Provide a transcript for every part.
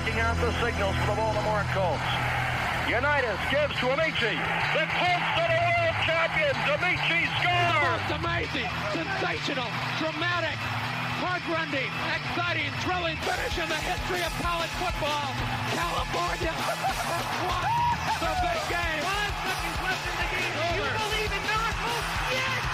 checking out the signals for the Baltimore Colts. Unitas gives to Amici. The Colts are the world champions. Amici scores. It's amazing, sensational, dramatic, heart-rending, exciting, thrilling finish in the history of college football. California won the big game. 5 seconds left in the game. You believe in miracles? Yes.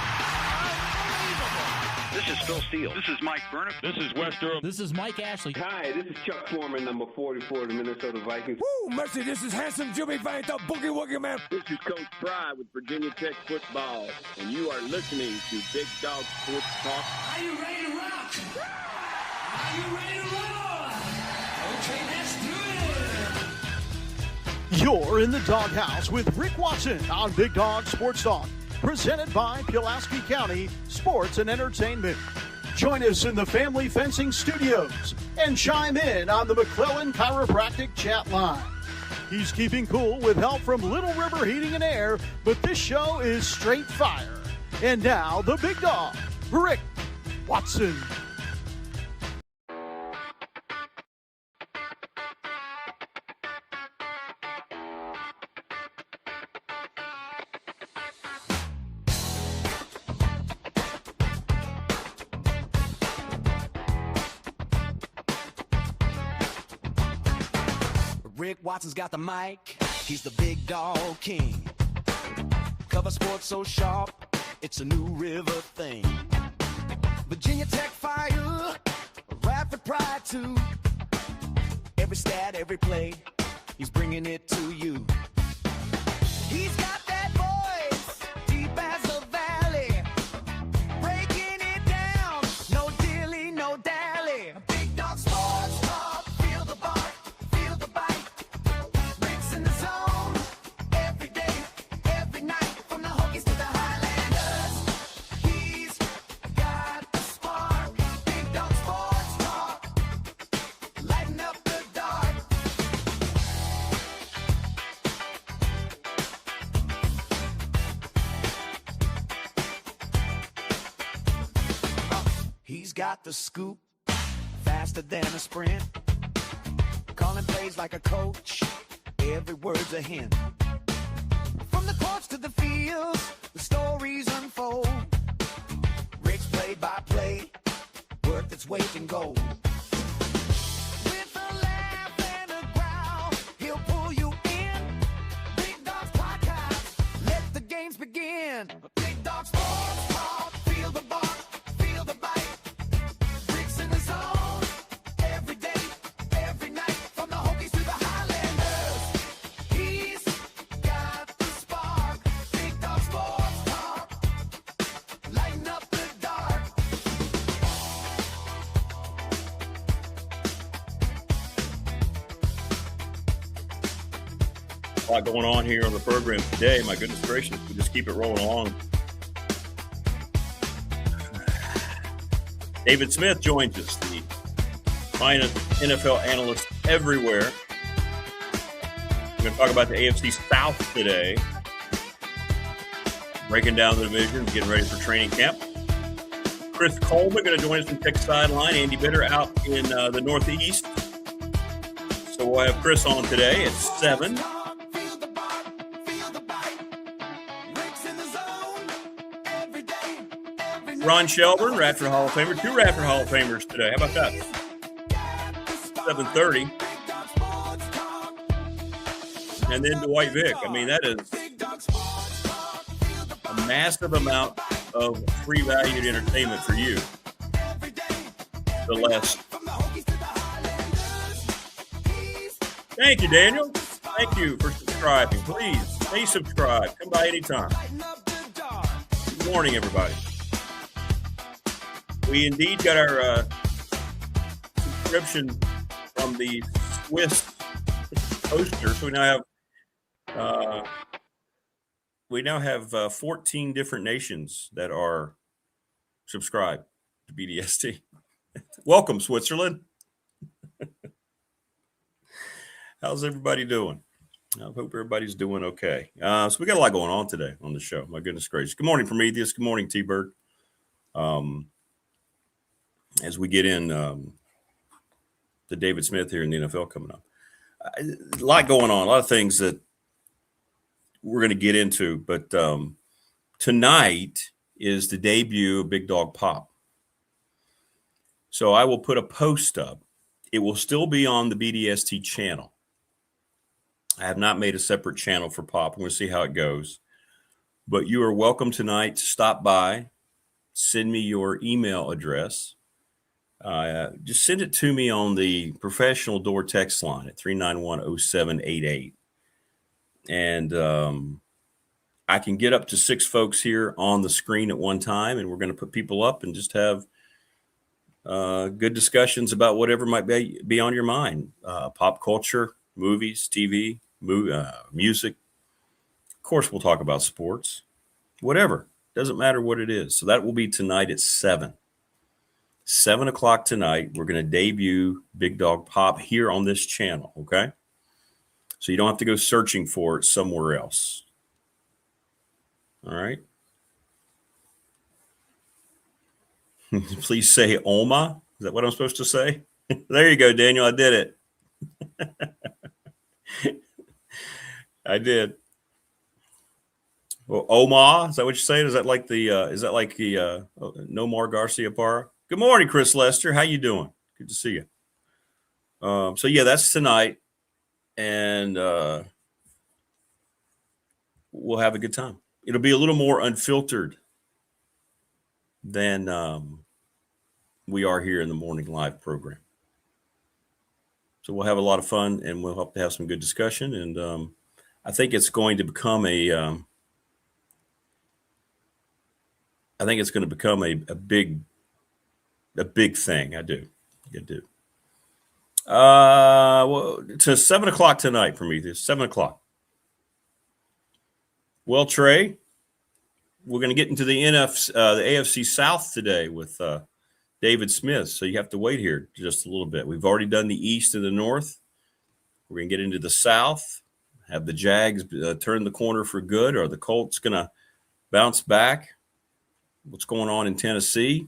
This is Phil Steele. This is Mike Burnett. This is Wes Durham. This is Mike Ashley. Hi, this is Chuck Foreman, number 44 of the Minnesota Vikings. Woo, mercy, this is handsome Jimmy Vine, the Boogie Woogie Man. This is Coach Fry with Virginia Tech Football, and you are listening to Big Dog Sports Talk. Are you ready to rock? Are you ready to roll? Okay, let's do it. You're in the doghouse with Rick Watson on Big Dog Sports Talk, presented by Pulaski County Sports and Entertainment. Join us in the Family Fencing Studios and chime in on the McClellan Chiropractic chat line. He's keeping cool with help from Little River Heating and Air, but this show is straight fire. And now, the big dog, Rick Watson. Rick Watson's got the mic, he's the big dog king. Cover sports so sharp, it's a New River thing. Virginia Tech fire, rapid pride too. Every stat, every play, he's bringing it to you. He's got that voice, deep as the valley, breaking it down, no dilly, no dally. Big dog sports talk, feel the bark. He's got the scoop, faster than a sprint. Calling plays like a coach, every word's a hint. From the courts to the fields, the stories unfold. Rick's play-by-play, worth its weight in gold. With a laugh and a growl, he'll pull you in. Big Dog's podcast, let the games begin. Big Dog Sports Talk, feel the bark. A lot going on here on the program today. My goodness gracious, we just keep it rolling along. David Smith joins us, the finest NFL analyst everywhere. We're going to talk about the AFC South today. Breaking down the divisions, getting ready for training camp. Chris Coleman going to join us from Tech Sideline. Andy Bitter out in the Northeast. So we'll have Chris on today at 7. Ron Shelburne, Radford Hall of Famer. 2 Radford Hall of Famers today. How about that? 7:30. And then Dwight Vick. I mean, that is a massive amount of free valued entertainment for you. The less. Thank you, Daniel. Thank you for subscribing. Please subscribe. Come by anytime. Good morning, everybody. We indeed got our subscription from the Swiss poster. So we now have 14 different nations that are subscribed to BDST. Welcome, Switzerland. How's everybody doing? I hope everybody's doing okay. So we got a lot going on today on the show. My goodness gracious. Good morning, Prometheus. Good morning, T-Bird. As we get in the to David Smith here in the NFL coming up. A lot going on, a lot of things that we're going to get into. But tonight is the debut of Big Dog Pop. So I will put a post up. It will still be on the BDST channel. I have not made a separate channel for Pop. I'm going to see how it goes. But you are welcome tonight to stop by, send me your email address. Just send it to me on the professional door text line at 391-0788. And I can get up to 6 folks here on the screen at one time, and we're going to put people up and just have good discussions about whatever might be on your mind. Pop culture, movies, TV, music. Of course, we'll talk about sports, whatever. Doesn't matter what it is. So that will be tonight at 7. 7 o'clock tonight, we're going to debut Big Dog Pop here on this channel, okay? So you don't have to go searching for it somewhere else. All right? Please say Oma. Is that what I'm supposed to say? There you go, Daniel. I did it. I did. Well, Oma, is that what you're saying? Is that like the Nomar Garcia Parra? Good morning, Chris Lester. How you doing? Good to see you. So yeah, that's tonight, and we'll have a good time. It'll be a little more unfiltered than we are here in the morning live program. So we'll have a lot of fun, and we'll hope to have some good discussion. And I think it's going to become a big thing. I do. Well, to 7 o'clock tonight, Prometheus. 7 o'clock. Well, Trey, we're going to get into the AFC South today with David Smith. So you have to wait here just a little bit. We've already done the East and the North. We're going to get into the South. Have the Jags turn the corner for good? Are the Colts going to bounce back? What's going on in Tennessee?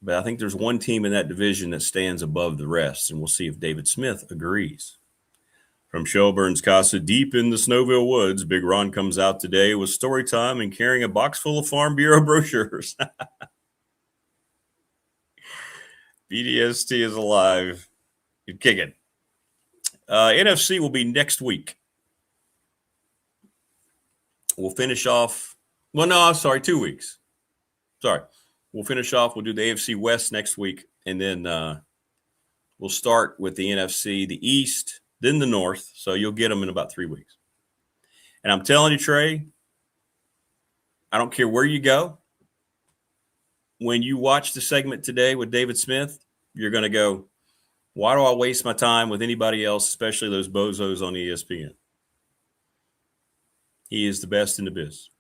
But I think there's one team in that division that stands above the rest, and we'll see if David Smith agrees. From Shelburne's Casa, deep in the Snowville woods, Big Ron comes out today with story time and carrying a box full of Farm Bureau brochures. BDST is alive. You're kicking. NFC will be next week. We'll finish off. Well, no, I'm sorry, 2 weeks. Sorry. We'll finish off. We'll do the AFC West next week, and then we'll start with the NFC, the East, then the North. So you'll get them in about 3 weeks. And I'm telling you, Trey, I don't care where you go. When you watch the segment today with David Smith, you're going to go, why do I waste my time with anybody else, especially those bozos on ESPN? He is the best in the biz.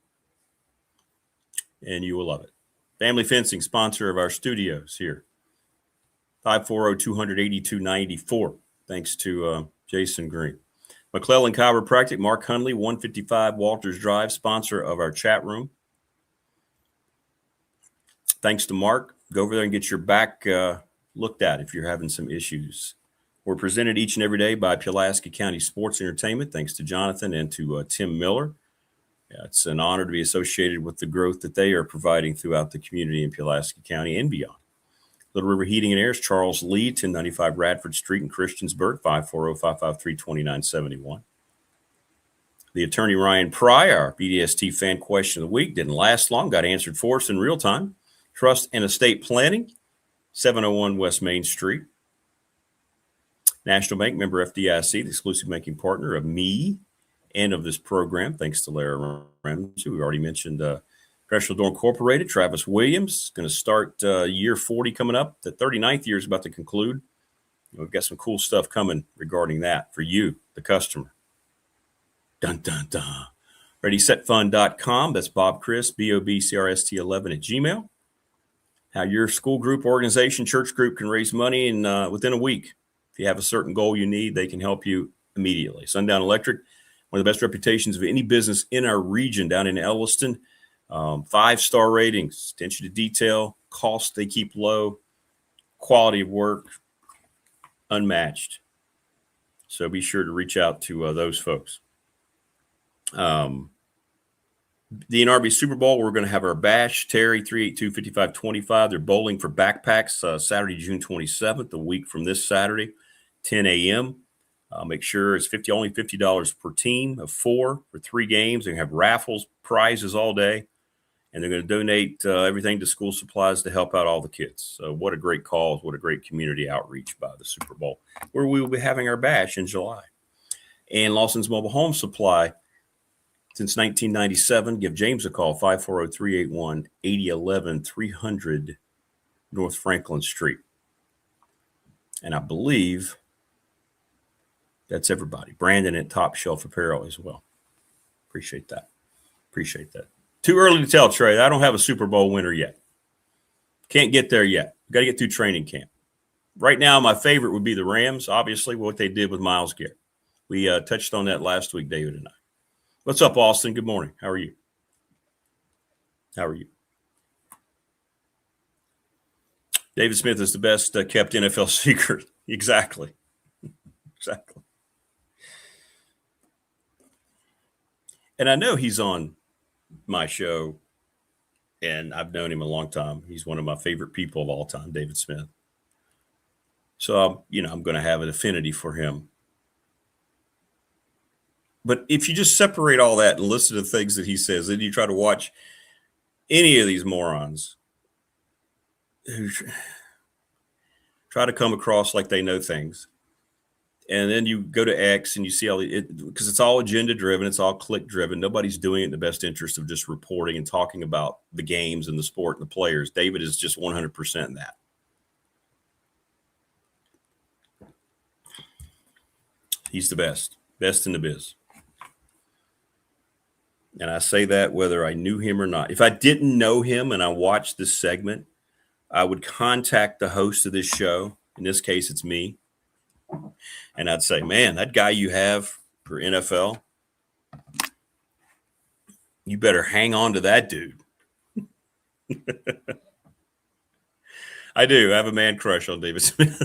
And you will love it. Family Fencing, sponsor of our studios here. 540-282-94. Thanks to Jason Green. McClellan Chiropractic, Mark Hundley, 155 Walters Drive, sponsor of our chat room. Thanks to Mark. Go over there and get your back looked at if you're having some issues. We're presented each and every day by Pulaski County Sports Entertainment. Thanks to Jonathan and to Tim Miller. Yeah, it's an honor to be associated with the growth that they are providing throughout the community in Pulaski County and beyond. Little River Heating and Air's Charles Lee, 1095 Radford Street in Christiansburg, 540-553-2971. The attorney Ryan Pry, our BDST fan question of the week, didn't last long, got answered for us in real time. Trust and Estate Planning, 701 West Main Street. National Bank, member FDIC, the exclusive banking partner of me and of this program, thanks to Lara Ramsey. We already mentioned Professional Door Incorporated. Travis Williams going to start year 40 coming up. The 39th year is about to conclude. We've got some cool stuff coming regarding that for you, the customer. Dun, dun, dun. ReadySetFund.com. That's Bob Chris, BOBCRST11 at Gmail. How your school group, organization, church group can raise money in within a week. If you have a certain goal you need, they can help you immediately. Sundown Electric, one of the best reputations of any business in our region down in Elliston. 5-star ratings, attention to detail, cost they keep low, quality of work, unmatched. So be sure to reach out to those folks. The NRB Super Bowl, we're going to have our bash. Terry, 382-5525. They're bowling for backpacks Saturday, June 27th, a week from this Saturday, 10 a.m. Make sure it's only $50 per team of 4 for 3 games. They're going to have raffles, prizes all day, and they're going to donate everything to school supplies to help out all the kids. So what a great cause, what a great community outreach by the Super Bowl, where we will be having our bash in July. And Lawson's Mobile Home Supply, since 1997, give James a call, 540-381-8011, 300 North Franklin Street. And I believe that's everybody. Brandon at Top Shelf Apparel as well. Appreciate that. Too early to tell, Trey. I don't have a Super Bowl winner yet. Can't get there yet. Got to get through training camp. Right now, my favorite would be the Rams, obviously, what they did with Myles Garrett. We touched on that last week, David and I. What's up, Austin? Good morning. How are you? David Smith is the best kept NFL secret. Exactly. And I know he's on my show, and I've known him a long time. He's one of my favorite people of all time, David Smith. So, I'm going to have an affinity for him. But if you just separate all that and listen to the things that he says, then you try to watch any of these morons who try to come across like they know things. And then you go to X and you see because it's all agenda driven. It's all click driven. Nobody's doing it in the best interest of just reporting and talking about the games and the sport and the players. David is just 100% in that. He's the best in the biz. And I say that whether I knew him or not. If I didn't know him and I watched this segment, I would contact the host of this show. In this case, it's me. And I'd say, man, that guy you have for NFL, you better hang on to that dude. I do. I have a man crush on David Smith.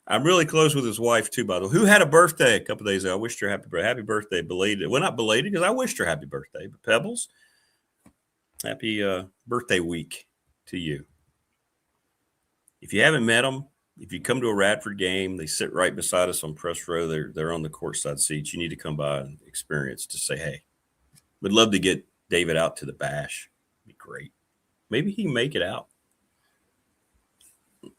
I'm really close with his wife, too, by the way, who had a birthday a couple of days ago. I wished her happy birthday, belated. Well, not belated, because I wished her happy birthday. But Pebbles, happy birthday week to you. If you haven't met them, if you come to a Radford game, they sit right beside us on press row. They're on the courtside seats. You need to come by and experience to say, hey, would love to get David out to the bash. It'd be great. Maybe he can make it out.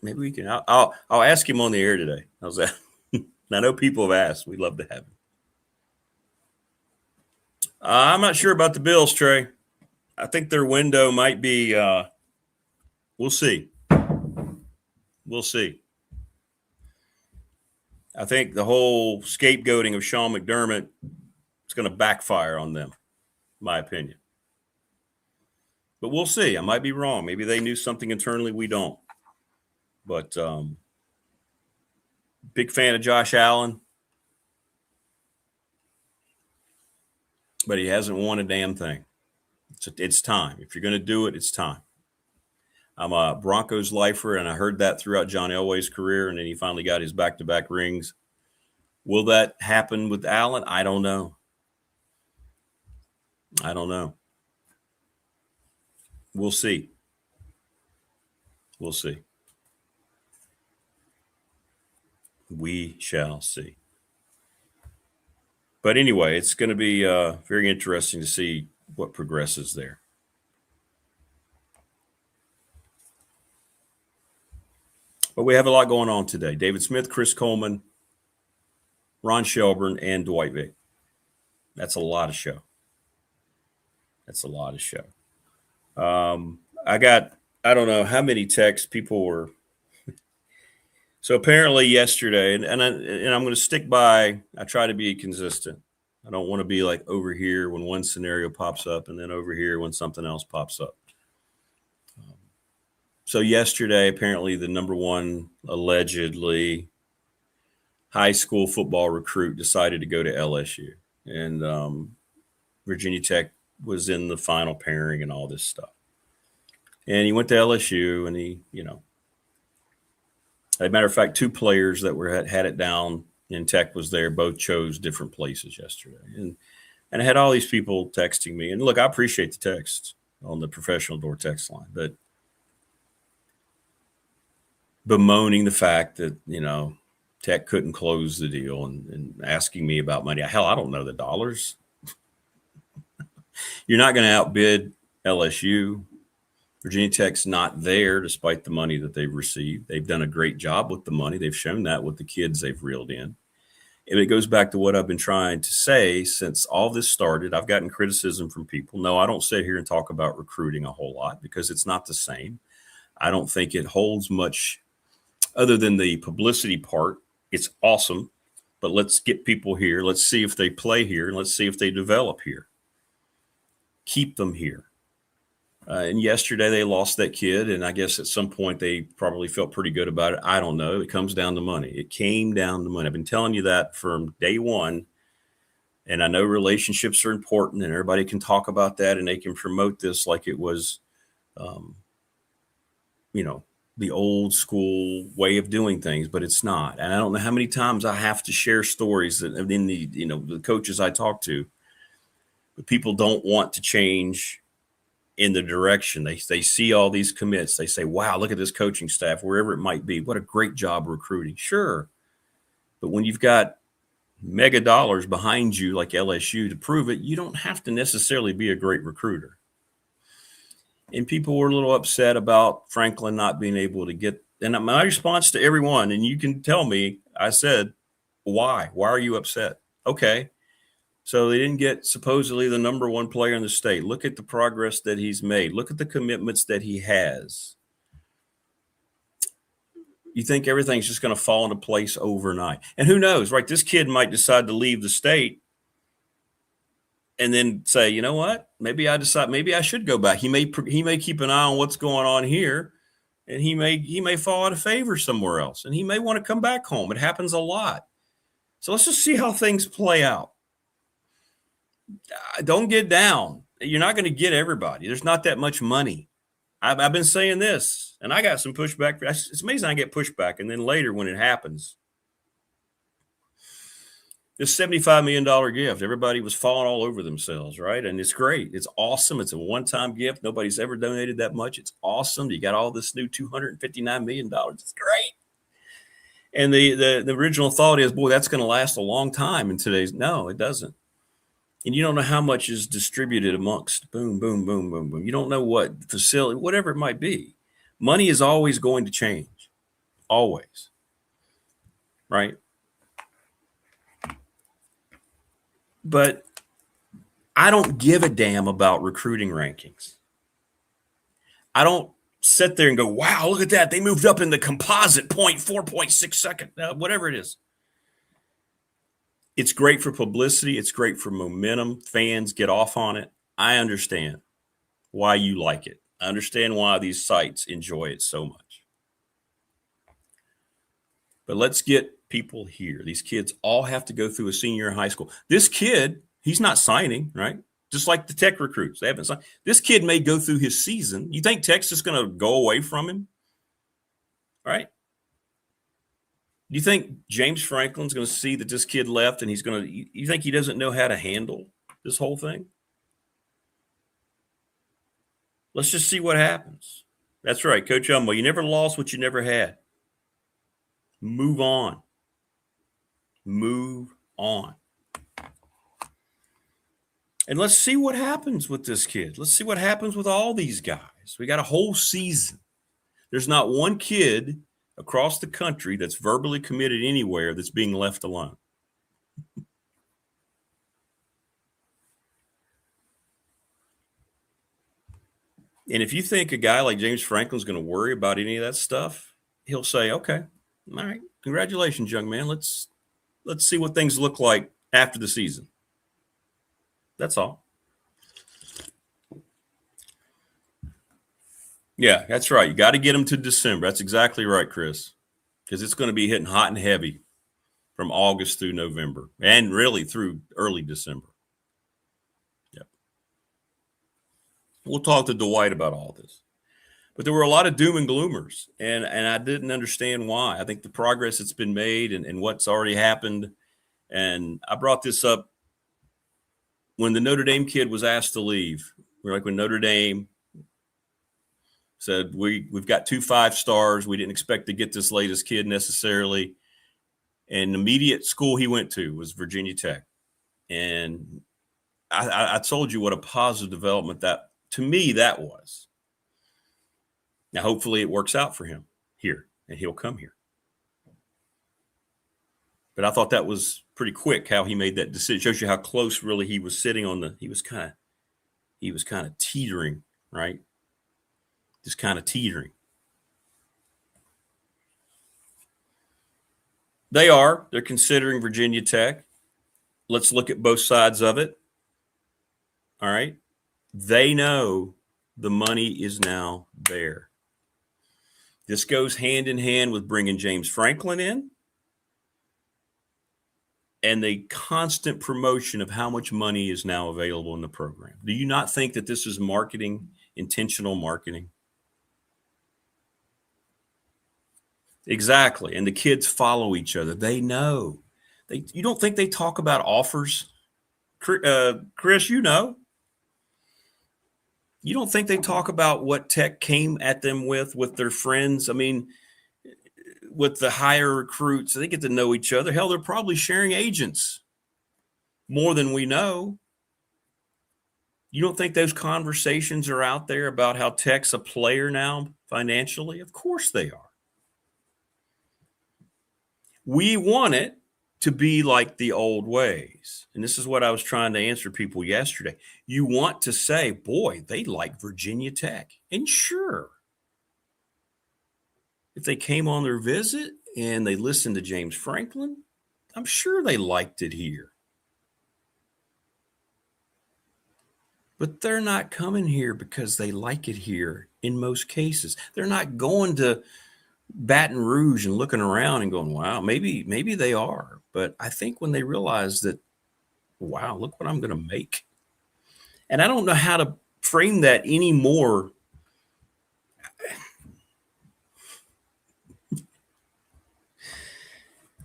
Maybe we can. I'll ask him on the air today. How's that? I know people have asked. We'd love to have him. I'm not sure about the Bills, Trey. I think their window might be we'll see. We'll see. I think the whole scapegoating of Sean McDermott is going to backfire on them, in my opinion. But we'll see. I might be wrong. Maybe they knew something internally we don't. But big fan of Josh Allen. But he hasn't won a damn thing. It's time. If you're going to do it, it's time. I'm a Broncos lifer, and I heard that throughout John Elway's career, and then he finally got his back-to-back rings. Will that happen with Allen? I don't know. We'll see. We shall see. But anyway, it's going to be very interesting to see what progresses there. But we have a lot going on today. David Smith, Chris Coleman, Ron Shelburne, and Dwight Vick. That's a lot of show. I don't know how many texts people were. So apparently yesterday, and I'm going to stick by, I try to be consistent. I don't want to be like over here when one scenario pops up and then over here when something else pops up. So yesterday, apparently the number one allegedly high school football recruit decided to go to LSU. And Virginia Tech was in the final pairing and all this stuff. And he went to LSU and he, As a matter of fact, two players that had it down and Tech was there, both chose different places yesterday. And I had all these people texting me. And look, I appreciate the texts on the Professional Door text line, but bemoaning the fact that, Tech couldn't close the deal and asking me about money. Hell, I don't know the dollars. You're not going to outbid LSU. Virginia Tech's not there despite the money that they've received. They've done a great job with the money. They've shown that with the kids they've reeled in. And it goes back to what I've been trying to say since all this started. I've gotten criticism from people. No, I don't sit here and talk about recruiting a whole lot because it's not the same. I don't think it holds much other than the publicity part. It's awesome, but let's get people here. Let's see if they play here, and let's see if they develop here. Keep them here. And yesterday they lost that kid, and I guess at some point they probably felt pretty good about it. I don't know. It comes down to money. It came down to money. I've been telling you that from day one, and I know relationships are important, and everybody can talk about that, and they can promote this like it was, the old school way of doing things, but it's not. And I don't know how many times I have to share stories that in the coaches I talk to, but people don't want to change in the direction. They see all these commits. They say, wow, look at this coaching staff, wherever it might be. What a great job recruiting. Sure. But when you've got mega dollars behind you like LSU to prove it, you don't have to necessarily be a great recruiter. And people were a little upset about Franklin not being able to get. And my response to everyone, and you can tell me, I said, why? Why are you upset? Okay. So they didn't get supposedly the number one player in the state. Look at the progress that he's made. Look at the commitments that he has. You think everything's just going to fall into place overnight. And who knows, right? This kid might decide to leave the state and then say, you know what? Maybe I should go back. He may keep an eye on what's going on here, and he may fall out of favor somewhere else, and he may want to come back home. It happens a lot. So let's just see how things play out. Don't get down. You're not going to get everybody. There's not that much money. I've been saying this, and I got some pushback. It's amazing I get pushback, and then later when it happens, this $75 million gift, everybody was falling all over themselves, right? And it's great. It's awesome. It's a one-time gift. Nobody's ever donated that much. It's awesome. You got all this new $259 million. It's great. And the original thought is, boy, that's going to last a long time in today's. No, it doesn't. And you don't know how much is distributed amongst boom, boom, boom, boom, boom. You don't know what facility, whatever it might be. Money is always going to change. Always. Right? But I don't give a damn about recruiting rankings. I don't sit there and go, wow, look at that. They moved up in the composite 4.6 second, whatever it is. It's great for publicity. It's great for momentum. Fans get off on it. I understand why you like it. I understand why these sites enjoy it so much. But let's get people here. These kids all have to go through a senior in high school. This kid, he's not signing, right? Just like the Tech recruits. They haven't signed. This kid may go through his season. You think Tech's just going to go away from him? Right? Do you think James Franklin's going to see that this kid left and you think he doesn't know how to handle this whole thing? Let's just see what happens. That's right, Coach Elmo. You never lost what you never had. Move on. Move on. And let's see what happens with this kid. Let's see what happens with all these guys. We got a whole season. There's not one kid across the country that's verbally committed anywhere that's being left alone. And if you think a guy like James Franklin's going to worry about any of that stuff, he'll say, okay, all right, congratulations, young man. Let's see what things look like after the season. That's all. Yeah, that's right. You got to get them to December. That's exactly right, Chris, because it's going to be hitting hot and heavy from August through November and really through early December. Yep. We'll talk to Dwight about all this. But there were a lot of doom and gloomers, and I didn't understand why. I think the progress that's been made and what's already happened, and I brought this up when the Notre Dame kid was asked to leave. We're like, when Notre Dame said, we've got 2 5-stars. We didn't expect to get this latest kid necessarily. And the immediate school he went to was Virginia Tech. And I told you what a positive development that, to me, that was. Now, hopefully it works out for him here and he'll come here. But I thought that was pretty quick how he made that decision. Shows you how close really he was sitting on he was kind of teetering, right? Just kind of teetering. They're considering Virginia Tech. Let's look at both sides of it. All right. They know the money is now there. This goes hand in hand with bringing James Franklin in and the constant promotion of how much money is now available in the program. Do you not think that this is marketing, intentional marketing? Exactly. And the kids follow each other. They know. You don't think they talk about offers? Chris, you know. You don't think they talk about what Tech came at them with their friends? I mean, with the higher recruits, they get to know each other. Hell, they're probably sharing agents more than we know. You don't think those conversations are out there about how Tech's a player now financially? Of course they are. We want it to be like the old ways. And this is what I was trying to answer people yesterday. You want to say, boy, they like Virginia Tech. And sure, if they came on their visit and they listened to James Franklin, I'm sure they liked it here. But they're not coming here because they like it here in most cases. They're not going to Baton Rouge and looking around and going, wow, maybe they are. But I think when they realize that, wow, look what I'm going to make. And I don't know how to frame that anymore.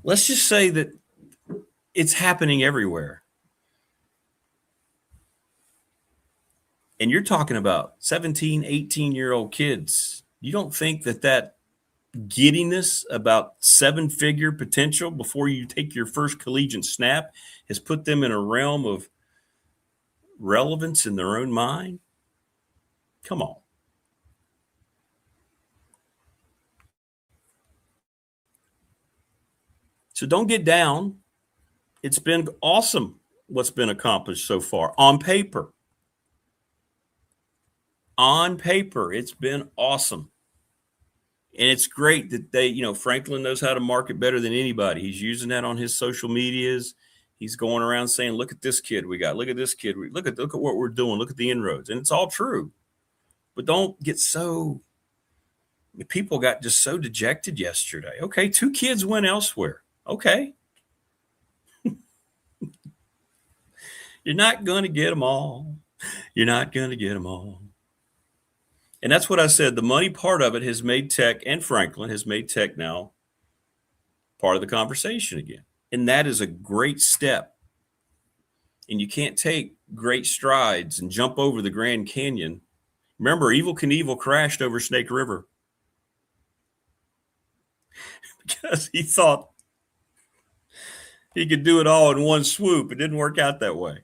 Let's just say that it's happening everywhere. And you're talking about 17, 18-year-old kids. You don't think that giddiness about 7-figure potential before you take your first collegiate snap has put them in a realm of relevance in their own mind? Come on. So don't get down. It's been awesome what's been accomplished so far on paper. On paper, it's been awesome. And it's great that Franklin knows how to market better than anybody. He's using that on his social medias. He's going around saying, look at this kid we got. Look at this kid. Look at what we're doing. Look at the inroads. And it's all true. But don't get people got just so dejected yesterday. Okay, 2 kids went elsewhere. Okay. You're not going to get them all. You're not going to get them all. And that's what I said. The money part of it has made Tech, and Franklin has made Tech now part of the conversation again. And that is a great step. And you can't take great strides and jump over the Grand Canyon. Remember, Evel Knievel crashed over Snake River because he thought he could do it all in one swoop. It didn't work out that way.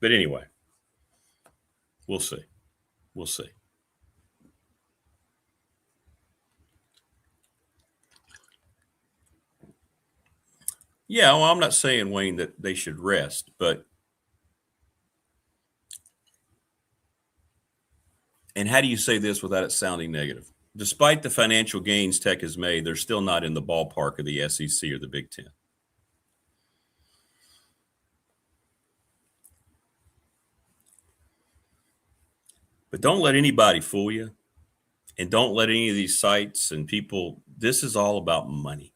But anyway, we'll see. We'll see. Yeah, well, I'm not saying, Wayne, that they should rest, but and how do you say this without it sounding negative? Despite the financial gains Tech has made, they're still not in the ballpark of the SEC or the Big Ten. But don't let anybody fool you, and don't let any of these sites and people, this is all about money.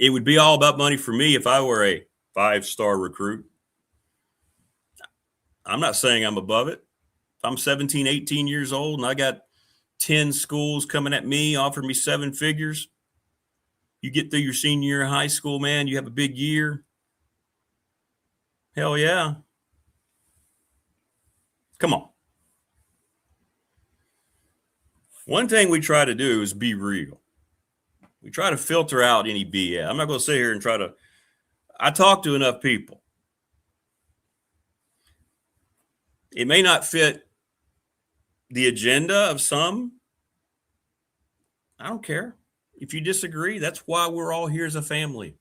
it would be all about money for me if I were a 5-star recruit. I'm not saying I'm above it. If I'm 17, 18 years old and I got 10 schools coming at me, offering me 7 figures, you get through your senior year of high school, man, you have a big year. Hell yeah. Come on. One thing we try to do is be real. We try to filter out any BS. I'm not going to sit here and try to – I talk to enough people. It may not fit the agenda of some. I don't care. If you disagree, that's why we're all here as a family.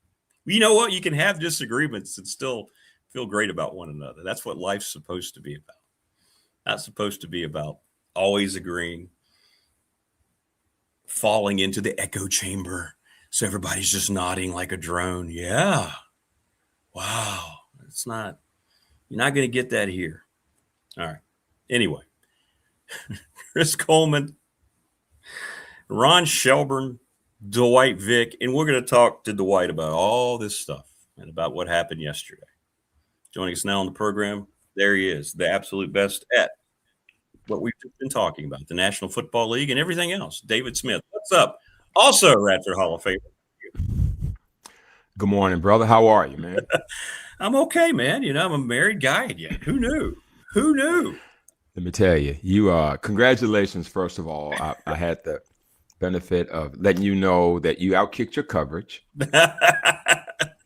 You know what? You can have disagreements and still feel great about one another. That's what life's supposed to be about. Not supposed to be about always agreeing, falling into the echo chamber so everybody's just nodding like a drone. Yeah. Wow. It's not, you're not going to get that here. All right. Anyway, Chris Coleman, Ron Shelburne, Dwight Vick, and we're going to talk to Dwight about all this stuff and about what happened yesterday. Joining us now on the program, there he is, the absolute best at what we've just been talking about, the National Football League and everything else. David Smith, what's up? Also Radford Hall of Famer. Good morning, brother. How are you, man? I'm okay, man. You know, I'm a married guy again. Who knew? Who knew? Let me tell you, congratulations, first of all. I had the benefit of letting you know that you outkicked your coverage.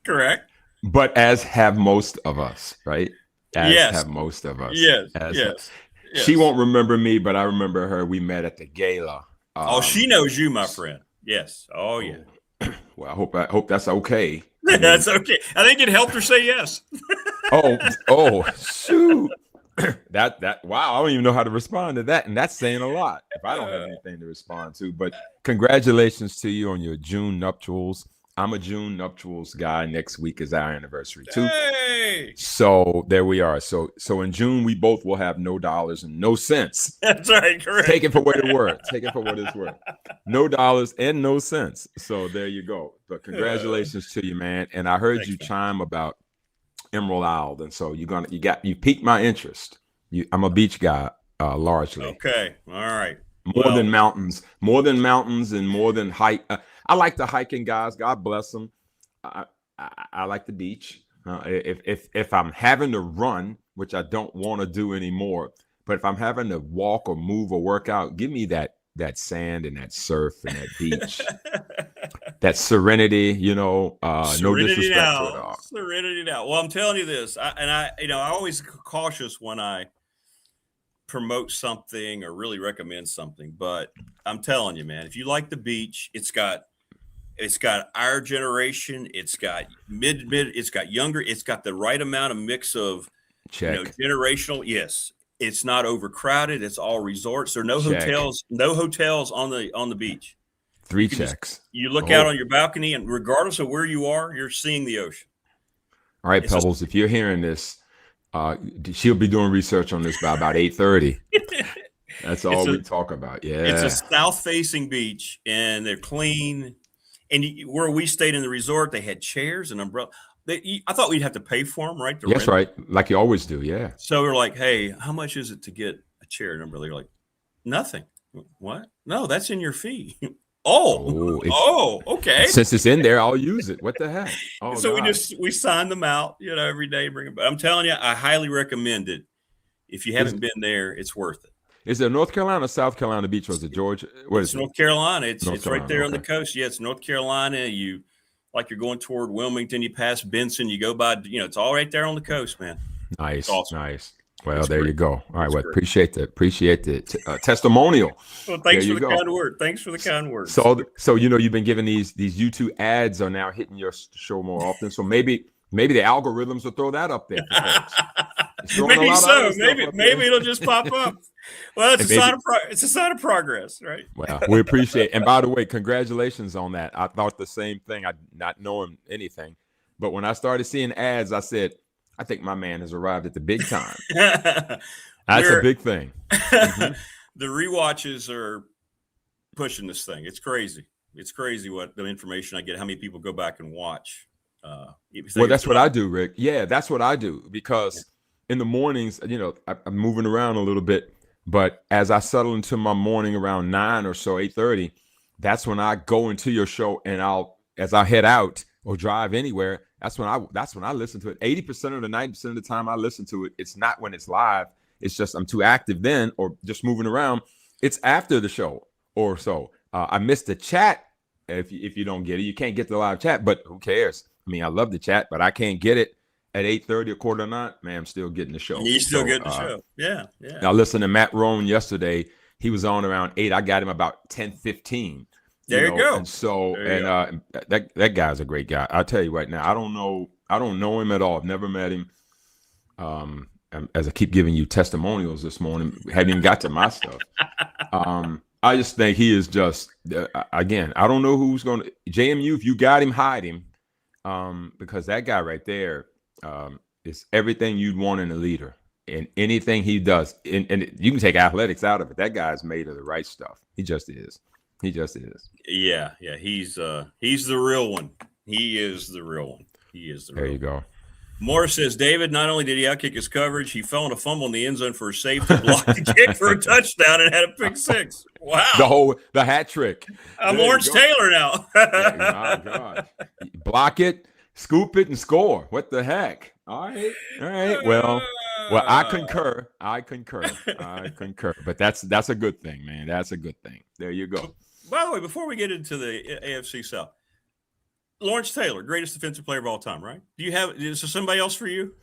Correct. But as have most of us, right? Yes. Have most of us. Yes. Yes. She won't remember me, but I remember her. We met at the gala. She knows you, my friend. Yes. Oh, yeah. Well, I hope that's okay. That's okay. I think it helped her say yes. oh, shoot. That wow, I don't even know how to respond to that. And that's saying a lot if I don't have anything to respond to. But congratulations to you on your June nuptials. I'm a June nuptials guy. Next week is our anniversary too. Hey! So there we are. So in June, we both will have no dollars and no cents. That's right. Correct. Take it for what it's worth. Take it for what it's worth. No dollars and no cents. So there you go. But congratulations to you, man. And I heard you chime about Emerald Isle, and so you piqued my interest. I'm a beach guy largely. Okay. All right. More than mountains, and more than hike. I like the hiking guys. God bless them. I like the beach. If I'm having to run, which I don't want to do anymore, but if I'm having to walk or move or work out, give me that sand and that surf and that beach, that serenity. No disrespect to it all. Serenity now. Well, I'm telling you this, I always cautious when I promote something or really recommend something, but I'm telling you, man, if you like the beach, it's got our generation, it's got mid, it's got younger, it's got the right amount of mix of generational. Yes, it's not overcrowded. It's all resorts. There are no hotels on the beach. 3 checks. You look out on your balcony, and regardless of where you are, you're seeing the ocean. All right, Pebbles, if you're hearing this, she'll be doing research on this by about 8:30. That's all we talk about. Yeah, it's a south-facing beach, and they're clean. And where we stayed in the resort, they had chairs and umbrella. I thought we'd have to pay for them, right? Yes, right, like you always do. Yeah. So we're like, hey, how much is it to get a chair and umbrella? You're like, nothing. What? No, that's in your fee. Okay. Since it's in there, I'll use it. What the heck? So we sign them out, every day, bring them. But I'm telling you, I highly recommend it. If you haven't been there, it's worth it. Is it North Carolina or South Carolina beach? Or is it Georgia? It's North Carolina. It's right there on the coast. Yeah, it's North Carolina. You're going toward Wilmington. You pass Benson. You go by. It's all right there on the coast, man. Nice, awesome. Nice. Well, there you go. All right. Well, appreciate the testimonial. Well, thanks for the kind word. Thanks for the kind word. So you've been giving these YouTube ads are now hitting your show more often. So maybe the algorithms will throw that up there for folks. Maybe so. Maybe it'll just pop up. Well, it's a sign of progress, right? Well, we appreciate it. And by the way, congratulations on that. I thought the same thing. I not knowing anything, but when I started seeing ads, I said, I think my man has arrived at the big time. That's a big thing. Mm-hmm. The rewatches are pushing this thing. It's crazy. It's crazy what the information I get, how many people go back and watch. Well, that's what I do, Rick. Yeah, that's what I do, because in the mornings, I'm moving around a little bit, but as I settle into my morning around 9 or so, 8:30, that's when I go into your show, and as I head out or drive anywhere, that's when I listen to it. 80% or 90% of the time I listen to it. It's not when it's live. It's just I'm too active then, or just moving around. It's after the show or so. I missed the chat. If you don't get it, you can't get the live chat, but who cares? I mean, I love the chat, but I can't get it at 8:30 or 8:45. Man, I'm still getting the show. You still get the show. Yeah. I listened to Matt Rowan yesterday. He was on around 8. I got him about 10:15. There you go. And so, that guy's a great guy. I'll tell you right now, I don't know him at all. I've never met him. As I keep giving you testimonials this morning, haven't even got to my stuff. I just think he is just, again, I don't know who's going to, JMU, if you got him, hide him. Because that guy right there is everything you'd want in a leader, and anything he does. And you can take athletics out of it. That guy's made of the right stuff. He just is. He just is. Yeah. He's the real one. He is the real one. He is the real one. There you go. Morris says, David, not only did he outkick his coverage, he fell in a fumble in the end zone for a safety, blocked the kick for a touchdown, and had a pick six. Wow. The hat trick. I'm Lawrence Taylor now. My God. Block it, scoop it, and score. What the heck? All right. Well, I concur. But that's a good thing, man. That's a good thing. There you go. By the way, before we get into the AFC South, Lawrence Taylor, greatest defensive player of all time, right? Is there somebody else for you?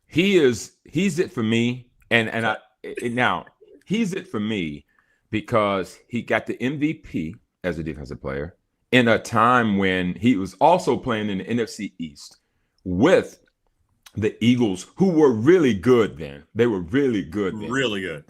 He's it for me. Now he's it for me because he got the MVP as a defensive player in a time when he was also playing in the NFC East with the Eagles, who were really good then. They were really good then. Really good.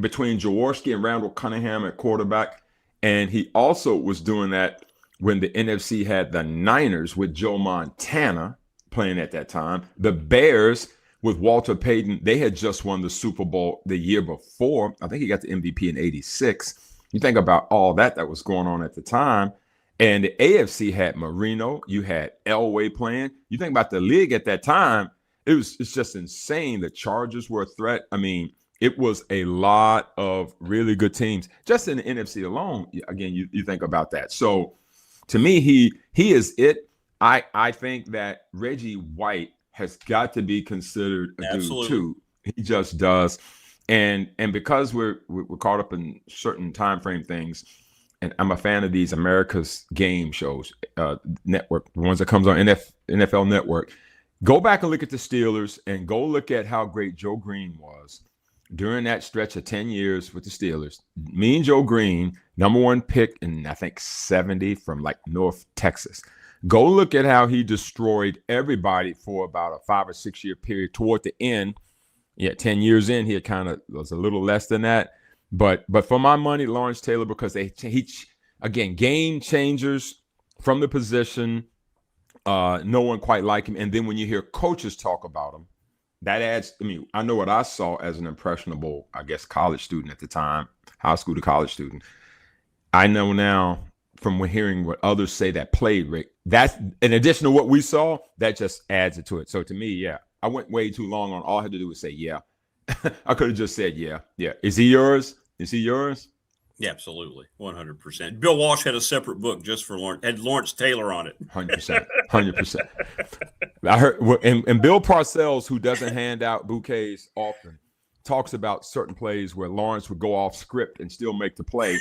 Between Jaworski and Randall Cunningham at quarterback. And he also was doing that when the NFC had the Niners with Joe Montana playing at that time. The Bears with Walter Payton, they had just won the Super Bowl the year before. I think he got the MVP in 86. You think about all that was going on at the time. And the AFC had Marino. You had Elway playing. You think about the league at that time, it's just insane. The Chargers were a threat. I mean, it was a lot of really good teams. Just in the NFC alone, again, you think about that. So, to me, he is it. I think that Reggie White has got to be considered a dude too. He just does. And because we're caught up in certain time frame things, and I'm a fan of these America's Game shows, network, the ones that comes on NFL Network. Go back and look at the Steelers, and go look at how great Joe Green was during that stretch of 10 years with the Steelers. Me and Joe Green, number 1 pick in, I think, 70 from like North Texas. Go look at how he destroyed everybody for about a 5 or 6 year period. Toward the end, 10 years in, he kind of was a little less than that. But for my money, Lawrence Taylor, because he again, game changers from the position. No one quite like him. And then when you hear coaches talk about him, that adds, I know what I saw as an impressionable, I guess, college student at the time, high school to college student. I know now from hearing what others say that played, Rick, that's in addition to what we saw, that just adds it to it. So to me, I went way too long on all I had to do was say, yeah. I could have just said, yeah. Is he yours? Yeah, absolutely. 100%. Bill Walsh had a separate book just for Lawrence, had Lawrence Taylor on it. 100%. I heard, and Bill Parcells, who doesn't hand out bouquets often, talks about certain plays where Lawrence would go off script and still make the play.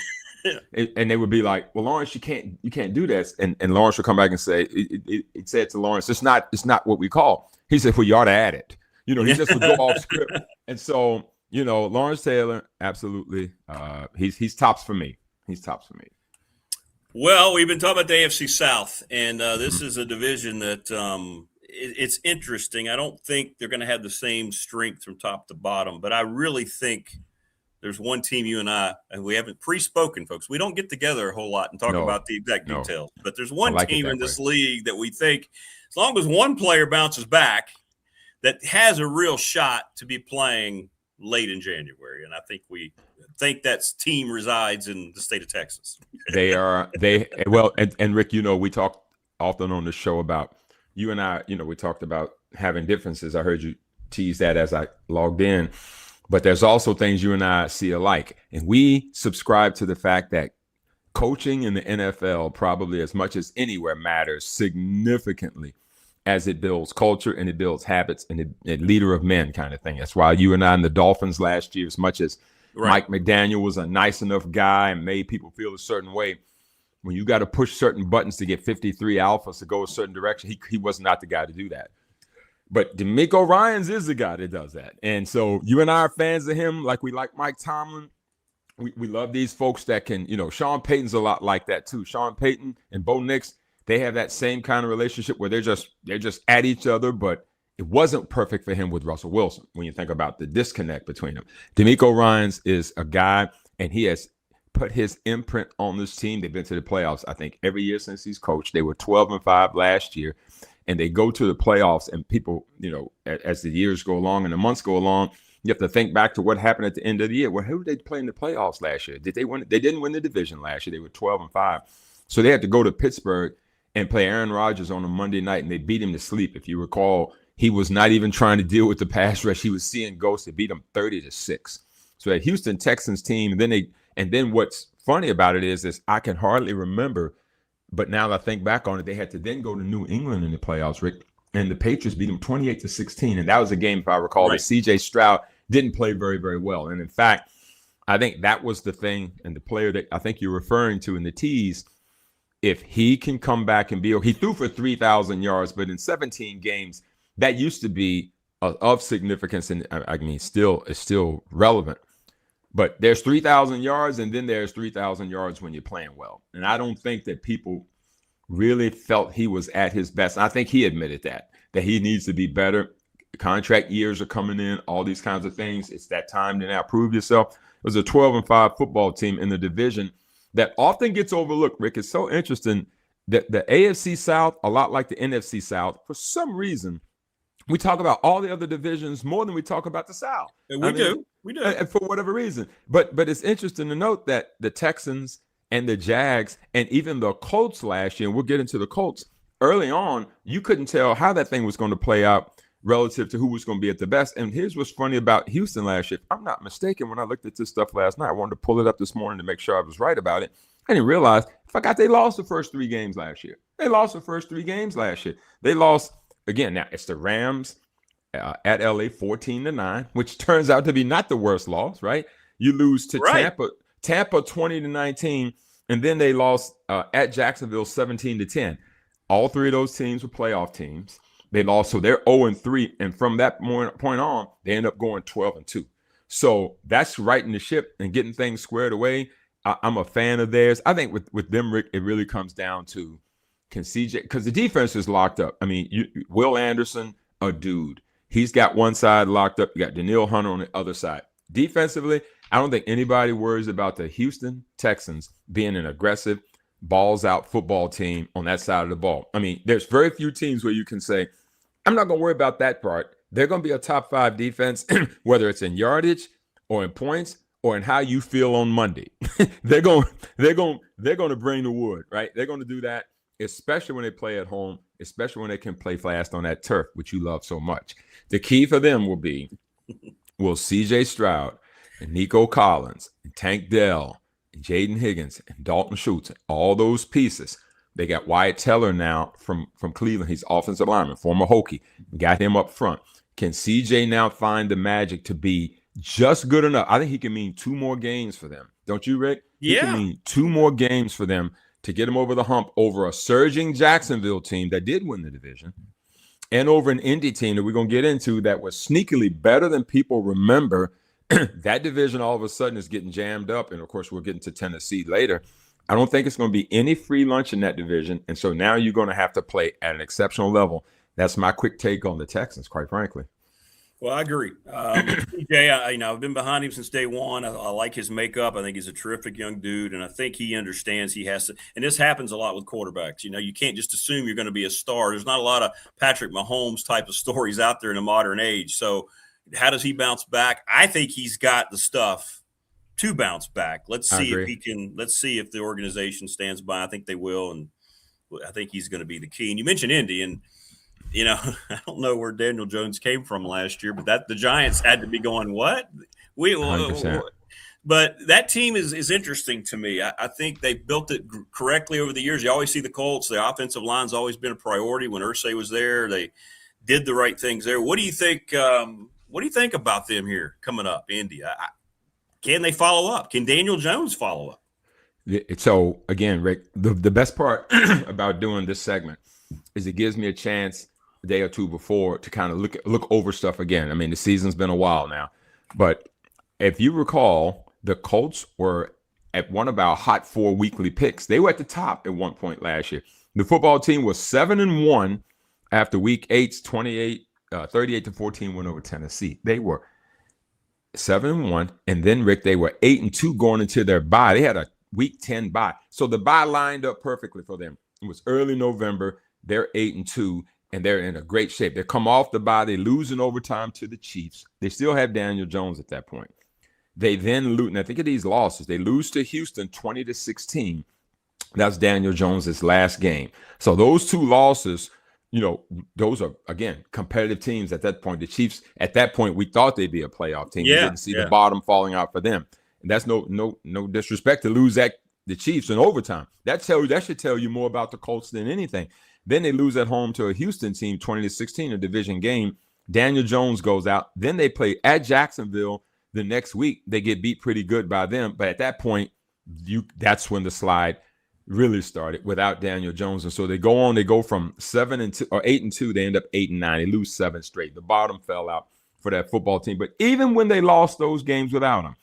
And they would be like, well, Lawrence, you can't do this. And Lawrence would come back and say, it said to Lawrence, it's not what we call. He said, well, you ought to add it. He just would go off script. And so, Lawrence Taylor, absolutely. He's tops for me. Well, we've been talking about the AFC South, and this is a division that it's interesting. I don't think they're going to have the same strength from top to bottom, but I really think there's one team you and we haven't pre-spoken, folks. We don't get together a whole lot and talk about the exact details, but there's one team in this league that we think, as long as one player bounces back, that has a real shot to be playing late in January, and I think we think that team resides in the state of Texas. And Rick, we talked often on the show about you and I. We talked about having differences. I heard you tease that as I logged in, but there's also things you and I see alike, and we subscribe to the fact that coaching in the NFL, probably as much as anywhere, matters significantly as it builds culture and it builds habits and a leader of men kind of thing. That's why you and I and the Dolphins last year, as much as Mike McDaniel was a nice enough guy and made people feel a certain way, when you got to push certain buttons to get 53 alphas to go a certain direction, he was not the guy to do that. But DeMeco Ryans is the guy that does that. And so you and I are fans of him, like we like Mike Tomlin. We love these folks that can, Sean Payton's a lot like that too. Sean Payton and Bo Nix, they have that same kind of relationship where they're just at each other, but it wasn't perfect for him with Russell Wilson when you think about the disconnect between them. DeMeco Ryans is a guy, and he has put his imprint on this team. They've been to the playoffs, I think, every year since he's coached. They were 12-5 last year, and they go to the playoffs, and people, as the years go along and the months go along, you have to think back to what happened at the end of the year. Well, who did they play in the playoffs last year? Did they win? They didn't win the division last year. They were 12-5. So they had to go to Pittsburgh and play Aaron Rodgers on a Monday night, and they beat him to sleep. If you recall, he was not even trying to deal with the pass rush. He was seeing ghosts. They beat him 30-6. So that Houston Texans team, and then what's funny about it is I can hardly remember, but now that I think back on it, they had to then go to New England in the playoffs, Rick, and the Patriots beat them 28-16. And that was a game, if I recall, that C.J. Stroud didn't play very, very well. And in fact, I think that was the thing, and the player that I think you're referring to in the tease, if he can come back and he threw for 3,000 yards, but in 17 games, that used to be of significance, and I mean, it's still relevant. But there's 3,000 yards, and then there's 3,000 yards when you're playing well. And I don't think that people really felt he was at his best. And I think he admitted that he needs to be better. Contract years are coming in, all these kinds of things. It's that time to now prove yourself. It was a 12-5 football team in the division that often gets overlooked, Rick. It's so interesting that the AFC South, a lot like the NFC South, for some reason, we talk about all the other divisions more than we talk about the South. We do. For whatever reason. But it's interesting to note that the Texans and the Jags and even the Colts last year, and we'll get into the Colts, early on, you couldn't tell how that thing was going to play out relative to who was going to be at the best. And here's what's funny about Houston last year. If I'm not mistaken, when I looked at this stuff last night, I wanted to pull it up this morning to make sure I was right about it. I didn't realize, they lost the first 3 games last year. They lost, again, now it's the Rams at LA 14-9, which turns out to be not the worst loss, right? You lose to Tampa 20-19, and then they lost at Jacksonville 17-10. All 3 of those teams were playoff teams. They lost, so they're 0-3, and from that point on, they end up going 12-2. So that's righting the ship and getting things squared away. I'm a fan of theirs. I think with them, Rick, it really comes down to, can CJ, because the defense is locked up. I mean, Will Anderson, a dude. He's got one side locked up. You got Danielle Hunter on the other side. Defensively, I don't think anybody worries about the Houston Texans being an aggressive, balls-out football team on that side of the ball. I mean, there's very few teams where you can say, I'm not going to worry about that part. They're going to be a top 5 defense, whether it's in yardage or in points or in how you feel on Monday. they're going to bring the wood, right? They're going to do that, especially when they play at home, especially when they can play fast on that turf, which you love so much. The key for them will be, will C.J. Stroud and Nico Collins and Tank Dell and Jaden Higgins and Dalton Schultz, all those pieces. They got Wyatt Teller now from Cleveland. He's offensive lineman, former Hokie. Got him up front. Can CJ now find the magic to be just good enough? I think he can mean 2 more games for them. Don't you, Rick? Yeah. He can mean 2 more games for them to get him over the hump over a surging Jacksonville team that did win the division and over an Indy team that we're going to get into that was sneakily better than people remember. That division all of a sudden is getting jammed up. And, of course, we'll get into Tennessee later. I don't think it's going to be any free lunch in that division. And so now you're going to have to play at an exceptional level. That's my quick take on the Texans, quite frankly. Well, I agree. CJ, I've been behind him since day one. I like his makeup. I think he's a terrific young dude, and I think he understands he has to. And this happens a lot with quarterbacks. You can't just assume you're going to be a star. There's not a lot of Patrick Mahomes type of stories out there in the modern age. So How does he bounce back? I think he's got the stuff to bounce back. Let's see if he can. Let's see if the organization stands by. I think they will, and I think he's going to be the key. And you mentioned Indy, and I don't know where Daniel Jones came from last year, but that the Giants had to be going, what? 100%. But that team is interesting to me. I think they built it correctly over the years. You always see the Colts. The offensive line's always been a priority. When Irsay was there, they did the right things there. What do you think? What do you think about them here coming up, Indy? Can they follow up? Can Daniel Jones follow up? So again, Rick, the best part about doing this segment is it gives me a chance a day or two before to kind of look over stuff again. I mean, the season's been a while now, but if you recall, the Colts were at one of our hot 4 weekly picks. They were at the top at one point last year. The football team was 7-1 after week 8's 38-14 win over Tennessee. They were 7-1, and then Rick, they were 8-2 going into their bye. They had a week 10 bye, so the bye lined up perfectly for them. It was early November. They're 8-2, and they're in a great shape. They come off the bye. They lose in overtime to the Chiefs. They still have Daniel Jones at that point. They then lose. Now think of these losses. They lose to Houston 20-16. That's Daniel Jones's last game. So those 2 losses, those are, again, competitive teams at that point. The Chiefs, at that point, we thought they'd be a playoff team. We didn't see the bottom falling out for them. And that's no disrespect to lose the Chiefs in overtime. That should tell you more about the Colts than anything. Then they lose at home to a Houston team 20-16, a division game. Daniel Jones goes out. Then they play at Jacksonville the next week. They get beat pretty good by them. But at that point, that's when the slide really started without Daniel Jones. And so they go on. They go from 7-2 or 8-2. They end up 8-9. They lose 7 straight. The bottom fell out for that football team. But even when they lost those games without him,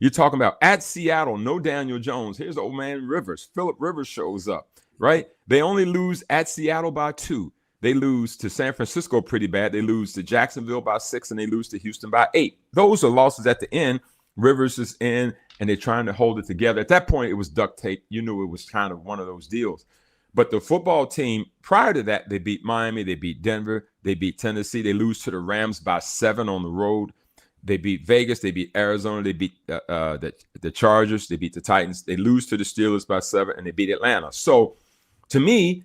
you're talking about at Seattle, no Daniel Jones. Here's old man Rivers. Phillip Rivers shows up, right? They only lose at Seattle by 2. They lose to San Francisco pretty bad. They lose to Jacksonville by 6, and they lose to Houston by 8. Those are losses at the end. Rivers is in, and they're trying to hold it together. At that point, it was duct tape. You knew it was kind of one of those deals. But the football team, prior to that, they beat Miami. They beat Denver. They beat Tennessee. They lose to the Rams by 7 on the road. They beat Vegas. They beat Arizona. They beat the Chargers. They beat the Titans. They lose to the Steelers by 7, and they beat Atlanta. So, to me,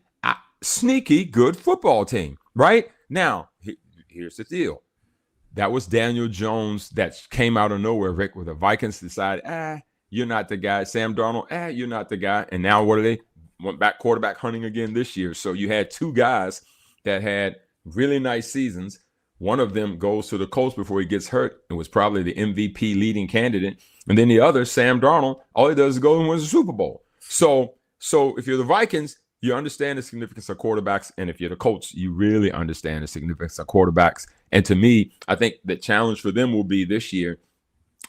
sneaky good football team, right? Now, here's the deal. That was Daniel Jones that came out of nowhere, Rick, where the Vikings decided, you're not the guy. Sam Darnold, you're not the guy. And now what are they? Went back quarterback hunting again this year. So you had 2 guys that had really nice seasons. One of them goes to the Colts before he gets hurt and was probably the MVP leading candidate. And then the other, Sam Darnold, all he does is go and wins the Super Bowl. So if you're the Vikings, you understand the significance of quarterbacks. And if you're the Colts, you really understand the significance of quarterbacks. And to me, I think the challenge for them will be this year,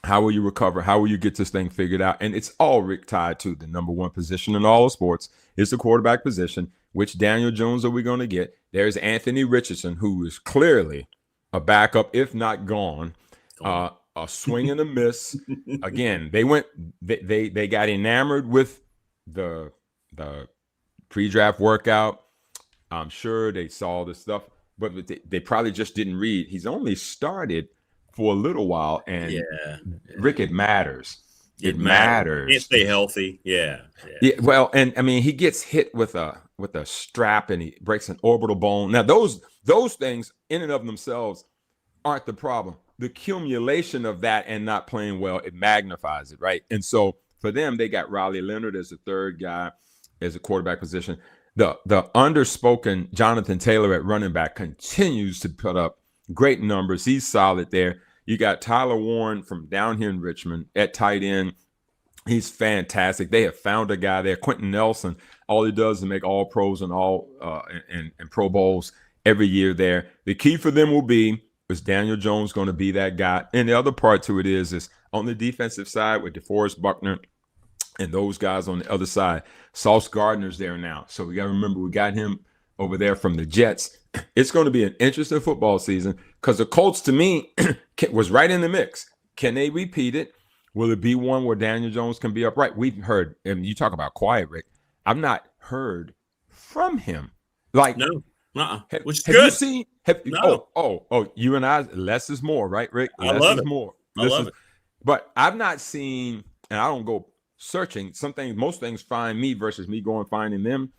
how will you recover? How will you get this thing figured out? And it's all, Rick, tied to the number 1 position in all of sports. It's the quarterback position. Which Daniel Jones are we going to get? There's Anthony Richardson, who is clearly a backup, if not gone. A swing and a miss. Again, they got enamored with the pre-draft workout. I'm sure they saw the stuff, but they probably just didn't read. He's only started for a little while, and Rick, it matters. It matters. Can't stay healthy. Yeah. Well, and I mean, he gets hit with a strap, and he breaks an orbital bone. Now, those things in and of themselves aren't the problem. The accumulation of that and not playing well, it magnifies it, right? And so for them, they got Riley Leonard as the 3rd guy as a quarterback position. The underspoken Jonathan Taylor at running back continues to put up great numbers. He's solid there. You got Tyler Warren from down here in Richmond at tight end. He's fantastic. They have found a guy there, Quentin Nelson. All he does is make all pros and all and Pro Bowls every year there. The key for them will be, is Daniel Jones going to be that guy? And the other part to it is on the defensive side with DeForest Buckner and those guys on the other side. Sauce Gardner's there now. So we got to remember, we got him over there from the Jets. It's going to be an interesting football season because the Colts, to me, was right in the mix. Can they repeat it? Will it be one where Daniel Jones can be upright? We've heard, and you talk about quiet, Rick. I've not heard from him. Like, Which is have good. you seen? No. You and I, less is more, right, Rick? I Less love is it. more. I love it. But I've not seen, and I don't go searching. Most things find me versus me going finding them.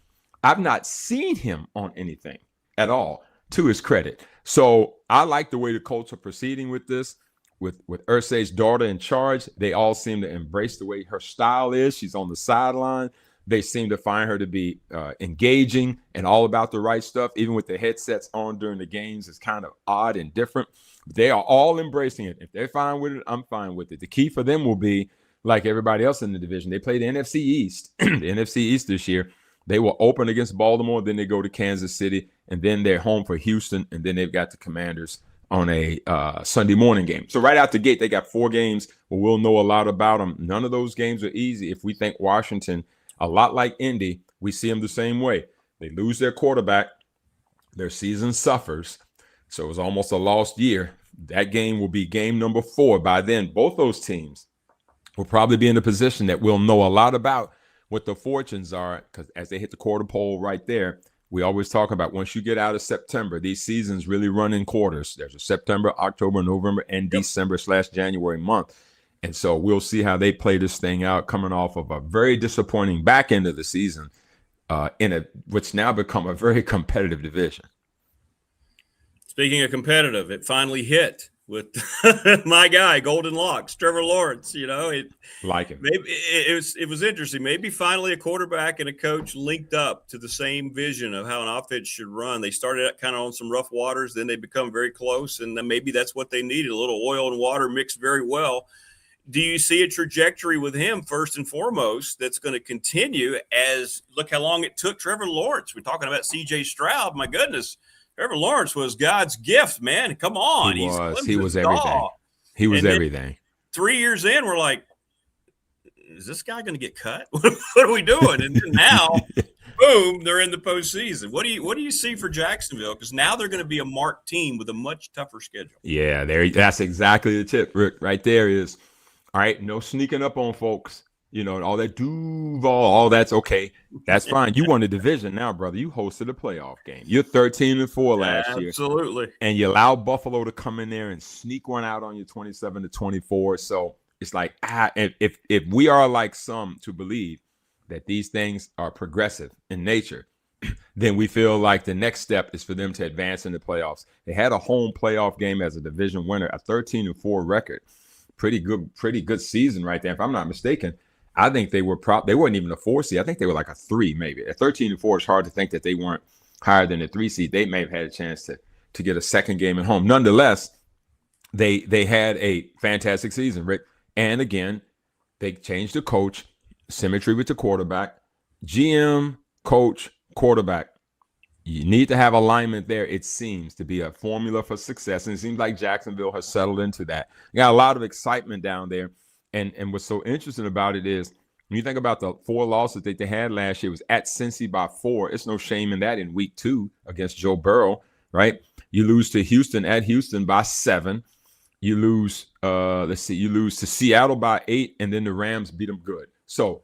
I've not seen him on anything at all, to his credit. So I like the way the Colts are proceeding with this. With Irsay's daughter in charge, they all seem to embrace the way her style is. She's on the sideline. They seem to find her to be engaging and all about the right stuff, even with the headsets on during the games. It's kind of odd and different. They are all embracing it. If they're fine with it, I'm fine with it. The key for them will be, like everybody else in the division, they play the NFC East. The NFC East this year, they will open against Baltimore, then they go to Kansas City, and then they're home for Houston, and then they've got the Commanders on a Sunday morning game. So right out the gate, they got 4 games where we'll know a lot about them. None of those games are easy. If we think Washington, a lot like Indy, we see them the same way. They lose their quarterback, their season suffers. So it was almost a lost year. That game will be game number 4. By then, both those teams will probably be in a position that we'll know a lot about what the fortunes are, because as they hit the quarter pole right there, we always talk about once you get out of September, these seasons really run in quarters. There's a September, October, November, and December/January month. And so we'll see how they play this thing out, coming off of a very disappointing back end of the season which now become a very competitive division. Speaking of competitive, it finally hit with my guy, Golden Locks, Trevor Lawrence. Like him. Maybe it was interesting. Maybe finally a quarterback and a coach linked up to the same vision of how an offense should run. They started out kind of on some rough waters, then they become very close, and then maybe that's what they needed, a little oil and water mixed very well. Do you see a trajectory with him, first and foremost, that's going to continue as – look how long it took Trevor Lawrence. We're talking about C.J. Stroud. My goodness. Trevor Lawrence was God's gift, man. Come on. He was everything. He was everything. 3 years in, we're like, is this guy going to get cut? What are we doing? And now, boom, they're in the postseason. What do you see for Jacksonville? Because now they're going to be a marked team with a much tougher schedule. Yeah, that's exactly the tip, Rick. Right there is, all right, no sneaking up on folks. All that Duval, all that's okay. That's fine. You won the division now, brother. You hosted a playoff game. You're 13-4 last year. Absolutely. And you allowed Buffalo to come in there and sneak one out on you 27-24. So it's like, if we are like some to believe that these things are progressive in nature, then we feel like the next step is for them to advance in the playoffs. They had a home playoff game as a division winner, a 13-4 record. Pretty good season right there. If I'm not mistaken, I think they weren't even a 4 seed. I think they were like a 3, maybe. At 13-4, it's hard to think that they weren't higher than a 3 seed. They may have had a chance to get a second game at home. Nonetheless, they had a fantastic season, Rick. And again, they changed the coach, symmetry with the quarterback, GM, coach, quarterback. You need to have alignment there, it seems, to be a formula for success. And it seems like Jacksonville has settled into that. You got a lot of excitement down there. And what's so interesting about it is when you think about the 4 losses that they had last year, it was at Cincy by 4. It's no shame in that in week 2 against Joe Burrow, right? You lose to Houston at Houston by 7. You lose, you lose to Seattle by 8, and then the Rams beat them good. So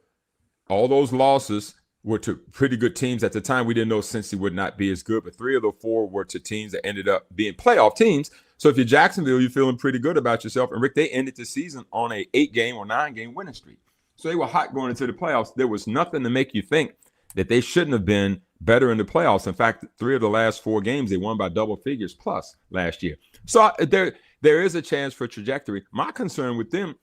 all those losses were to pretty good teams. At the time, we didn't know Cincy would not be as good, but 3 of the 4 were to teams that ended up being playoff teams. So if you're Jacksonville, you're feeling pretty good about yourself. And Rick, they ended the season on a 8-game or 9-game winning streak. So they were hot going into the playoffs. There was nothing to make you think that they shouldn't have been better in the playoffs. In fact, 3 of the last 4 games, they won by double figures plus last year. So there is a chance for trajectory. My concern with them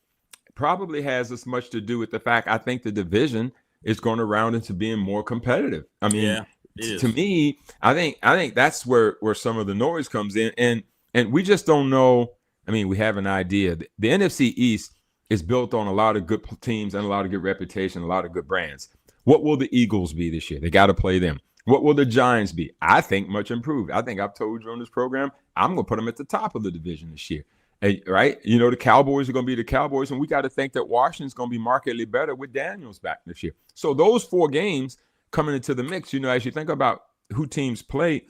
probably has as much to do with the fact I think the division is going to round into being more competitive. I mean, to me, I think that's where some of the noise comes in. And we just don't know. I mean, we have an idea. The NFC East is built on a lot of good teams and a lot of good reputation, a lot of good brands. What will the Eagles be this year? They got to play them. What will the Giants be? I think much improved. I think I've told you on this program, I'm going to put them at the top of the division this year. Right? The Cowboys are going to be the Cowboys, and we got to think that Washington's going to be markedly better with Daniels back this year. So those 4 games coming into the mix, as you think about who teams play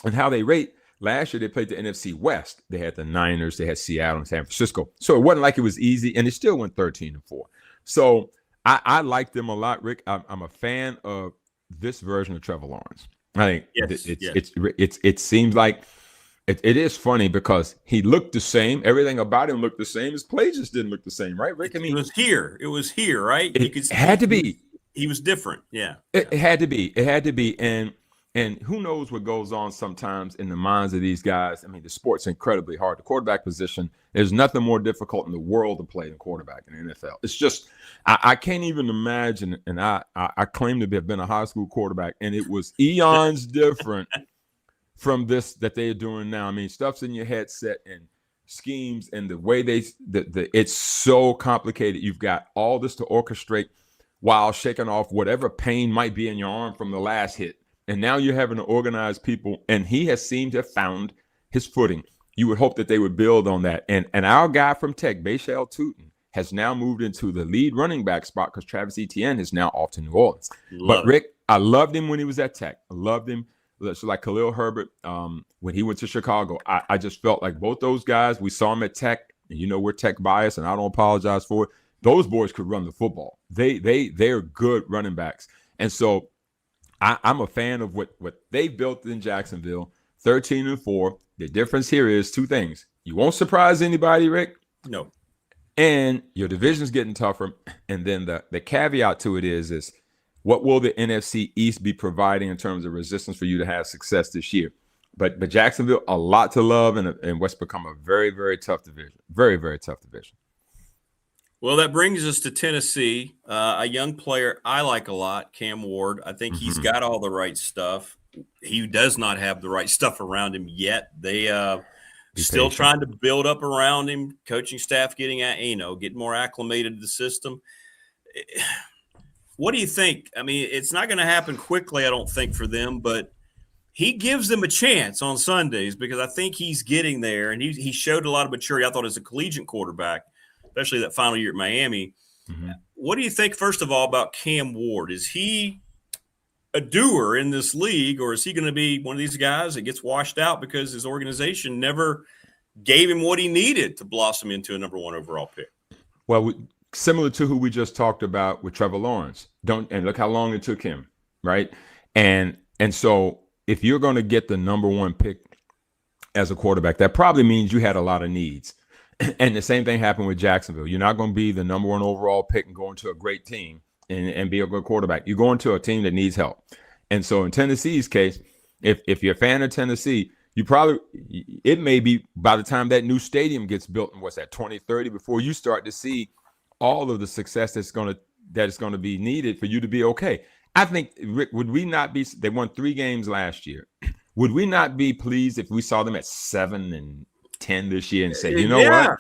and how they rate, last year they played the NFC West. They had the Niners, they had Seattle and San Francisco. So it wasn't like it was easy, and it still went 13-4. So I like them a lot, Rick. I'm a fan of this version of Trevor Lawrence. I think it seems like it is funny because he looked the same. Everything about him looked the same. His play just didn't look the same, right, Rick? I mean, it was here, right? It had to be. He was different. Yeah. It had to be. It had to be. And who knows what goes on sometimes in the minds of these guys. I mean, the sport's incredibly hard. The quarterback position, there's nothing more difficult in the world to play than quarterback in the NFL. It's just, I can't even imagine. And I claim to have been a high school quarterback, and it was eons different from this that they're doing now. I mean, stuff's in your headset and schemes and the way it's so complicated. You've got all this to orchestrate while shaking off whatever pain might be in your arm from the last hit. And now you're having to organize people, and he has seemed to have found his footing. You would hope that they would build on that. And our guy from Tech, Bashal Tutin, has now moved into the lead running back spot because Travis Etienne is now off to New Orleans. But Rick, I loved him when he was at Tech. I loved him. So like Khalil Herbert, when he went to Chicago, I just felt like both those guys, we saw him at Tech, and you know we're Tech biased, and I don't apologize for it. Those boys could run the football. They're good running backs. And so I'm a fan of what they built in Jacksonville, 13-4. The difference here is two things. You won't surprise anybody, Rick. No. And your division's getting tougher. And then the caveat to it is what will the NFC East be providing in terms of resistance for you to have success this year? But Jacksonville, a lot to love, and what's become a very, very tough division. Very, very tough division. Well, that brings us to Tennessee, a young player I like a lot, Cam Ward. I think he's got all the right stuff. He does not have the right stuff around him yet. They still trying to build up around him, coaching staff getting more acclimated to the system. What do you think? I mean, it's not going to happen quickly, I don't think, for them, but he gives them a chance on Sundays because I think he's getting there, and he showed a lot of maturity, I thought, as a collegiate quarterback, especially that final year at Miami. Mm-hmm. What do you think, first of all, about Cam Ward? Is he a doer in this league, or is he going to be one of these guys that gets washed out because his organization never gave him what he needed to blossom into a number 1 overall pick? Well, similar to who we just talked about with Trevor Lawrence. And look how long it took him, right? And so if you're going to get the number 1 pick as a quarterback, that probably means you had a lot of needs. And the same thing happened with Jacksonville. You're not going to be the number 1 overall pick and go into a great team and be a good quarterback. You go into a team that needs help. And so in Tennessee's case, if you're a fan of Tennessee, it may be by the time that new stadium gets built in 2030 before you start to see all of the success that is going to be needed for you to be okay. I think, Rick, they won 3 games last year. Would we not be pleased if we saw them at 7-10 this year and say, you know what,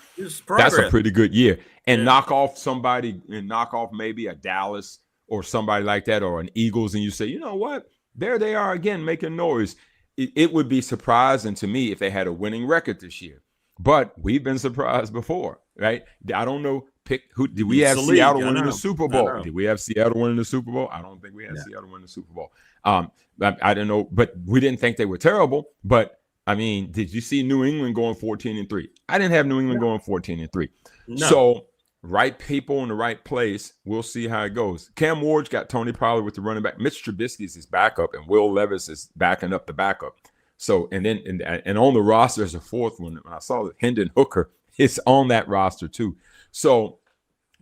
that's a pretty good year, and knock off maybe a Dallas or somebody like that, or an Eagles, and you say, you know what, there they are again making noise. It would be surprising to me if they had a winning record this year, but we've been surprised before, right? I don't know. Did we have Seattle winning the Super Bowl? Did we have Seattle winning the Super Bowl? I don't think we had Seattle winning the Super Bowl. I don't know, but we didn't think they were terrible. But I mean, did you see New England going 14-3? I didn't have New England going 14-3. No. So right people in the right place. We'll see how it goes. Cam Ward's got Tony Pollard with the running back. Mitch Trubisky is his backup, and Will Levis is backing up the backup. So and then on the roster is a 4th one. I saw that Hendon Hooker is on that roster too. So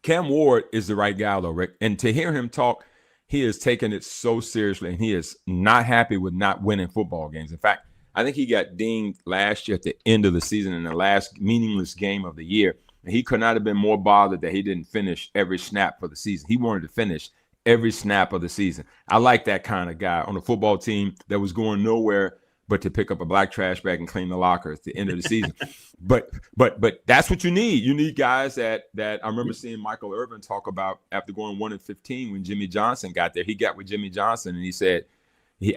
Cam Ward is the right guy, though, Rick. And to hear him talk, he is taking it so seriously, and he is not happy with not winning football games. In fact, I think he got dinged last year at the end of the season in the last meaningless game of the year. And he could not have been more bothered that he didn't finish every snap for the season. He wanted to finish every snap of the season. I like that kind of guy on a football team that was going nowhere but to pick up a black trash bag and clean the locker at the end of the season. But that's what you need. You need guys that I remember seeing Michael Irvin talk about after going 1-15 when Jimmy Johnson got there. He got with Jimmy Johnson, and he said,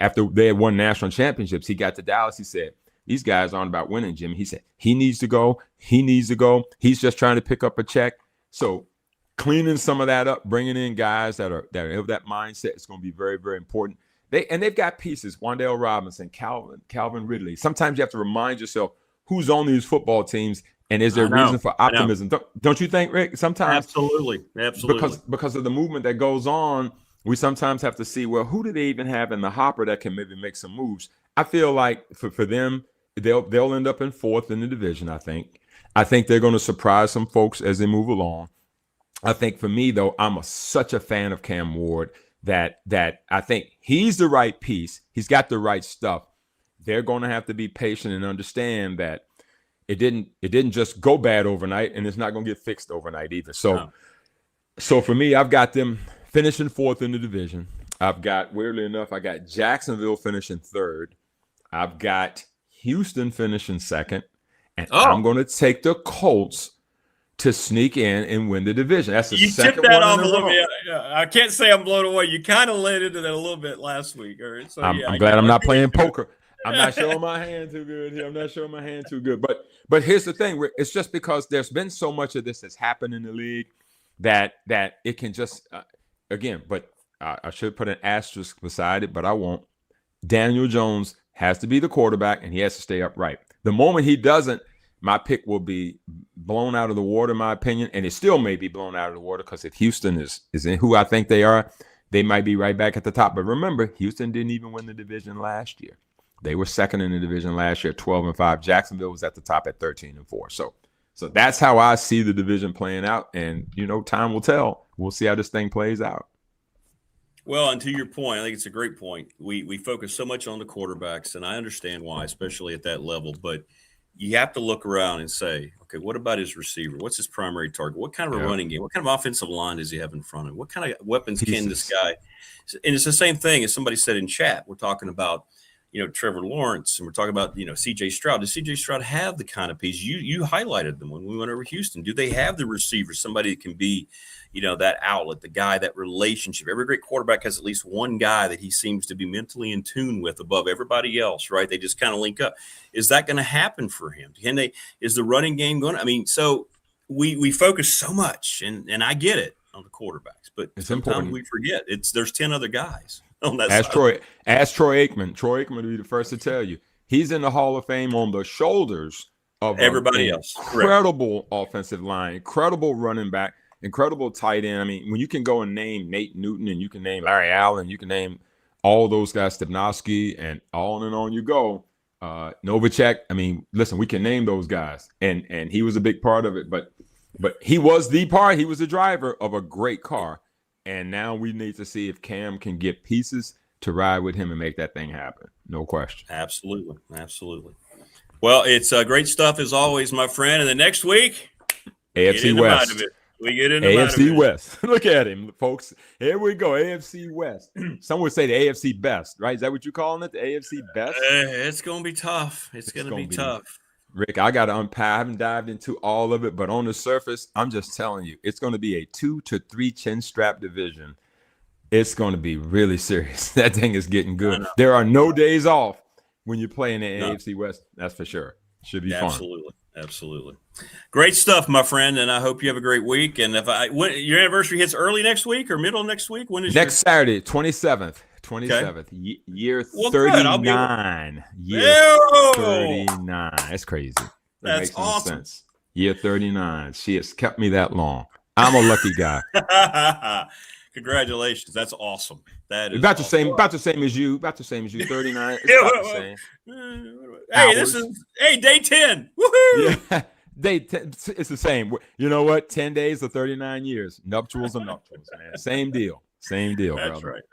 after they had won national championships, he got to Dallas. He said, these guys aren't about winning, Jimmy. He said, he needs to go. He needs to go. He's just trying to pick up a check. So cleaning some of that up, bringing in guys that have that mindset is going to be very, very important. They've got pieces, Wan'Dale Robinson, Calvin Ridley. Sometimes you have to remind yourself who's on these football teams, and is there reason for optimism? Don't you think, Rick? Sometimes absolutely. Because of the movement that goes on we sometimes have to see, well, who do they even have in the hopper that can maybe make some moves? I feel like for them, they'll end up in 4th in the division, I think. I think they're going to surprise some folks as they move along. I think for me, though, I'm such a fan of Cam Ward that I think he's the right piece. He's got the right stuff. They're going to have to be patient and understand that it didn't just go bad overnight, and it's not going to get fixed overnight either. So for me, I've got them finishing 4th in the division. I've got, weirdly enough, I got Jacksonville finishing 3rd. I've got Houston finishing 2nd. And I'm going to take the Colts to sneak in and win the division. That's the second tipped that one off a little bit. I can't say I'm blown away. You kind of led into that a little bit last week. All right? So, I'm glad I'm not playing poker. I'm not showing my hand too good here. I'm not showing my hand too good. But here's the thing. It's just because there's been so much of this that's happened in the league that it can just, again, but I should put an asterisk beside it, but I won't. Daniel Jones has to be the quarterback, and he has to stay upright. The moment he doesn't, my pick will be blown out of the water, in my opinion, and it still may be blown out of the water because if Houston is in who I think they are, they might be right back at the top. But remember, Houston didn't even win the division last year. They were 2nd in the division last year, 12-5. Jacksonville was at the top at 13-4. So that's how I see the division playing out, and time will tell. We'll see how this thing plays out. Well, and to your point, I think it's a great point. We focus so much on the quarterbacks, and I understand why, especially at that level. But you have to look around and say, okay, what about his receiver? What's his primary target? What kind of a running game? What kind of offensive line does he have in front of him? What kind of weapons can this guy? And it's the same thing as somebody said in chat. We're talking about, Trevor Lawrence, and we're talking about, C.J. Stroud. Does C.J. Stroud have the kind of piece? You highlighted them when we went over Houston. Do they have the receiver, somebody that can be, that outlet, the guy, that relationship? Every great quarterback has at least one guy that he seems to be mentally in tune with above everybody else, right? They just kind of link up. Is that going to happen for him? Is the running game going to? So we focus so much, and I get it on the quarterbacks, but it's sometimes important. We forget there's 10 other guys. Ask Troy Aikman. Troy Aikman will be the first to tell you he's in the Hall of Fame on the shoulders of everybody else. Incredible offensive line, incredible running back, incredible tight end. I mean, when you can go and name Nate Newton, and you can name Larry Allen, you can name all those guys, Stepnoski, and on you go. Novacek. I mean, listen, we can name those guys, and he was a big part of it. But he was the driver of a great car. And now we need to see if Cam can get pieces to ride with him and make that thing happen. No question. Absolutely. Well, it's great stuff as always, my friend. And the next week, AFC West. We get into AFC West. Look at him, folks. Here we go. AFC West. Some would say the AFC Best, right? Is that what you're calling it? The AFC Best? It's going to be tough. It's going to be tough. Rick, I got to unpack. I haven't dived into all of it, but on the surface, I'm just telling you, it's going to be a 2 to 3 chin strap division. It's going to be really serious. That thing is getting good. There are no days off when you play in the AFC West. That's for sure. Should be fun. Absolutely. Great stuff, my friend, and I hope you have a great week. And when your anniversary hits early next week or middle next week, when is next Saturday, 27th. 27th, year 39. Year 39. That's crazy. That makes awesome. No sense. Year 39. She has kept me that long. I'm a lucky guy. Congratulations. That's awesome. That is about the same as you. 39. Hey, day 10. Woohoo! Yeah. Day 10, it's the same. You know what? 10 days or 39 years. Nuptials are nuptials, man. Same deal. That's brother.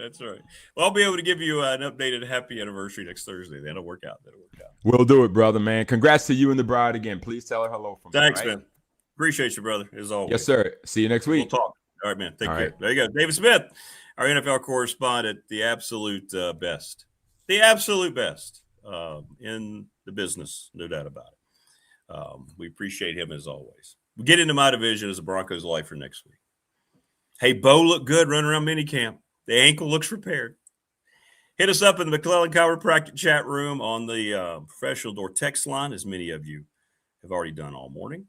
That's right. Well, I'll be able to give you an updated happy anniversary next Thursday. That'll work out. We'll do it, brother, man. Congrats to you and the bride again. Please tell her hello from me. Thanks, man. Appreciate you, brother, as always. Yes, sir. See you next week. We'll talk. All right, man. Take care. There you go. David Smith, our NFL correspondent, the absolute best. The absolute best in the business, no doubt about it. We appreciate him as always. We get into my division as a Broncos lifer next week. Hey, Bo looked good running around minicamp. The ankle looks repaired. Hit us up in the McClellan Chiropractic chat room on the professional door text line, as many of you have already done all morning.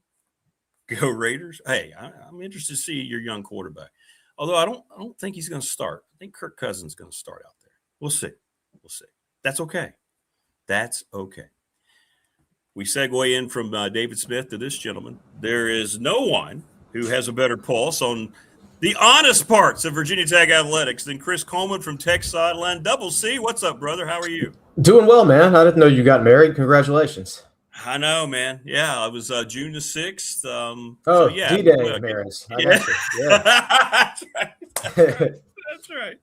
Go Raiders. Hey, I'm interested to see your young quarterback. Although I don't think he's going to start. I think Kirk Cousins is going to start out there. We'll see. That's okay. We segue in from David Smith to this gentleman. There is no one who has a better pulse on The honest parts of Virginia Tech athletics. Then Chris Coleman from Tech Sideline. Double C, what's up, brother? How are you? Doing well, man. I didn't know you got married. Congratulations. I know, man. Yeah, it was June the 6th. D-Day marriage. Yeah. Yeah. That's right. That's right.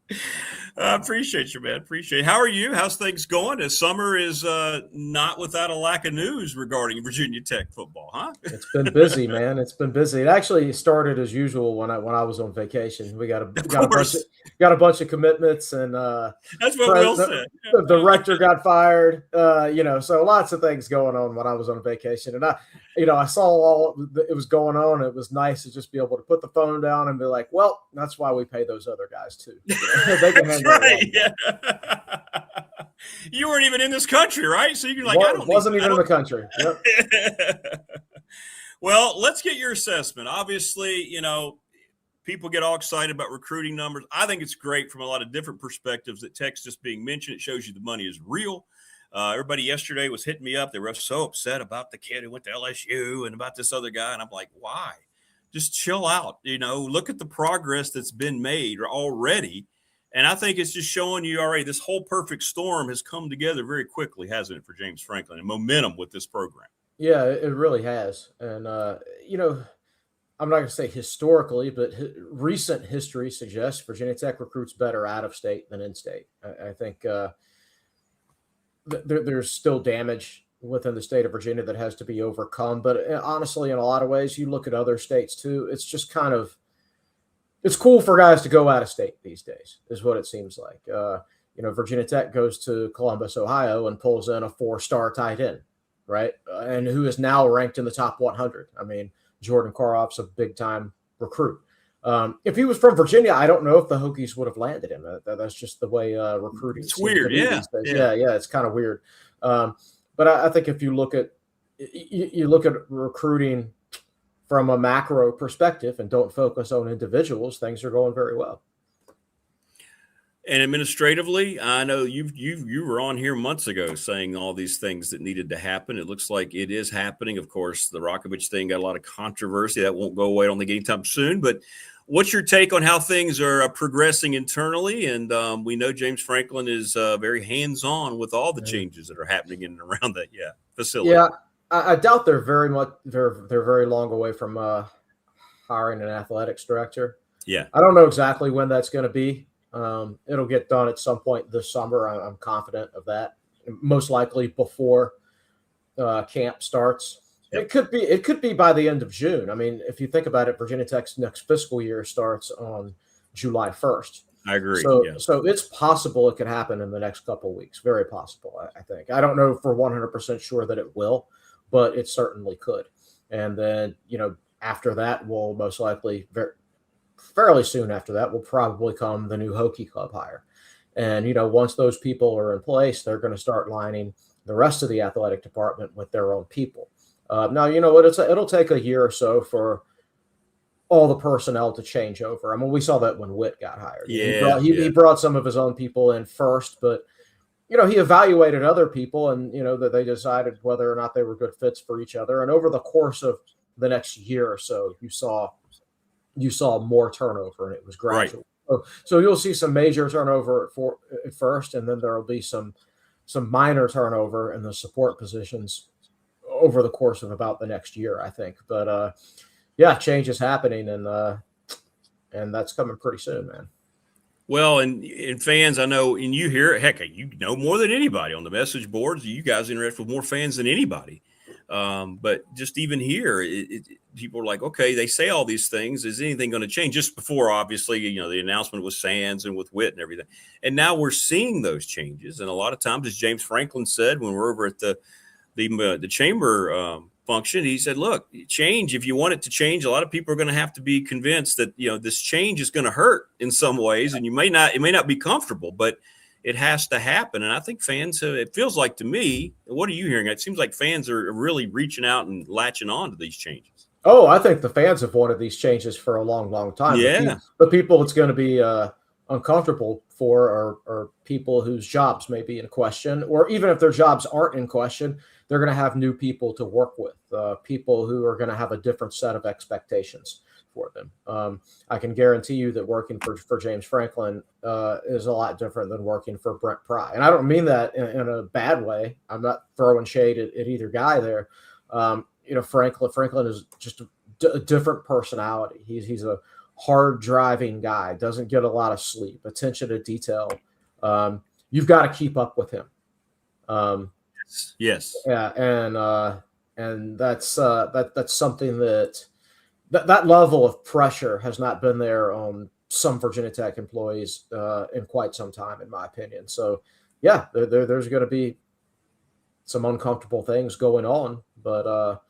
I appreciate you, man. Appreciate it. How are you? How's things going? As summer is not without a lack of news regarding Virginia Tech football, huh? It's been busy, man. It's been busy. It actually started as usual when I was on vacation. We got a bunch of commitments, and that's what Will said. The rector got fired. So lots of things going on when I was on vacation, and I saw all it was going on. It was nice to just be able to put the phone down and be like, well, that's why we pay those other guys too. They can handle right. Yeah. You weren't even in this country, right? So you're like, wasn't even in the country. Yep. Well, let's get your assessment. Obviously, people get all excited about recruiting numbers. I think it's great from a lot of different perspectives that Tech's just being mentioned. It shows you the money is real. Everybody yesterday was hitting me up. They were so upset about the kid who went to LSU and about this other guy. And I'm like, why? Just chill out. Look at the progress that's been made already. And I think it's just showing you already this whole perfect storm has come together very quickly, hasn't it, for James Franklin, and momentum with this program. Yeah, it really has. And, I'm not going to say historically, but recent history suggests Virginia Tech recruits better out of state than in state. I think there's still damage within the state of Virginia that has to be overcome. But honestly, in a lot of ways, you look at other states too, it's just it's cool for guys to go out of state these days is what it seems like. Virginia Tech goes to Columbus, Ohio and pulls in a 4-star tight end, right? And who is now ranked in the top 100. I mean, Jordan Karoff's a big time recruit. If he was from Virginia, I don't know if the Hokies would have landed him. That's just the way recruiting. It's weird. Yeah. It's kind of weird. But I think if you look at recruiting from a macro perspective and don't focus on individuals, things are going very well. And administratively, I know you were on here months ago saying all these things that needed to happen. It looks like it is happening. Of course, the Rokovich thing got a lot of controversy. That won't go away, I don't think, anytime soon. But what's your take on how things are progressing internally? And we know James Franklin is very hands-on with all the changes that are happening in and around that facility. Yeah, I doubt they're very long away from hiring an athletics director. Yeah, I don't know exactly when that's going to be. It'll get done at some point this summer. I'm confident of that. Most likely before camp starts. Yep. It could be by the end of June. I mean, if you think about it, Virginia Tech's next fiscal year starts on July 1st. I agree. So it's possible it could happen in the next couple of weeks. Very possible, I think. I don't know for 100% sure that it will, but it certainly could. And then, after that, we'll most likely fairly soon after that will probably come the new Hokie Club hire. And, once those people are in place, they're going to start lining the rest of the athletic department with their own people. Now, it'll take a year or so for all the personnel to change over. I mean, we saw that when Witt got hired. Yeah, he brought some of his own people in first, but, he evaluated other people and, that they decided whether or not they were good fits for each other. And over the course of the next year or so, you saw more turnover, and it was gradual. Right. So you'll see some major turnover at first, and then there will be some minor turnover in the support positions over the course of about the next year, I think. But change is happening, and that's coming pretty soon, man. Well, and fans, I know, and you hear it. Heck, you know more than anybody on the message boards. You guys interact with more fans than anybody. But just even here, people are like, okay, they say all these things. Is anything going to change? Just before, obviously, the announcement with Sands and with Witt and everything. And now we're seeing those changes. And a lot of times, as James Franklin said, when we're over at the chamber function, he said, look, change, if you want it to change, a lot of people are going to have to be convinced that, this change is going to hurt in some ways. And it may not be comfortable, but it has to happen. And I think fans, it feels like to me, what are you hearing? It seems like fans are really reaching out and latching on to these changes. Oh, I think the fans have wanted these changes for a long, long time. Yeah. The people it's going to be uncomfortable for are people whose jobs may be in question, or even if their jobs aren't in question, they're going to have new people to work with, people who are going to have a different set of expectations for them. I can guarantee you that working for James Franklin is a lot different than working for Brent Pry. And I don't mean that in a bad way. I'm not throwing shade at either guy there. Franklin is just a different personality. He's a hard driving guy, doesn't get a lot of sleep, attention to detail. You've got to keep up with him. Yes. Yeah. And that's something that level of pressure has not been there on some Virginia Tech employees in quite some time, in my opinion. So yeah, there's going to be some uncomfortable things going on, but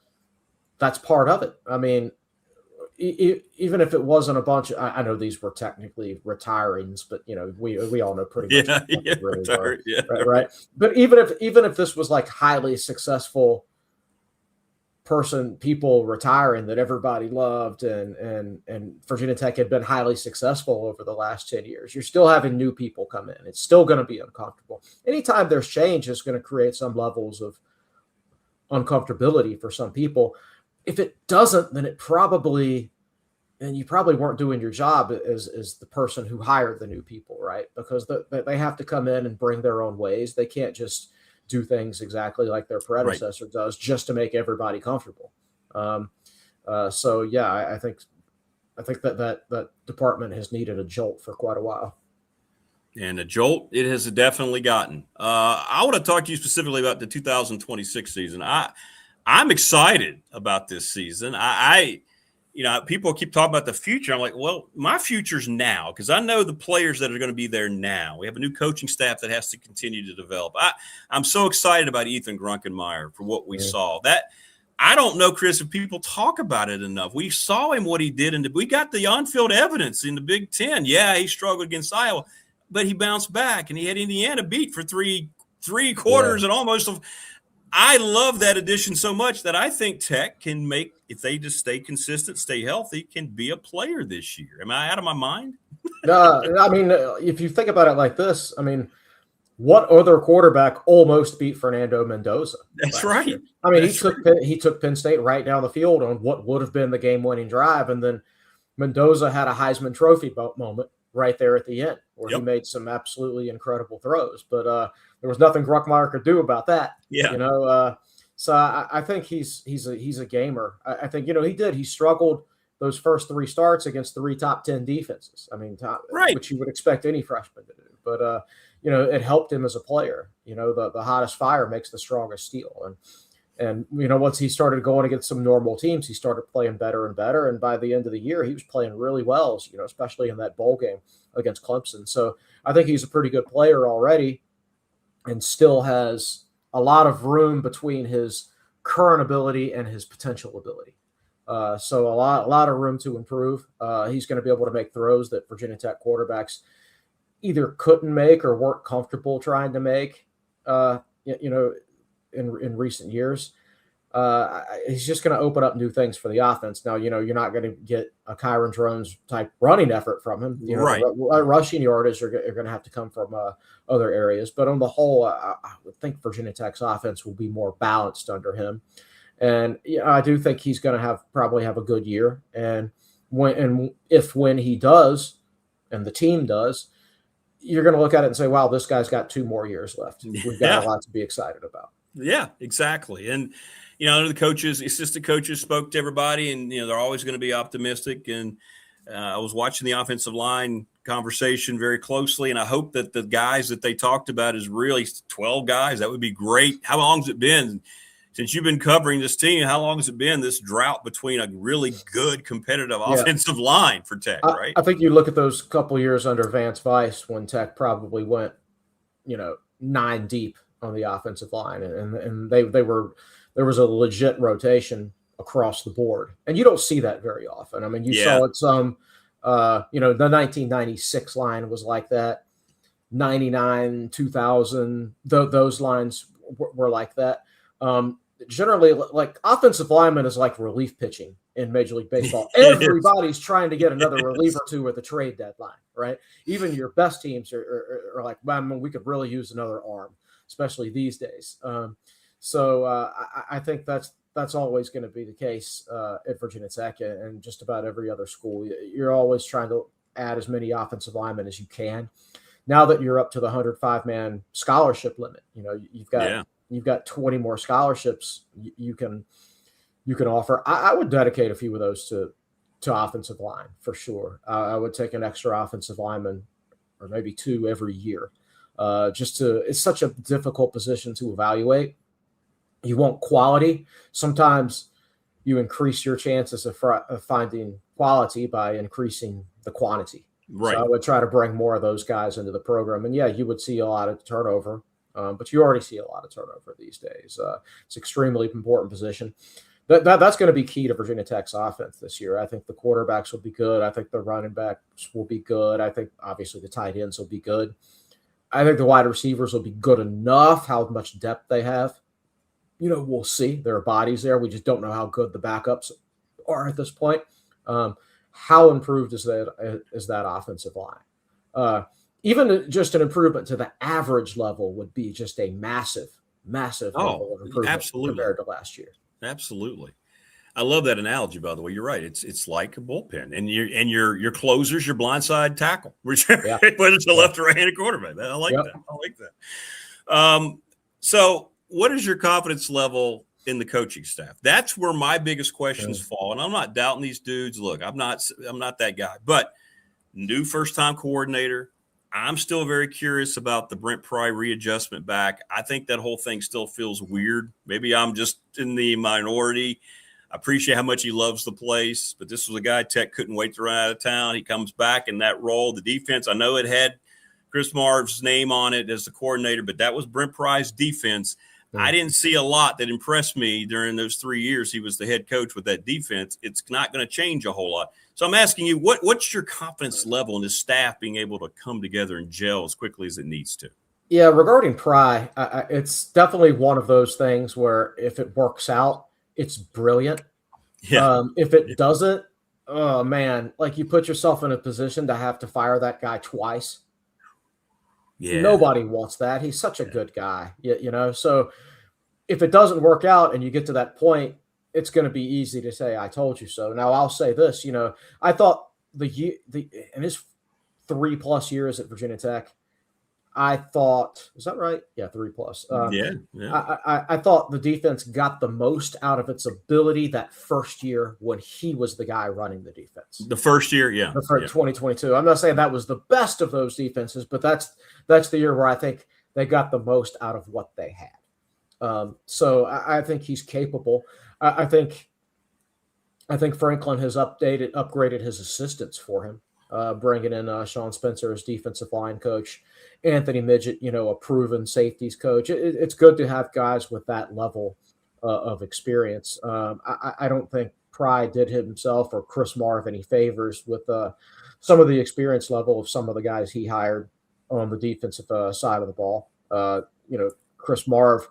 that's part of it. I mean, even if it wasn't a bunch of, I know these were technically retirings, but we all know pretty much. Right. But even if this was like highly successful people retiring that everybody loved and Virginia Tech had been highly successful over the last 10 years, you're still having new people come in. It's still going to be uncomfortable. Anytime there's change, it's going to create some levels of uncomfortability for some people. If it doesn't, then you probably weren't doing your job as the person who hired the new people, right? Because they have to come in and bring their own ways. They can't just do things exactly like their predecessor does just to make everybody comfortable. So yeah, I think that department has needed a jolt for quite a while. And a jolt it has definitely gotten. I want to talk to you specifically about the 2026 season. I'm excited about this season. People keep talking about the future. I'm like, well, my future's now, because I know the players that are going to be there now. We have a new coaching staff that has to continue to develop. I'm so excited about Ethan Grunkenmeyer for what we saw. That I don't know, Chris, if people talk about it enough. We saw him, what he did, and we got the on-field evidence in the Big Ten. Yeah, he struggled against Iowa, but he bounced back, and he had Indiana beat for three quarters and almost – I love that addition so much that I think Tech can make, if they just stay consistent, stay healthy, can be a player this year. Am I out of my mind? I mean, if you think about it like this, I mean, what other quarterback almost beat Fernando Mendoza? That's right. Year? I mean, he took Penn State right down the field on what would have been the game-winning drive, and then Mendoza had a Heisman Trophy moment right there at the end where he made some absolutely incredible throws. But there was nothing Grunkenmeyer could do about that. Yeah. So I think he's a gamer. I think, he struggled those first 3 starts against 3 top 10 defenses. I mean, which you would expect any freshman to do. But, it helped him as a player. The hottest fire makes the strongest steel. And once he started going against some normal teams, he started playing better and better. And by the end of the year, he was playing really well, especially in that bowl game against Clemson. So I think he's a pretty good player already and still has a lot of room between his current ability and his potential ability. So a lot of room to improve. He's going to be able to make throws that Virginia Tech quarterbacks either couldn't make or weren't comfortable trying to make, in recent years. He's just going to open up new things for the offense. Now, you're not going to get a Kyron Drones type running effort from him. Rushing yardage are going to have to come from other areas. But on the whole, I would think Virginia Tech's offense will be more balanced under him. And I do think he's going to probably have a good year. And when he does, and the team does, you're going to look at it and say, wow, this guy's got 2 more years left. We've got a lot to be excited about. Yeah, exactly. And, the assistant coaches spoke to everybody, and, they're always going to be optimistic. And I was watching the offensive line conversation very closely, and I hope that the guys that they talked about is really 12 guys. That would be great. How long has it been since you've been covering this team? How long has it been, this drought between a really good competitive offensive line for Tech, right? I think you look at those couple years under Vance Weiss when Tech probably went, 9 deep on the offensive line, and there was a legit rotation across the board, and you don't see that very often. I mean, you saw it some, the 1996 line was like that, 99, 2000, those lines were like that. Generally, like offensive lineman is like relief pitching in Major League Baseball. Everybody's trying to get another reliever to at the trade deadline, right? Even your best teams are like, man, we could really use another arm, especially these days. So I think that's that's always going to be the case at Virginia Tech and just about every other school. You're always trying to add as many offensive linemen as you can. Now that you're up to the 105-man scholarship limit, you've got 20 more scholarships you can offer. I would dedicate a few of those to offensive line for sure. I would take an extra offensive lineman or maybe 2 every year. It's such a difficult position to evaluate. You want quality. Sometimes you increase your chances of finding quality by increasing the quantity. Right. So I would try to bring more of those guys into the program. And yeah, you would see a lot of turnover, but you already see a lot of turnover these days. It's an extremely important position. That's going to be key to Virginia Tech's offense this year. I think the quarterbacks will be good. I think the running backs will be good. I think obviously the tight ends will be good. I think the wide receivers will be good enough. How much depth they have, we'll see. There are bodies there. We just don't know how good the backups are at this point. How improved is that offensive line? Even just an improvement to the average level would be just a massive level of improvement absolutely. compared to last year. Absolutely. I love that analogy, by the way. You're right. It's like a bullpen, and your closers, your blindside tackle, whether it's a left or right-handed quarterback. I like that. So what is your confidence level in the coaching staff? That's where my biggest questions fall. And I'm not doubting these dudes. Look, I'm not that guy, but new first-time coordinator. I'm still very curious about the Brent Pry readjustment back. I think that whole thing still feels weird. Maybe I'm just in the minority. I appreciate how much he loves the place, but this was a guy Tech couldn't wait to run out of town. He comes back in that role. The defense, I know it had Chris Marv's name on it as the coordinator, but that was Brent Pry's defense. I didn't see a lot that impressed me during those 3 years he was the head coach with that defense. It's not going to change a whole lot. So I'm asking you, what's your confidence level in the staff being able to come together and gel as quickly as it needs to? Yeah, regarding Pry, it's definitely one of those things where if it works out, it's brilliant. Yeah. If it doesn't, oh, man, like you put yourself in a position to have to fire that guy twice. Yeah. Nobody wants that. He's such a good guy, So if it doesn't work out and you get to that point, it's going to be easy to say, I told you so. Now, I'll say this, I thought in his 3+ years at Virginia Tech, I thought, is that right? Yeah, 3+. I thought the defense got the most out of its ability that first year when he was the guy running the defense. The first year, yeah. 2022. I'm not saying that was the best of those defenses, but that's the year where I think they got the most out of what they had. So I think he's capable. I think Franklin has upgraded his assistants for him, bringing in Sean Spencer as defensive line coach, Anthony Midget, a proven safeties coach. It's good to have guys with that level of experience. I don't think Pry did himself or Chris Marv any favors with some of the experience level of some of the guys he hired on the defensive side of the ball. Chris Marv,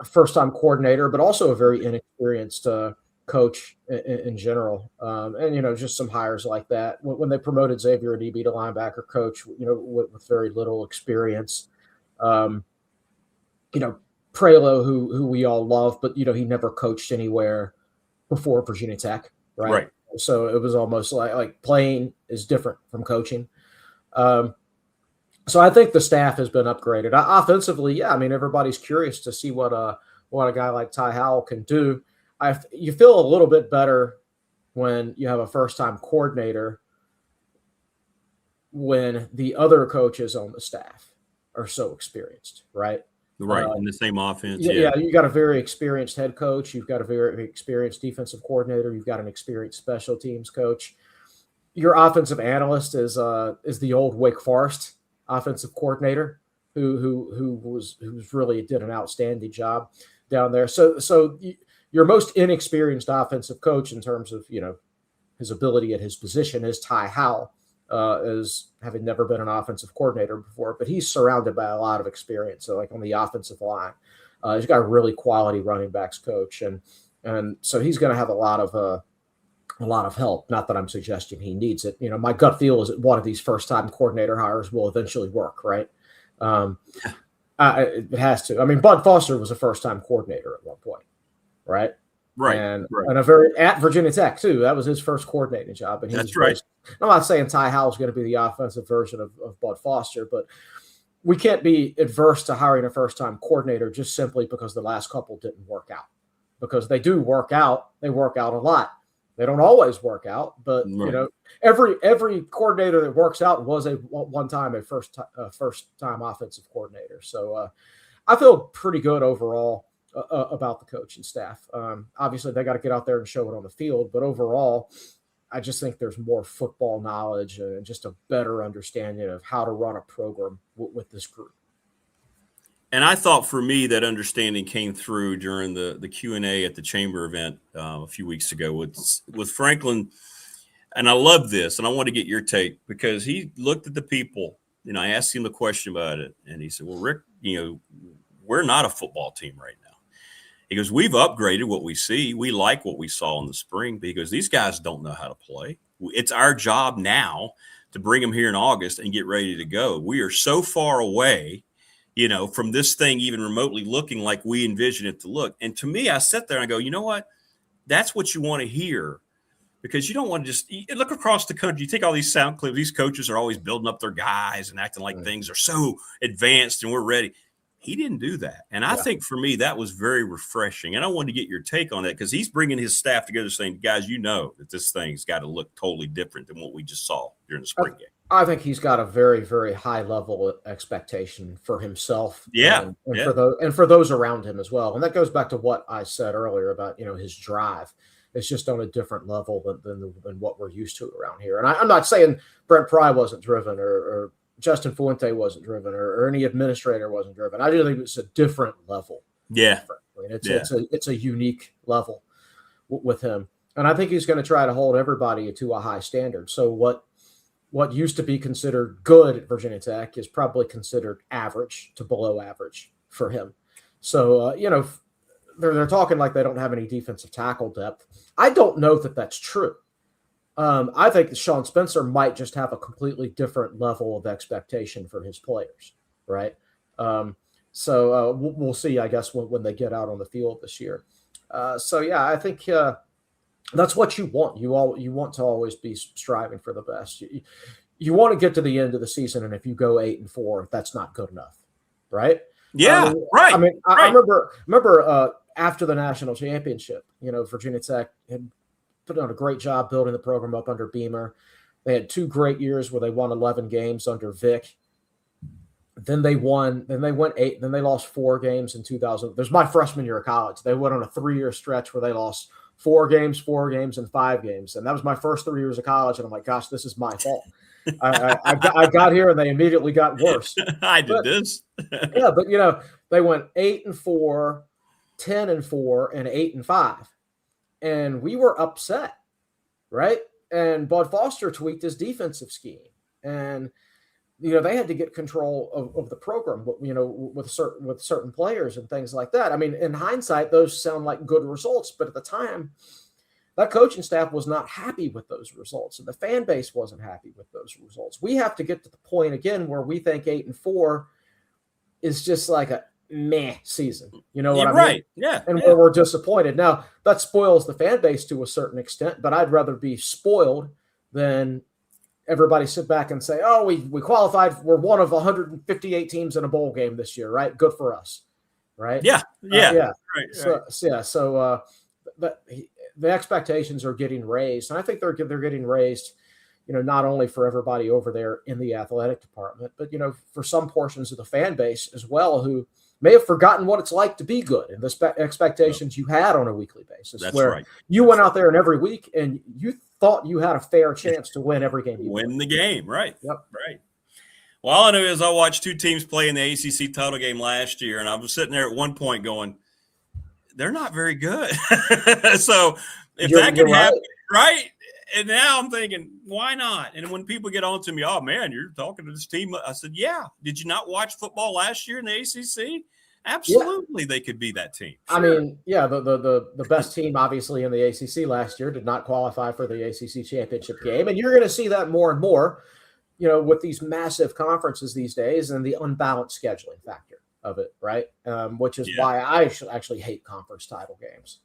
first-time coordinator, but also a very inexperienced coach in general. And, just some hires like that. When they promoted Xavier Adebe to linebacker coach, with very little experience, Prelo, who we all love, but, he never coached anywhere before Virginia Tech. Right. So it was almost like playing is different from coaching. So I think the staff has been upgraded. Offensively, everybody's curious to see what a guy like Ty Howell can do. You feel a little bit better when you have a first-time coordinator when the other coaches on the staff are so experienced, right? Right, in the same offense. Yeah, you got a very experienced head coach. You've got a very experienced defensive coordinator. You've got an experienced special teams coach. Your offensive analyst is the old Wake Forest offensive coordinator who really did an outstanding job down there. So your most inexperienced offensive coach in terms of his ability at his position is Ty Howell, as having never been an offensive coordinator before, but he's surrounded by a lot of experience. So like on the offensive line, he's got a really quality running backs coach, and so he's going to have a lot of help. Not that I'm suggesting he needs it. My gut feel is that one of these first-time coordinator hires will eventually work, right? It has to. Bud Foster was a first-time coordinator at one point. right? Right. And right. at Virginia Tech too. That was his first coordinating job, and That's right. I'm not saying Ty Howell's going to be the offensive version of Bud Foster, but we can't be adverse to hiring a first-time coordinator just simply because the last couple didn't work out. Because they do work out, they work out a lot. They don't always work out, but every coordinator that works out was one time a first-time offensive coordinator. So I feel pretty good overall about the coaching staff. Obviously, they got to get out there and show it on the field, but overall, I just think there's more football knowledge and just a better understanding of how to run a program with this group. And I thought for me that understanding came through during the Q&A at the Chamber event a few weeks ago with Franklin. And I love this, and I want to get your take because he looked at the people. I asked him the question about it, and he said, well, Rick, we're not a football team right now. He goes, we've upgraded what we see. We like what we saw in the spring because these guys don't know how to play. It's our job now to bring them here in August and get ready to go. We are so far away, from this thing even remotely looking like we envision it to look. And to me, I sit there and I go, you know what? That's what you want to hear because you don't want to just look across the country. You take all these sound clips. These coaches are always building up their guys and acting like things are so advanced and we're ready. He didn't do that. And I think for me, that was very refreshing. And I wanted to get your take on that because he's bringing his staff together saying, guys, that this thing's got to look totally different than what we just saw during the spring game. I think he's got a very, very high level of expectation for himself. And for those around him as well. And that goes back to what I said earlier about, his drive. It's just on a different level than what we're used to around here. And I'm not saying Brent Pry wasn't driven or Justin Fuente wasn't driven or any administrator wasn't driven. I do think it's a different level. Yeah. I mean, it's a unique level with him. And I think he's going to try to hold everybody to a high standard. So what used to be considered good at Virginia Tech is probably considered average to below average for him. So, they're talking like they don't have any defensive tackle depth. I don't know that that's true. I think that Sean Spencer might just have a completely different level of expectation for his players, right? So we'll see, I guess, when they get out on the field this year. I think that's what you want. You want to always be striving for the best. You want to get to the end of the season, and if you go 8-4, that's not good enough, right? Yeah, right. I mean, I remember after the national championship, Virginia Tech had put on a great job building the program up under Beamer. They had 2 great years where they won 11 games under Vic. Then they went 8. Then they lost 4 games in 2000. There's my freshman year of college. They went on a 3-year stretch where they lost 4 games, and 5 games. And that was my first 3 years of college. And I'm like, gosh, this is my fault. I got here and they immediately got worse. I did this. Yeah, but they went 8-4, 10-4, and 8-5. And we were upset, right? And Bud Foster tweaked his defensive scheme. And, they had to get control of the program, with certain players and things like that. I mean, in hindsight, those sound like good results. But at the time, that coaching staff was not happy with those results. And the fan base wasn't happy with those results. We have to get to the point, again, where we think 8-4 is just like a meh season. You know what I mean? Right. Yeah. And where we're disappointed. Now, that spoils the fan base to a certain extent, but I'd rather be spoiled than everybody sit back and say, oh, we qualified. We're one of 158 teams in a bowl game this year, right? Good for us. Right. Yeah. Yeah. Right. So the expectations are getting raised. And I think they're getting raised, not only for everybody over there in the athletic department, but, for some portions of the fan base as well, who may have forgotten what it's like to be good and the expectations you had on a weekly basis. That's where right. You went out there and every week and you thought you had a fair chance to win every game. Win the game. Right. Yep. Right. Well, all I know is I watched 2 teams play in the ACC title game last year, and I was sitting there at one point going, they're not very good. So if that can happen, right? And now I'm thinking, why not? And when people get on to me, oh, man, you're talking to this team. I said, yeah. Did you not watch football last year in the ACC? Absolutely, They could be that team. Sure. I mean, yeah, the best team, obviously, in the ACC last year did not qualify for the ACC championship game. And you're going to see that more and more, with these massive conferences these days and the unbalanced scheduling factor of it, right? Which is why I actually hate conference title games.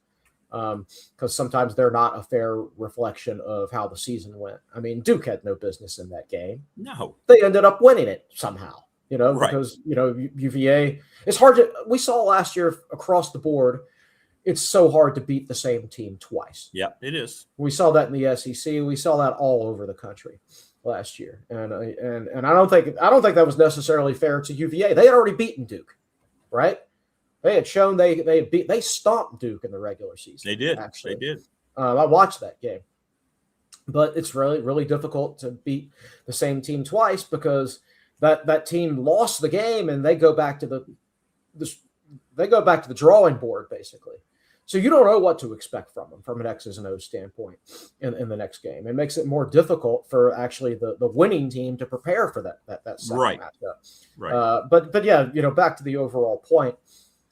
because sometimes they're not a fair reflection of how the season went. I mean, Duke had no business in that game. No. They ended up winning it somehow, Right. because, UVA, it's hard we saw last year across the board, it's so hard to beat the same team twice. Yeah, it is. We saw that in the SEC. We saw that all over the country last year. And I don't think that was necessarily fair to UVA. They had already beaten Duke, right? They had shown they stomped Duke in the regular season. They did. Actually. They did. I watched that game, but it's really, really difficult to beat the same team twice because that team lost the game and they go back to the drawing board basically. So you don't know what to expect from them from an X's and O's standpoint in the next game. It makes it more difficult for actually the winning team to prepare for that second matchup. Right. But yeah, back to the overall point.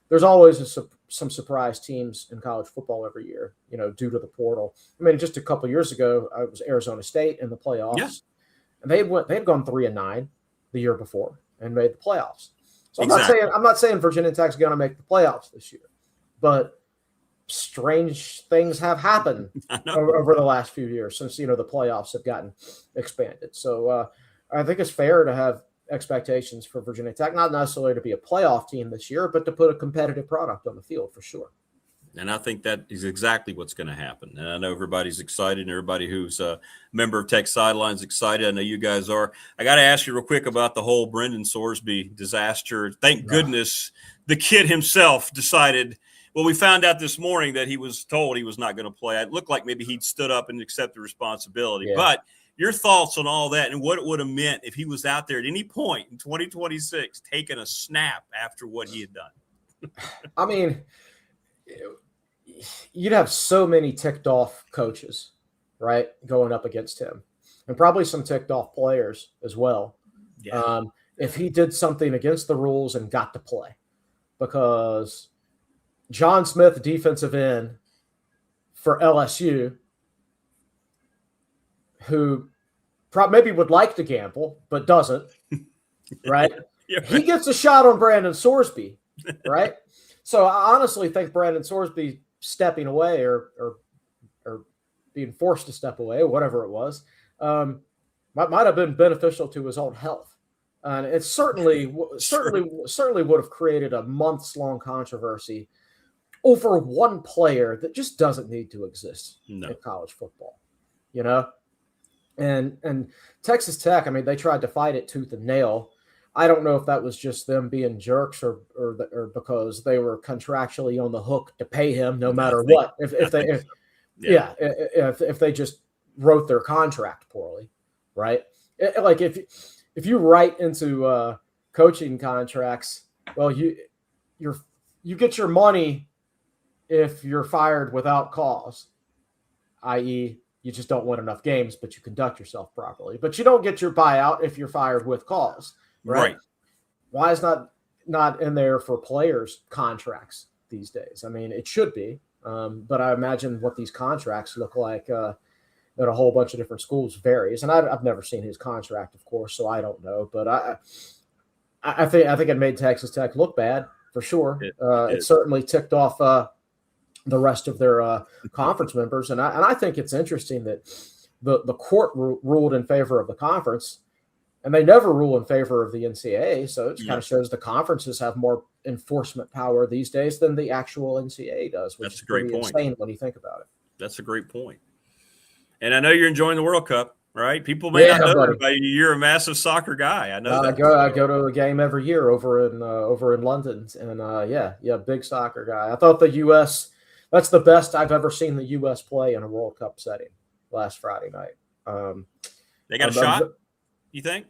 There's always some surprise teams in college football every year, due to the portal. I mean, just a couple of years ago, it was Arizona State in the playoffs, and they had gone 3-9 the year before and made the playoffs. So I'm not saying Virginia Tech's going to make the playoffs this year, but strange things have happened over the last few years since the playoffs have gotten expanded. So I think it's fair to have expectations for Virginia Tech, not necessarily to be a playoff team this year, but to put a competitive product on the field for sure. And I think that is exactly what's going to happen. And I know everybody's excited, and everybody who's a member of Tech Sidelines excited. I know you guys are. I got to ask you real quick about the whole Brendan Sorsby disaster. Thank goodness the kid himself decided. Well, we found out this morning that he was told he was not going to play. It looked like maybe he'd stood up and accepted responsibility. Yeah. But your thoughts on all that and what it would have meant if he was out there at any point in 2026 taking a snap after what he had done? I mean, you'd have so many ticked off coaches, right, going up against him, and probably some ticked off players as well. Yeah. If he did something against the rules and got to play, because John Smith, defensive end for LSU, who maybe would like to gamble but doesn't, right? Yeah, right? He gets a shot on Brandon Sorsby, right? So I honestly think Brandon Sorsby stepping away or being forced to step away, whatever it was, might have been beneficial to his own health. And it certainly would have created a months-long controversy over one player that just doesn't need to exist in college football, And Texas Tech, I mean, they tried to fight it tooth and nail. I don't know if that was just them being jerks or because they were contractually on the hook to pay him no matter what. If they just wrote their contract poorly, right? Like if you write into coaching contracts, well, you get your money if you're fired without cause, i.e., you just don't win enough games, but you conduct yourself properly. But you don't get your buyout if you're fired with cause, right? Why is not in there for players' contracts these days? I mean, it should be, but I imagine what these contracts look like at a whole bunch of different schools varies. And I've never seen his contract, of course, so I don't know. But I think it made Texas Tech look bad for sure. It certainly ticked off the rest of their conference members. And I think it's interesting that the court ruled in favor of the conference, and they never rule in favor of the NCAA. So it kind of shows the conferences have more enforcement power these days than the actual NCAA does, which is pretty insane when you think about it. That's a great point. And I know you're enjoying the World Cup, right? People may not know, but you're a massive soccer guy. I know that. I go to a game every year over in London, and big soccer guy. I thought the U.S. That's the best I've ever seen the U.S. play in a World Cup setting last Friday night. They got a shot, you think?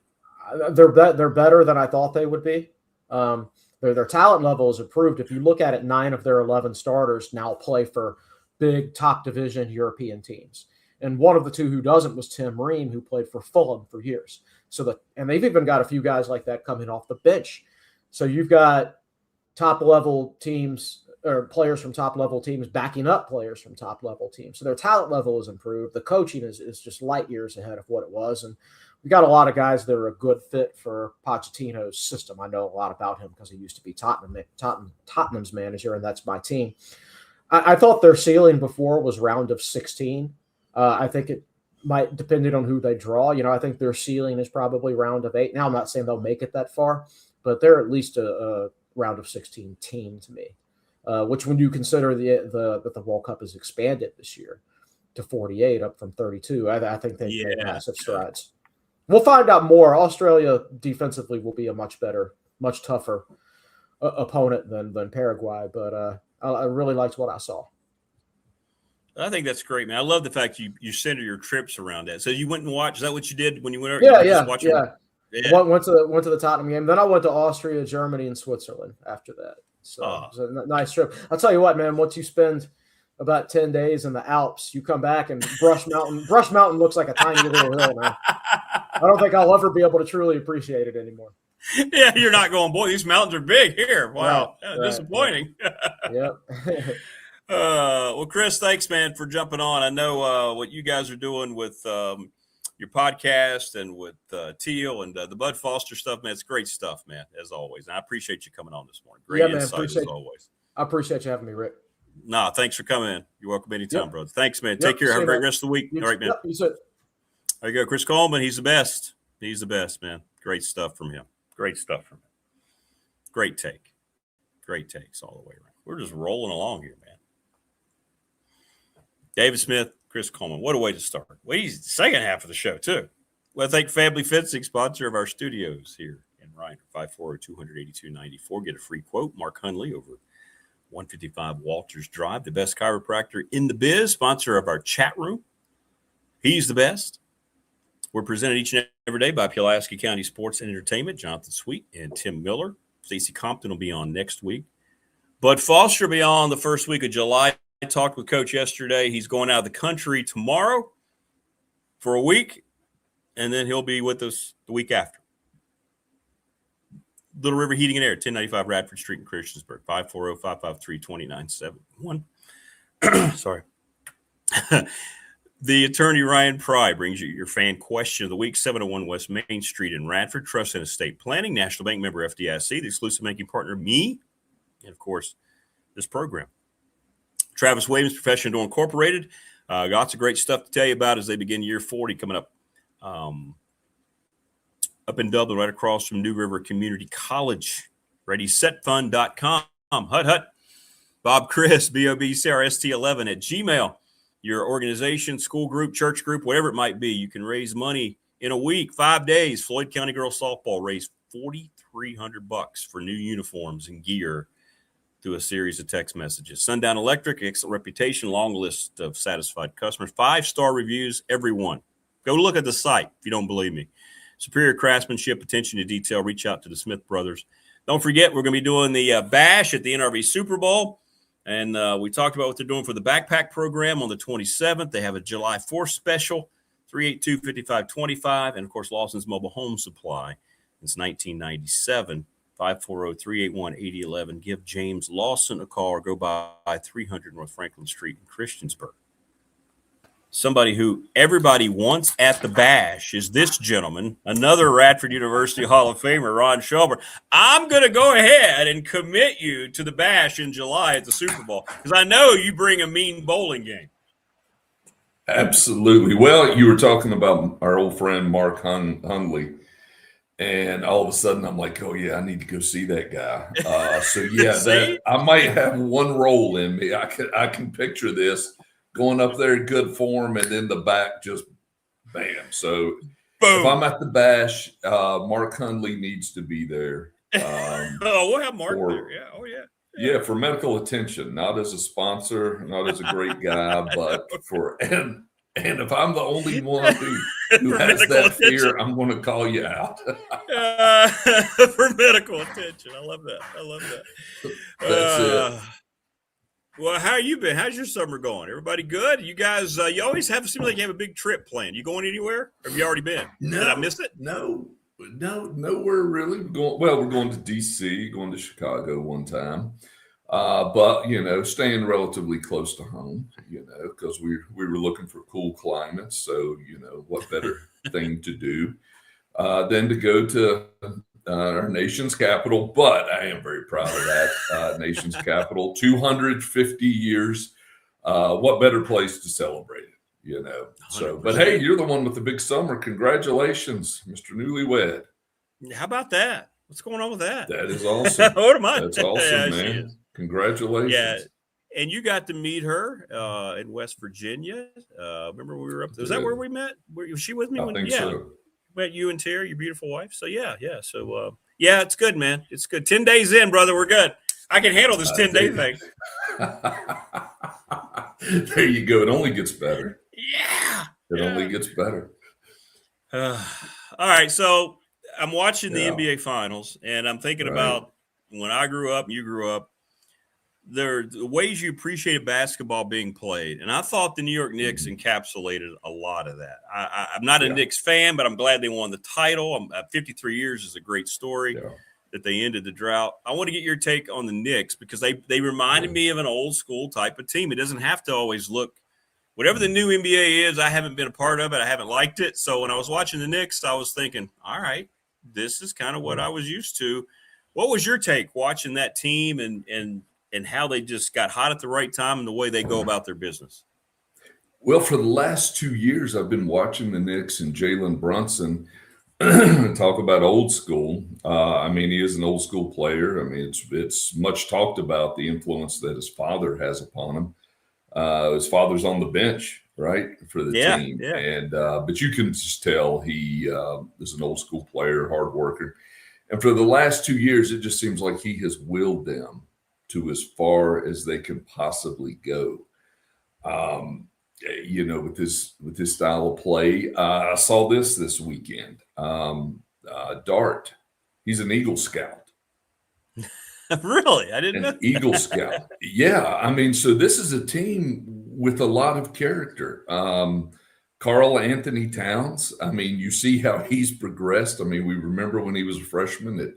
They're better than I thought they would be. Their talent level is improved. If you look at it, 9 of their 11 starters now play for big top division European teams. And one of the 2 who doesn't was Tim Ream, who played for Fulham for years. And they've even got a few guys like that coming off the bench. So you've got top level teams or players from top level teams backing up players from top level teams. So their talent level is improved. The coaching is just light years ahead of what it was. And we got a lot of guys that are a good fit for Pochettino's system. I know a lot about him because he used to be Tottenham's manager, and that's my team. I thought their ceiling before was round of 16. I think it might, depending on who they draw. I think their ceiling is probably round of 8. Now, I'm not saying they'll make it that far, but they're at least a round of 16 team to me. Which, when you consider that the World Cup is expanded this year to 48, up from 32, I think they've made massive strides. We'll find out more. Australia defensively will be a much better, much tougher opponent than Paraguay, but I really liked what I saw. I think that's great, man. I love the fact you center your trips around that. So you went and watched. Is that what you did when you went? Yeah. Went to the Tottenham game. Then I went to Austria, Germany, and Switzerland after that. So it was a nice trip. I'll tell you what, man. Once you spend about 10 days in the Alps, you come back and Brush Mountain looks like a tiny little hill, man. I don't think I'll ever be able to truly appreciate it anymore. Yeah, you're not going, boy, these mountains are big here. Wow. Right, disappointing. Yep. Well, Chris, thanks, man, for jumping on. I know what you guys are doing with your podcast and with Teal and the Bud Foster stuff, man. It's great stuff, man, as always. And I appreciate you coming on this morning. Great insight, as always. I appreciate you having me, Rick. Nah, thanks for coming in. You're welcome anytime, brother. Thanks, man. Take care. Have a great rest of the week. All right, man. There you go. Chris Coleman, he's the best. He's the best, man. Great stuff from him. Great stuff from him. Great take. Great takes all the way around. We're just rolling along here, man. David Smith, Chris Coleman. What a way to start. Well, he's the second half of the show, too. Well, thank Family Fencing, sponsor of our studios here in Ryan, 540-282-94. Get a free quote. Mark Hundley over 155 Walters Drive, the best chiropractor in the biz, sponsor of our chat room. He's the best. We're presented each and every day by Pulaski County Sports and Entertainment. Jonathan Sweet and Tim Miller. Stacey Compton will be on next week. Bud Foster will be on the first week of July. I talked with Coach yesterday. He's going out of the country tomorrow for a week, and then he'll be with us the week after. Little River Heating and Air, 1095 Radford Street in Christiansburg, 540-553-2971. Sorry. The attorney Ryan Pry brings you your fan question of the week, 701 West Main Street in Radford. Trust and Estate Planning, National Bank member FDIC, the exclusive banking partner, me, and, of course, this program. Travis Williams, Professional Door Incorporated. Lots of great stuff to tell you about as they begin year 40 coming up in Dublin, right across from New River Community College. ReadySetFund.com. Hut. Bob Chris, BOBCRST11 at Gmail. Your organization, school group, church group, whatever it might be, you can raise money in a week, 5 days. Floyd County Girls Softball raised $4,300 for new uniforms and gear through a series of text messages. Sundown Electric, excellent reputation, long list of satisfied customers, 5-star reviews, everyone. Go look at the site if you don't believe me. Superior craftsmanship, attention to detail. Reach out to the Smith brothers. Don't forget, we're going to be doing the bash at the NRV Super Bowl. And we talked about what they're doing for the backpack program on the 27th. They have a July 4th special, 382-5525. And, of course, Lawson's Mobile Home Supply. It's 1997. 540-381-8011. Give James Lawson a call or go by 300 North Franklin Street in Christiansburg. Somebody who everybody wants at the bash is this gentleman, another Radford University Hall of Famer, Ron Shelburne. I'm going to go ahead and commit you to the bash in July at the Super Bowl because I know you bring a mean bowling game. Absolutely. Well, you were talking about our old friend Mark Hundley. And all of a sudden, I'm like, oh, yeah, I need to go see that guy. So, yeah, I might have one role in me. I can picture this going up there in good form and in the back just bam. So, Boom. If I'm at the bash, Mark Hundley needs to be there. We'll have Mark there. Yeah. Oh, yeah. Yeah, for medical attention, not as a sponsor, not as a great guy, but and if I'm the only one who has that fear, I'm going to call you out. For medical attention. I love that. That's it. Well, how you been? How's your summer going? Everybody good? You guys, you always seem like you have a big trip planned. You going anywhere? Or have you already been? No, did I miss it? No, we're really going. Well, we're going to D.C., going to Chicago one time. But, staying relatively close to home, because we were looking for cool climates. So, what better thing to do than to go to our nation's capital, but I am very proud of that nation's capital. 250 years. What better place to celebrate it, you know? So, but hey, you're the one with the big summer. Congratulations, Mr. Newlywed. How about that? What's going on with that? That is awesome. What am I? That's awesome, Yeah, man. Congratulations. Yeah. And you got to meet her in West Virginia. Remember we were up there? Was that where we met? Was she with me? I think so. Met you and Terry, your beautiful wife. So yeah. So yeah, it's good, man. It's good. 10 days in, brother. We're good. I can handle this 10-day thing. There you go. It only gets better. Yeah. It only gets better. All right. So I'm watching the NBA Finals, and I'm thinking about when I grew up and you grew up. There are the ways you appreciated basketball being played. And I thought the New York Knicks encapsulated a lot of that. I'm not a Knicks fan, but I'm glad they won the title. 53 years is a great story that they ended the drought. I want to get your take on the Knicks because they reminded me of an old school type of team. It doesn't have to always look – whatever the new NBA is, I haven't been a part of it. I haven't liked it. So when I was watching the Knicks, I was thinking, all right, this is kind of what I was used to. What was your take watching that team and how they just got hot at the right time and the way they go about their business? Well, for the last 2 years, I've been watching the Knicks and Jalen Brunson talk about old school. I mean, he is an old school player. I mean, it's much talked about the influence that his father has upon him. His father's on the bench, right, for the team. Yeah. And but you can just tell he is an old school player, hard worker. And for the last 2 years, it just seems like he has willed them to as far as they can possibly go. You know, with his style of play. I saw this weekend. Dart, he's an Eagle Scout. Really? I didn't know. Eagle Scout. Yeah. I mean, so this is a team with a lot of character. Karl Anthony Towns. I mean, you see how he's progressed. I mean, we remember when he was a freshman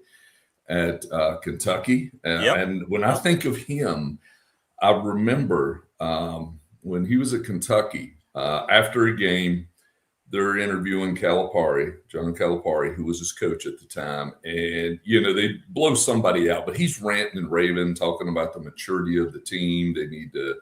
at Kentucky. And when I think of him, I remember when he was at Kentucky, after a game, they're interviewing Calipari, John Calipari, who was his coach at the time. And, you know, they blow somebody out, but he's ranting and raving, talking about the maturity of the team. They need to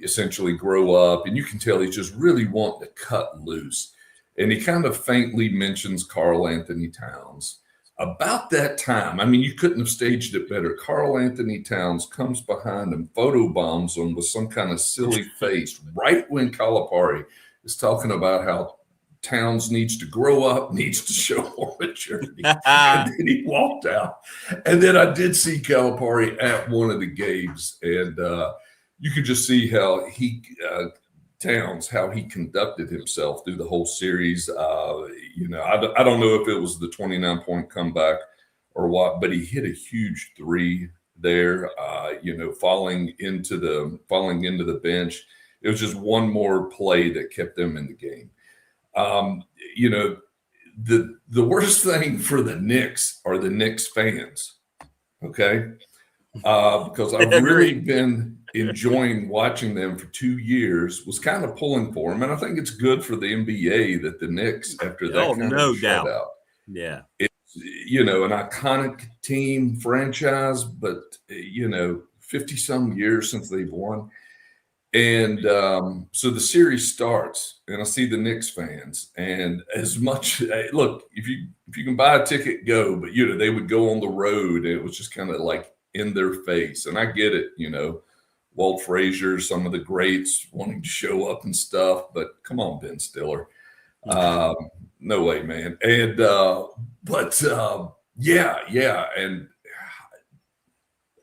essentially grow up. And you can tell he's just really wanting to cut loose. And he kind of faintly mentions Karl Anthony Towns. About that time, I mean, you couldn't have staged it better. Karl Anthony Towns comes behind him, photobombs him with some kind of silly face right when Calipari is talking about how Towns needs to grow up, needs to show more maturity. And then he walked out. And then I did see Calipari at one of the games, and you could just see how Towns, how he conducted himself through the whole series. You know, I don't know if it was the 29-point comeback or what, but he hit a huge three there, you know, falling into the bench. It was just one more play that kept them in the game. You know, the worst thing for the Knicks are the Knicks fans, okay? Because I've really been enjoying watching them for 2 years, was kind of pulling for them. And I think it's good for the NBA that the Knicks, after that kind of shutout, it's, you know, an iconic team franchise, but, you know, 50-some years since they've won. And so the series starts, and I see the Knicks fans. And as much, look, if you can buy a ticket, go. But, you know, they would go on the road, and it was just kind of like in their face. And I get it, you know, Walt Frazier, some of the greats wanting to show up and stuff, but come on, Ben Stiller. No way, man. And, yeah. And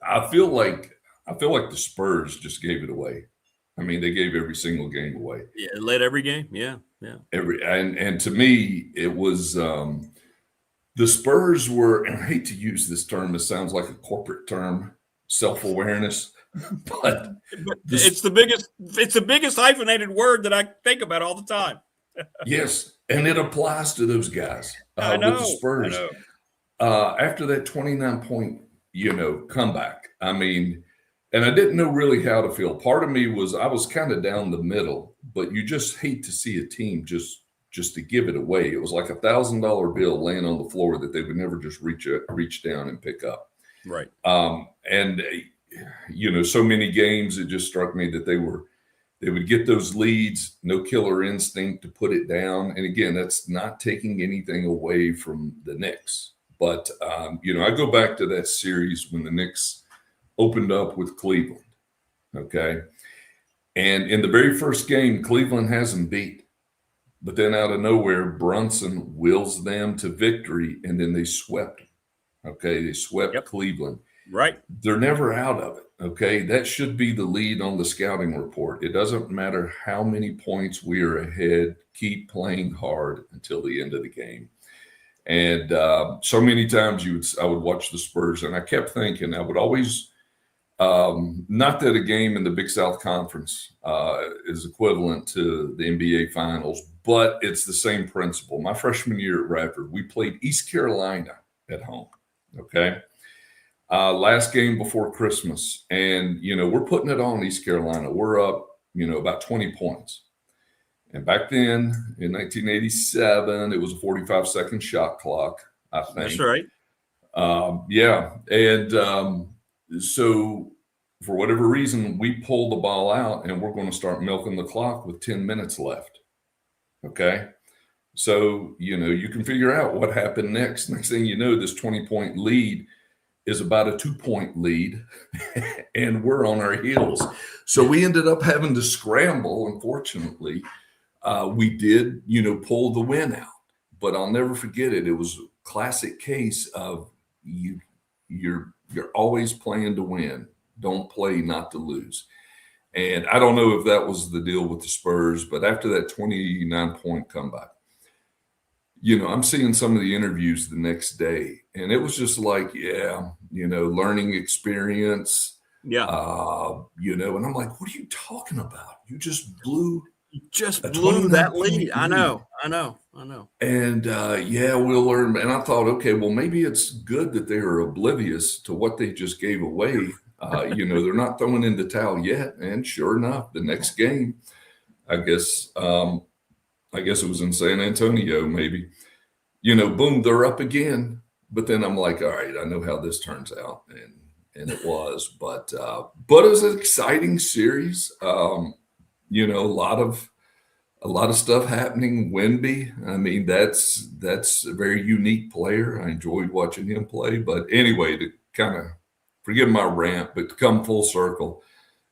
I feel like the Spurs just gave it away. I mean, they gave every single game away. Yeah, led every game. Yeah. And to me, it was the Spurs were, and I hate to use this term, it sounds like a corporate term, self-awareness. But it's the biggest hyphenated word that I think about all the time. Yes, and it applies to those guys. With the Spurs. I know. After that 29-point, you know, comeback, I mean, and I didn't know really how to feel. Part of me was I was kind of down the middle, but you just hate to see a team just just to give it away. It was like $1,000 bill laying on the floor that they would never just reach down and pick up. Right. And so many games, it just struck me that they would get those leads, no killer instinct to put it down. And again, that's not taking anything away from the Knicks. But, I go back to that series when the Knicks opened up with Cleveland. Okay. And in the very first game, Cleveland has them beat. But then out of nowhere, Brunson wills them to victory, and then they swept them. Okay. They swept Cleveland. Right. They're never out of it. Okay. That should be the lead on the scouting report. It doesn't matter how many points we are ahead. Keep playing hard until the end of the game. And so many times I would watch the Spurs, and I kept thinking I would always, not that a game in the Big South Conference is equivalent to the NBA Finals, but it's the same principle. My freshman year at Radford, we played East Carolina at home. Okay. Last game before Christmas, and we're putting it on East Carolina. We're up, about 20 points. And back then in 1987, it was a 45-second shot clock, I think. That's right. Yeah. And so for whatever reason, we pulled the ball out, and we're going to start milking the clock with 10 minutes left. Okay. So, you can figure out what happened next. Next thing you know, this 20-point lead is about a 2-point lead, and we're on our heels. So we ended up having to scramble. Unfortunately, we did, pull the win out. But I'll never forget it. It was a classic case of you're always playing to win. Don't play not to lose. And I don't know if that was the deal with the Spurs, but after that 29-point comeback, I'm seeing some of the interviews the next day, and it was just like, learning experience. Yeah. And I'm like, what are you talking about? You just blew that lead. I know. And we'll learn. And I thought, okay, well, maybe it's good that they are oblivious to what they just gave away. They're not throwing in the towel yet. And sure enough, the next game, I guess it was in San Antonio, maybe, boom, they're up again. But then I'm like, all right, I know how this turns out. And it was, but it was an exciting series. A lot of stuff happening. Wemby, I mean, that's a very unique player. I enjoyed watching him play. But anyway, to kind of forgive my rant, but to come full circle,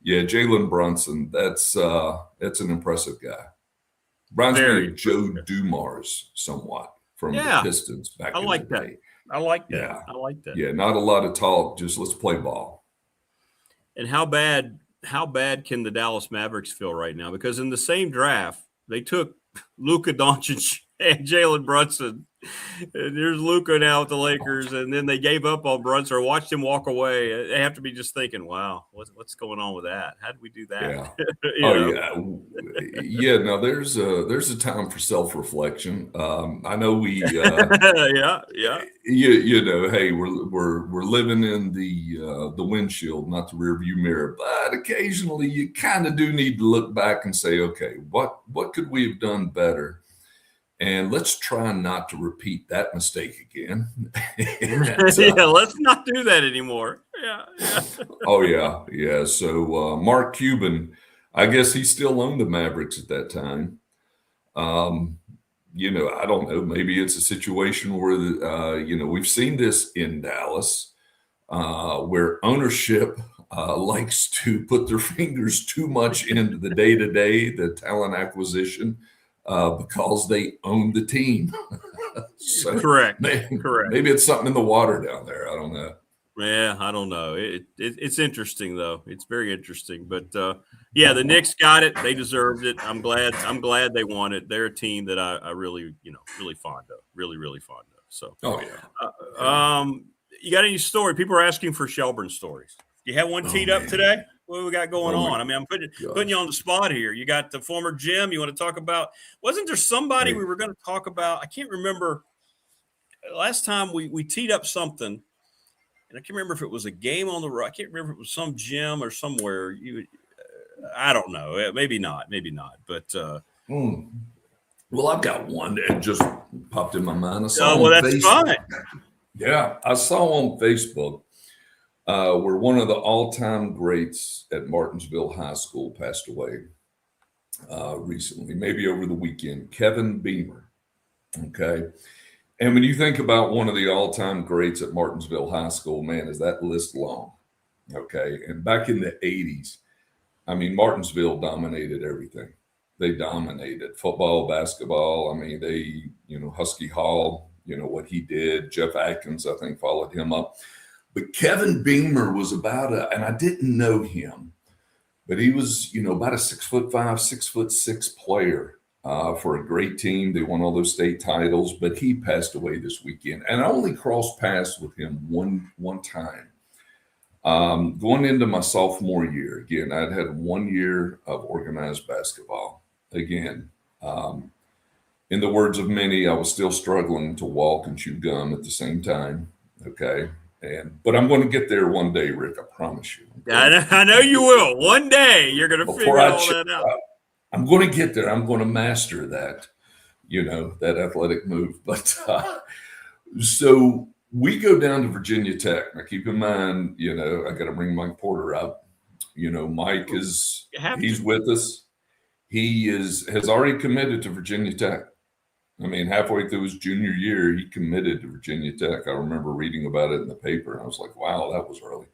Jalen Brunson, that's an impressive guy. Reminds me of Joe Dumars somewhat from the Pistons back in the day. I like that. Yeah. I like that. Yeah, not a lot of talk, just let's play ball. And how bad can the Dallas Mavericks feel right now? Because in the same draft, they took Luka Doncic and Jalen Brunson. And there's Luka now with the Lakers, and then they gave up on Brunson or watched him walk away. They have to be just thinking, wow, what's going on with that? How did we do that? Yeah. Yeah. No, there's a time for self-reflection. I know we hey, we're living in the windshield, not the rearview mirror, but occasionally you kind of do need to look back and say, okay, what could we have done better? And let's try not to repeat that mistake again. Let's not do that anymore. Yeah. Oh, yeah. Yeah. So Mark Cuban, I guess he still owned the Mavericks at that time. I don't know. Maybe it's a situation where, we've seen this in Dallas where ownership likes to put their fingers too much into the day-to-day, the talent acquisition, because they own the team. So correct. Maybe it's something in the water down there. I don't know. Yeah, I don't know. It's interesting though. It's very interesting. But the Knicks got it. They deserved it. I'm glad they won it. They're a team that I really, really fond of. Really, really fond of. So you got any story? People are asking for Shelburne stories. You have one teed up today? What do we got going on? I mean, I'm putting you on the spot here. You got the former Jim. You want to talk about? Wasn't there somebody we were going to talk about? I can't remember. Last time we teed up something, and I can't remember if it was a game on the road. I can't remember if it was some gym or somewhere. I don't know. Maybe not. But Well, I've got one that just popped in my mind. That's fine. Yeah, I saw on Facebook where one of the all-time greats at Martinsville High School passed away recently, maybe over the weekend, Kevin Beamer. Okay. And when you think about one of the all-time greats at Martinsville High School, man, is that list long? Okay. And back in the 80s, I mean, Martinsville dominated everything. They dominated football, basketball. I mean, they, Husky Hall, what he did. Jeff Atkins, I think, followed him up. But Kevin Beamer was and I didn't know him, but he was, about a 6'5", 6'6" player for a great team. They won all those state titles, but he passed away this weekend. And I only crossed paths with him one time. Going into my sophomore year, again, I'd had 1 year of organized basketball. Again, in the words of many, I was still struggling to walk and chew gum at the same time. Okay. But I'm going to get there one day, Rick. I promise you. I know you will. One day you're going to figure all that out. I'm going to get there. I'm going to master that, that athletic move. But so we go down to Virginia Tech. Now, keep in mind, I got to bring Mike Porter up. Mike he's with us. He has already committed to Virginia Tech. I mean, halfway through his junior year, he committed to Virginia Tech. I remember reading about it in the paper, and I was like, wow, that was early.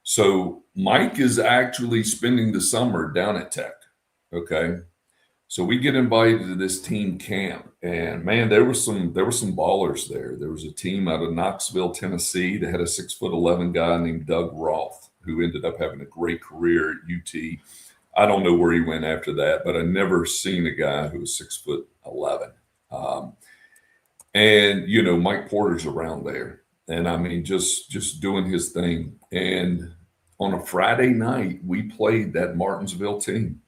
So Mike is actually spending the summer down at Tech, okay? So we get invited to this team camp, and, man, there were some ballers there. There was a team out of Knoxville, Tennessee that had a 6'11" guy named Doug Roth, who ended up having a great career at UT. I don't know where he went after that, but I never seen a guy who was 6'11". And Mike Porter's around there, and I mean, just doing his thing. And on a Friday night, we played that Martinsville team,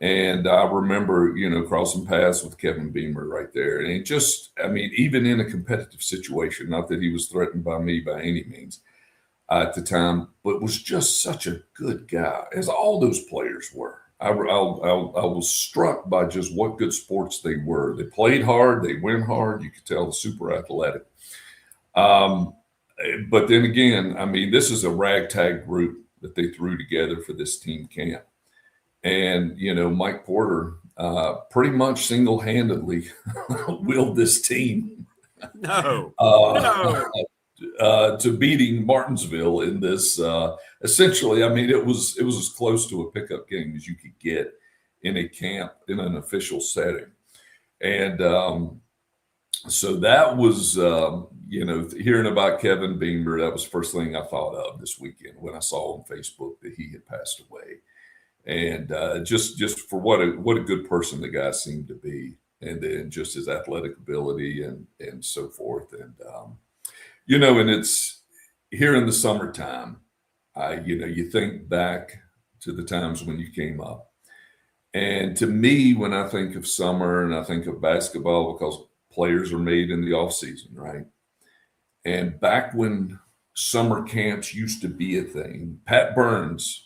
and I remember, crossing paths with Kevin Beamer right there. And even in a competitive situation, not that he was threatened by me by any means at the time, but was just such a good guy, as all those players were. I was struck by just what good sports they were. They played hard. They went hard. You could tell, super athletic. But then again, I mean, this is a ragtag group that they threw together for this team camp. And, Mike Porter pretty much single-handedly willed this team to beating Martinsville in this. Essentially, I mean, it was as close to a pickup game as you could get in a camp in an official setting. And so that was, hearing about Kevin Beamer, that was the first thing I thought of this weekend when I saw on Facebook that he had passed away. And just for what a good person the guy seemed to be, and then just his athletic ability and so forth. And and it's here in the summertime. You think back to the times when you came up. And to me, when I think of summer and I think of basketball, because players are made in the off season, right? And back when summer camps used to be a thing, Pat Burns,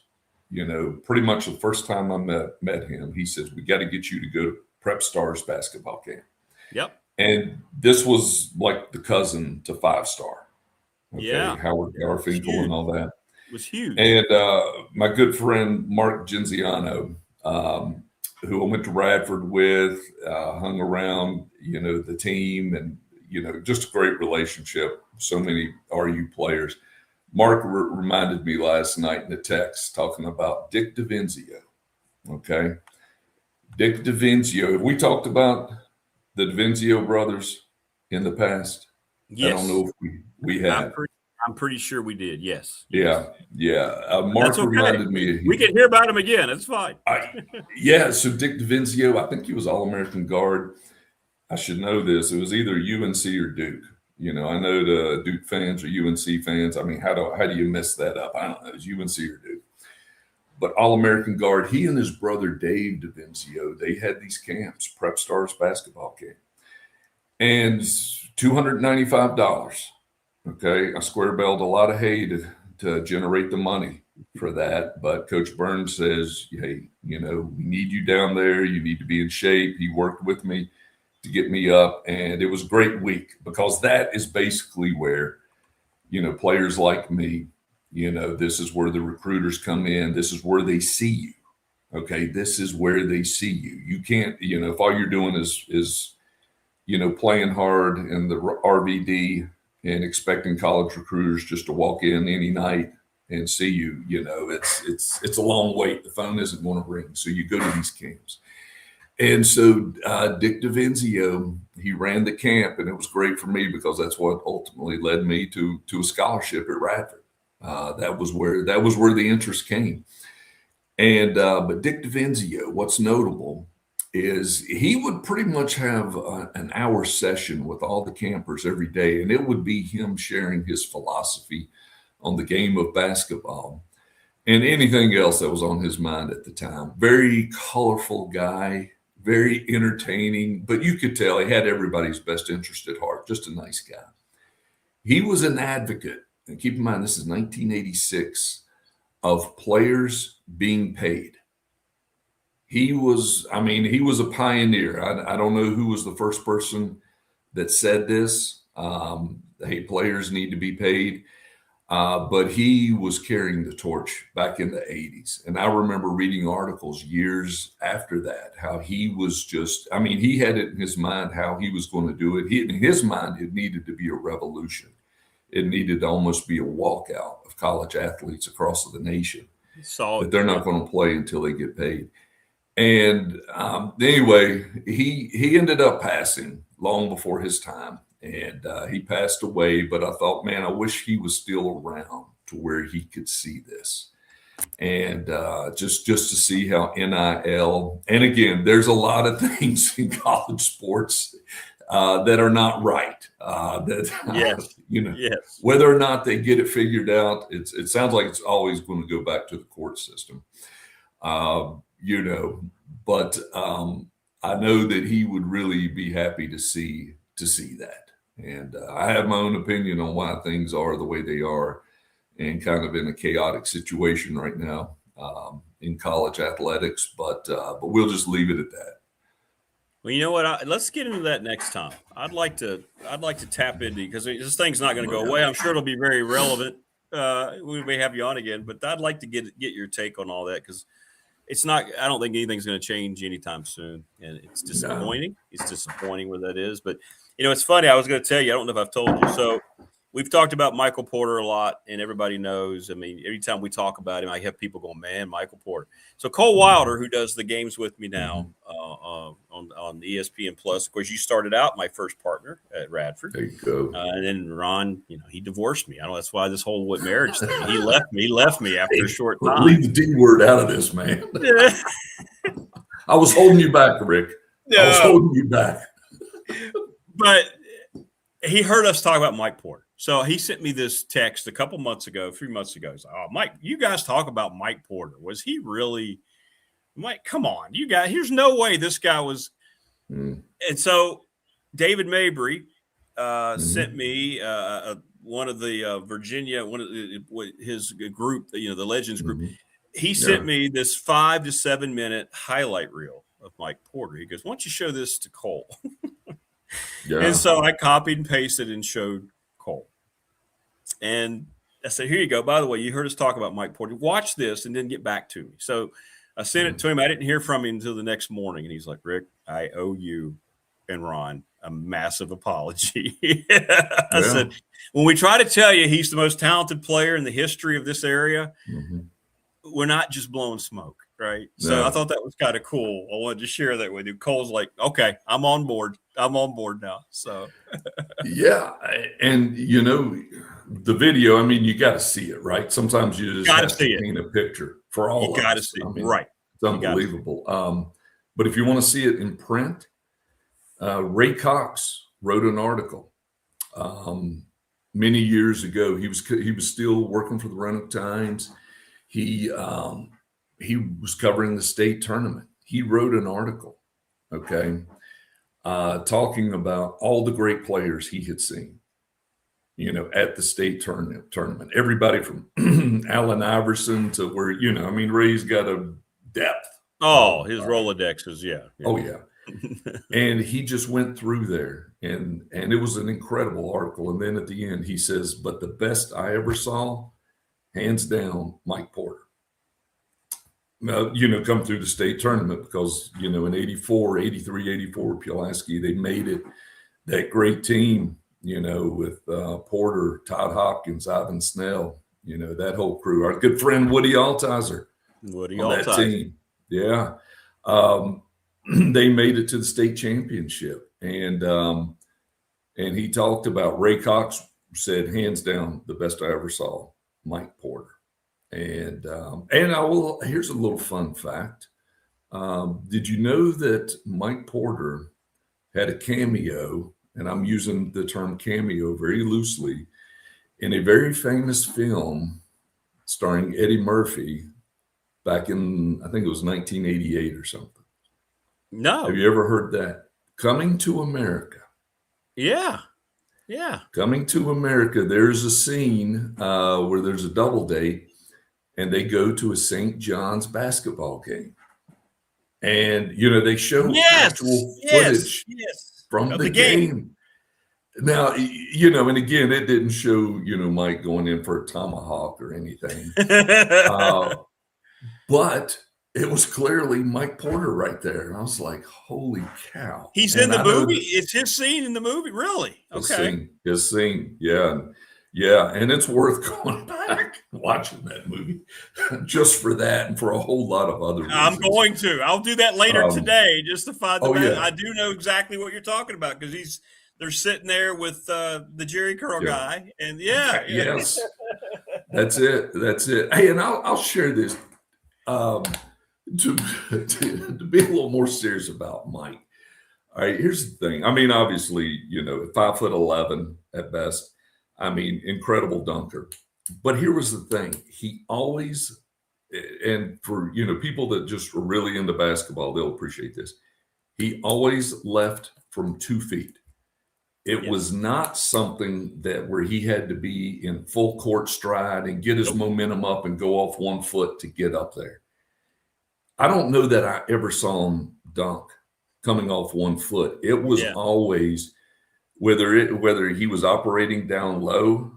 pretty much the first time I met him, he says, we got to get you to go to Prep Stars basketball camp. Yep. And this was like the cousin to 5-Star. Okay? Yeah. Howard Garfinkel and all that. It was huge. And my good friend, Mark Genziano, who I went to Radford with, hung around, the team, and, just a great relationship. So many RU players. Mark reminded me last night in a text talking about Dick DeVinzio. Okay. Dick DeVinzio. Have we talked about the DeVinzio brothers in the past? Yes. I don't know if we have. I'm pretty sure we did. Yes. Yeah. Mark reminded me. We can hear about him again. It's fine. So Dick DeVinzio, I think he was All-American guard. I should know this. It was either UNC or Duke. I know the Duke fans or UNC fans. I mean, how do you mess that up? I don't know. It's UNC or Duke. But All-American guard, he and his brother Dave DeVinzio, they had these camps, Prep Stars basketball camp. And $295. Okay, I square belled a lot of hay to generate the money. for that. But Coach Burns says, hey, we need you down there. You need to be in shape. He worked with me to get me up. And it was a great week because that is basically where, players like me, this is where the recruiters come in. This is where they see you. Okay. This is where they see you. You can't, if all you're doing is playing hard in the RVD and expecting college recruiters just to walk in any night and see you, it's a long wait. The phone isn't going to ring. So you go to these camps. And so Dick DeVenzio, he ran the camp, and it was great for me because that's what ultimately led me to a scholarship at Radford. That was where the interest came. And but Dick DeVenzio, what's notable is he would pretty much have an hour session with all the campers every day, and it would be him sharing his philosophy on the game of basketball and anything else that was on his mind at the time. Very colorful guy, very entertaining, but you could tell he had everybody's best interest at heart, just a nice guy. He was an advocate, and keep in mind, this is 1986, of players being paid. He was a pioneer. I don't know who was the first person that said this. Hey, players need to be paid. But he was carrying the torch back in the 80s. And I remember reading articles years after that, how he was he had it in his mind how he was going to do it. In his mind, it needed to be a revolution. It needed to almost be a walkout of college athletes across the nation. That they're not going to play until they get paid. And anyway, he ended up passing long before his time. And he passed away, but I thought, man, I wish he was still around to where he could see this. And just to see how NIL, and again, there's a lot of things in college sports that are not right. Yes. Whether or not they get it figured out, it sounds like it's always going to go back to the court system. But I know that he would really be happy to see that. And I have my own opinion on why things are the way they are and kind of in a chaotic situation right now in college athletics. But we'll just leave it at that. Well, you know what? Let's get into that next time. I'd like to tap into, because this thing's not going to go away. I'm sure it'll be very relevant. We may have you on again, but I'd like to get your take on all that, because it's not. I don't think anything's going to change anytime soon, and it's disappointing. It's disappointing where that is, but. It's funny. I was going to tell you, I don't know if I've told you. So we've talked about Michael Porter a lot, and everybody knows. Every time we talk about him, I have people going, man, Michael Porter. So Cole Wilder, who does the games with me now on ESPN Plus. Of course, you started out my first partner at Radford. There you go. And then Ron, he divorced me. I know that's why this whole marriage thing. He left me after a short time. Leave the D word out of this, man. I was holding you back, Rick. I was holding you back. But he heard us talk about Mike Porter. So he sent me this text a couple months ago, 3 months ago. He's like, oh, Mike, you guys talk about Mike Porter. Was he really – Mike, come on. You guys – there's no way this guy was And so David Mabry sent me one of the Virginia – his group, the Legends group. He sent me this 5 to 7 minute highlight reel of Mike Porter. He goes, why don't you show this to Cole? And so I copied and pasted and showed Cole. And I said, here you go. By the way, you heard us talk about Mike Porter. Watch this and then get back to me. So I sent it to him. I didn't hear from him until the next morning. And he's like, Rick, I owe you and Ron a massive apology. I said, when we try to tell you he's the most talented player in the history of this area, we're not just blowing smoke. Right. So I thought that was kind of cool. I wanted to share that with you. Cole's like, okay, I'm on board. I'm on board now. So, and the video, you got to see it, right? Sometimes you just have to paint a picture for all of us. You got to see it, right? It's unbelievable. But if you want to see it in print, Ray Cox wrote an article many years ago. He was still working for the Roanoke Times. He was covering the state tournament. He wrote an article, talking about all the great players he had seen, at the state tournament. Everybody from Allen Iverson to where, I mean, Ray's got a depth. Oh, his Rolodexes, yeah. Oh, yeah. And he just went through there, and it was an incredible article. And then at the end, he says, but the best I ever saw, hands down, Mike Porter. Come through the state tournament because, in 84, 83, 84, Pulaski, they made it, that great team, with Porter, Todd Hopkins, Ivan Snell, that whole crew. Our good friend Woody Altizer on that team. Yeah. They made it to the state championship. And he talked about Ray Cox said, hands down, the best I ever saw, Mike Porter. And here's a little fun fact. Did you know that Mike Porter had a cameo, and I'm using the term cameo very loosely, in a very famous film starring Eddie Murphy back in, I think it was 1988 or something? No. Have you ever heard that? Coming to America. Yeah. Yeah. Coming to America. There's a scene where there's a double date, and they go to a St. John's basketball game. And, they show actual footage from the game. Now, and again, it didn't show, Mike going in for a tomahawk or anything. But it was clearly Mike Porter right there. And I was like, holy cow. He's in the movie? It's his scene in the movie? Really? Okay. His scene. Yeah. Yeah. And it's worth going back and watching that movie just for that and for a whole lot of other reasons. I'm going to. I'll do that later today just to find the yeah. I do know exactly what you're talking about because they're sitting there with the Jerry Curl guy. And Yes. That's it. Hey, and I'll share this. To be a little more serious about Mike. All right, here's the thing. I mean, obviously, 5'11" at best. I mean, incredible dunker. But here was the thing. He always, and for, people that just are really into basketball, they'll appreciate this. He always left from 2 feet. It was not something that where he had to be in full court stride and get his momentum up and go off 1 foot to get up there. I don't know that I ever saw him dunk coming off 1 foot. It was always whether he was operating down low,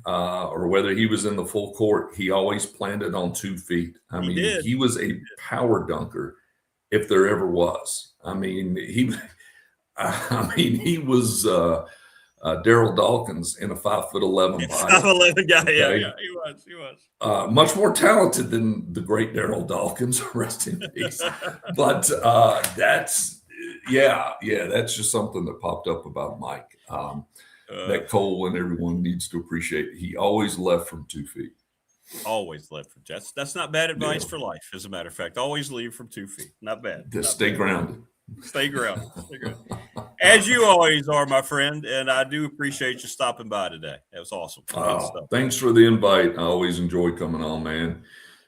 or whether he was in the full court, he always planted on 2 feet. I mean, he was a power dunker if there ever was. I mean, he was Daryl Dawkins in a 5'11" body. 5'11" guy, yeah, he was. Much more talented than the great Daryl Dawkins, rest in peace. But that's just something that popped up about Mike. That Cole and everyone needs to appreciate. He always left from 2 feet. Always left from that's not bad advice for life, as a matter of fact. Always leave from 2 feet. Not bad. Just stay grounded. Stay grounded. As you always are, my friend, and I do appreciate you stopping by today. That was awesome. Thanks for the invite. I always enjoy coming on, man.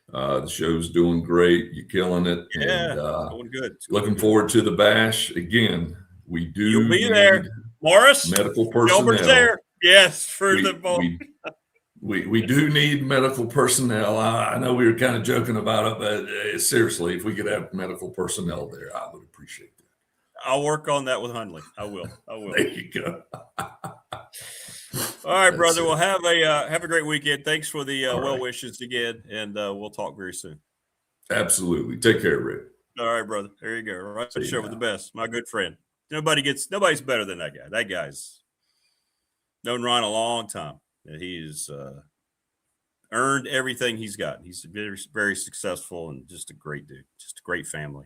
The show's doing great. You're killing it. Yeah, and, doing good. Looking forward to the bash. Again, we do. You'll be there. Morris? Medical personnel. Gilbert's there. Yes, for the ball. We do need medical personnel. I know we were kind of joking about it, but seriously, if we could have medical personnel there, I would appreciate that. I'll work on that with Hundley. I will. There you go. All right, brother. Well, have a great weekend. Thanks for the well wishes again, and we'll talk very soon. Absolutely. Take care, Rick. All right, brother. There you go. All right, show with the best. My good friend. Nobody's better than that guy. That guy's known Ron a long time. He's earned everything he's got. He's very, very successful and just a great dude. Just a great family.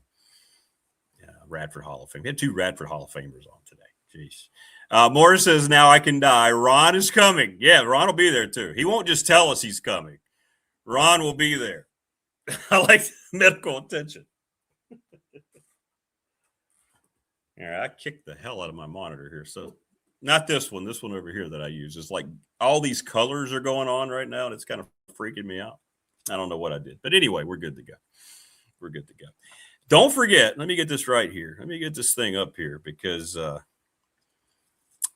Radford Hall of Fame. We had 2 Radford Hall of Famers on today. Jeez. Morris says, now I can die. Ron is coming. Yeah, Ron will be there too. He won't just tell us he's coming. Ron will be there. I like medical attention. All right, I kicked the hell out of my monitor here. So not this one over here that I use. It's like all these colors are going on right now, and it's kind of freaking me out. I don't know what I did. But anyway, we're good to go. Don't forget, let me get this right here. Let me get this thing up here because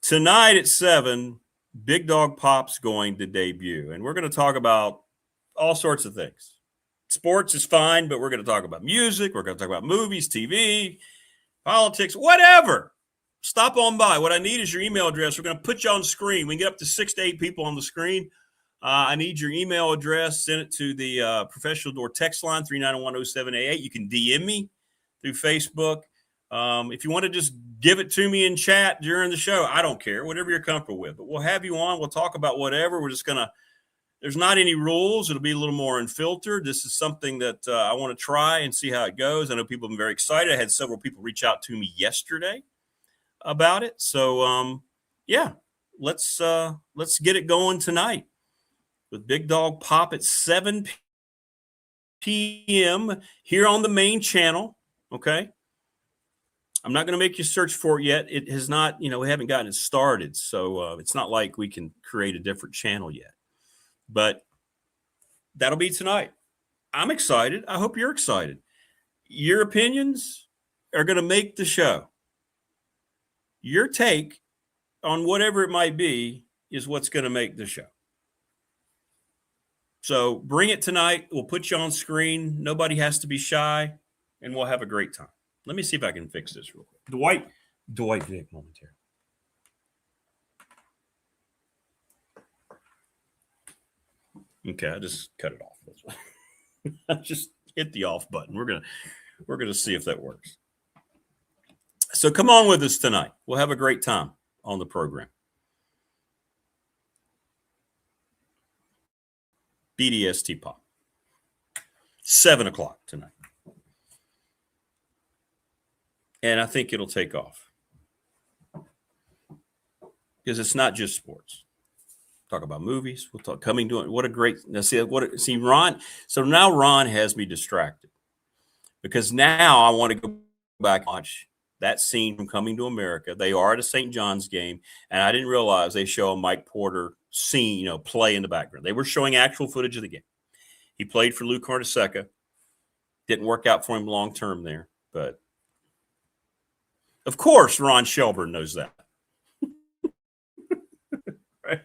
tonight at 7, Big Dog Pop's going to debut, and we're going to talk about all sorts of things. Sports is fine, but we're going to talk about music. We're going to talk about movies, TV, politics, whatever. Stop on by. What I need is your email address. We're going to put you on the screen. We can get up to 6 to 8 people on the screen. I need your email address. Send it to the professional door text line, 3910788. You can DM me through Facebook. If you want to just give it to me in chat during the show, I don't care. Whatever you're comfortable with. But we'll have you on. We'll talk about whatever. We're just going to – there's not any rules. It'll be a little more unfiltered. This is something that I want to try and see how it goes. I know people have been very excited. I had several people reach out to me yesterday about it. So, yeah, let's get it going tonight with Big Dog Pop at 7 p.m. here on the main channel, okay? I'm not going to make you search for it yet. It has not, we haven't gotten it started, so it's not like we can create a different channel yet. But that'll be tonight. I'm excited. I hope you're excited. Your opinions are going to make the show. Your take on whatever it might be is what's going to make the show. So bring it tonight. We'll put you on screen. Nobody has to be shy, and we'll have a great time. Let me see if I can fix this real quick. Dwight Vick momentarily. Okay, I just cut it off. I just hit the off button. We're gonna see if that works. So come on with us tonight. We'll have a great time on the program. BDST Pop. 7 o'clock tonight. And I think it'll take off. Because it's not just sports. Talk about movies. We'll talk coming to it. What a great see Ron. So now Ron has me distracted. Because now I want to go back and watch that scene from Coming to America. They are at a St. John's game, and I didn't realize they show a Mike Porter scene, play in the background. They were showing actual footage of the game. He played for Lou Carnesecca. Didn't work out for him long term there, but of course Ron Shelburne knows that. Right?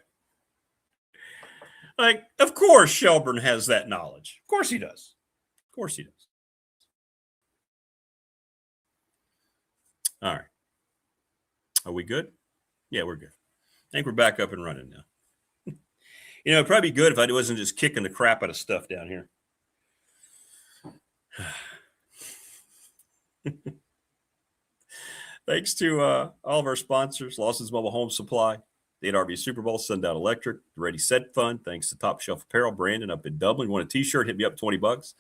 Like, of course Shelburne has that knowledge. Of course he does. Of course he does. All right. Are we good? Yeah, we're good. I think we're back up and running now. It'd probably be good if I wasn't just kicking the crap out of stuff down here. Thanks to all of our sponsors, Lawson's Mobile Home Supply, the NRV Super Bowl, Sundown Electric, the Ready Set Fund. Thanks to Top Shelf Apparel, Brandon up in Dublin. You want a t-shirt, hit me up, $20.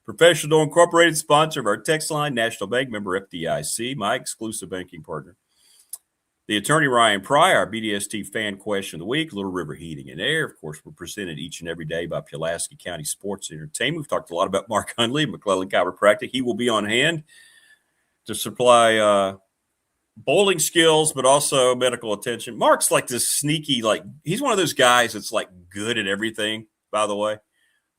Professional Door Incorporated, sponsor of our text line, National Bank, member FDIC, my exclusive banking partner. The attorney Ryan Pry, our BDST fan question of the week, Little River Heating and Air. Of course, we're presented each and every day by Pulaski County Sports and Entertainment. We've talked a lot about Mark Hundley, McClellan Chiropractic. He will be on hand to supply bowling skills, but also medical attention. Mark's like this sneaky, he's one of those guys that's good at everything, by the way,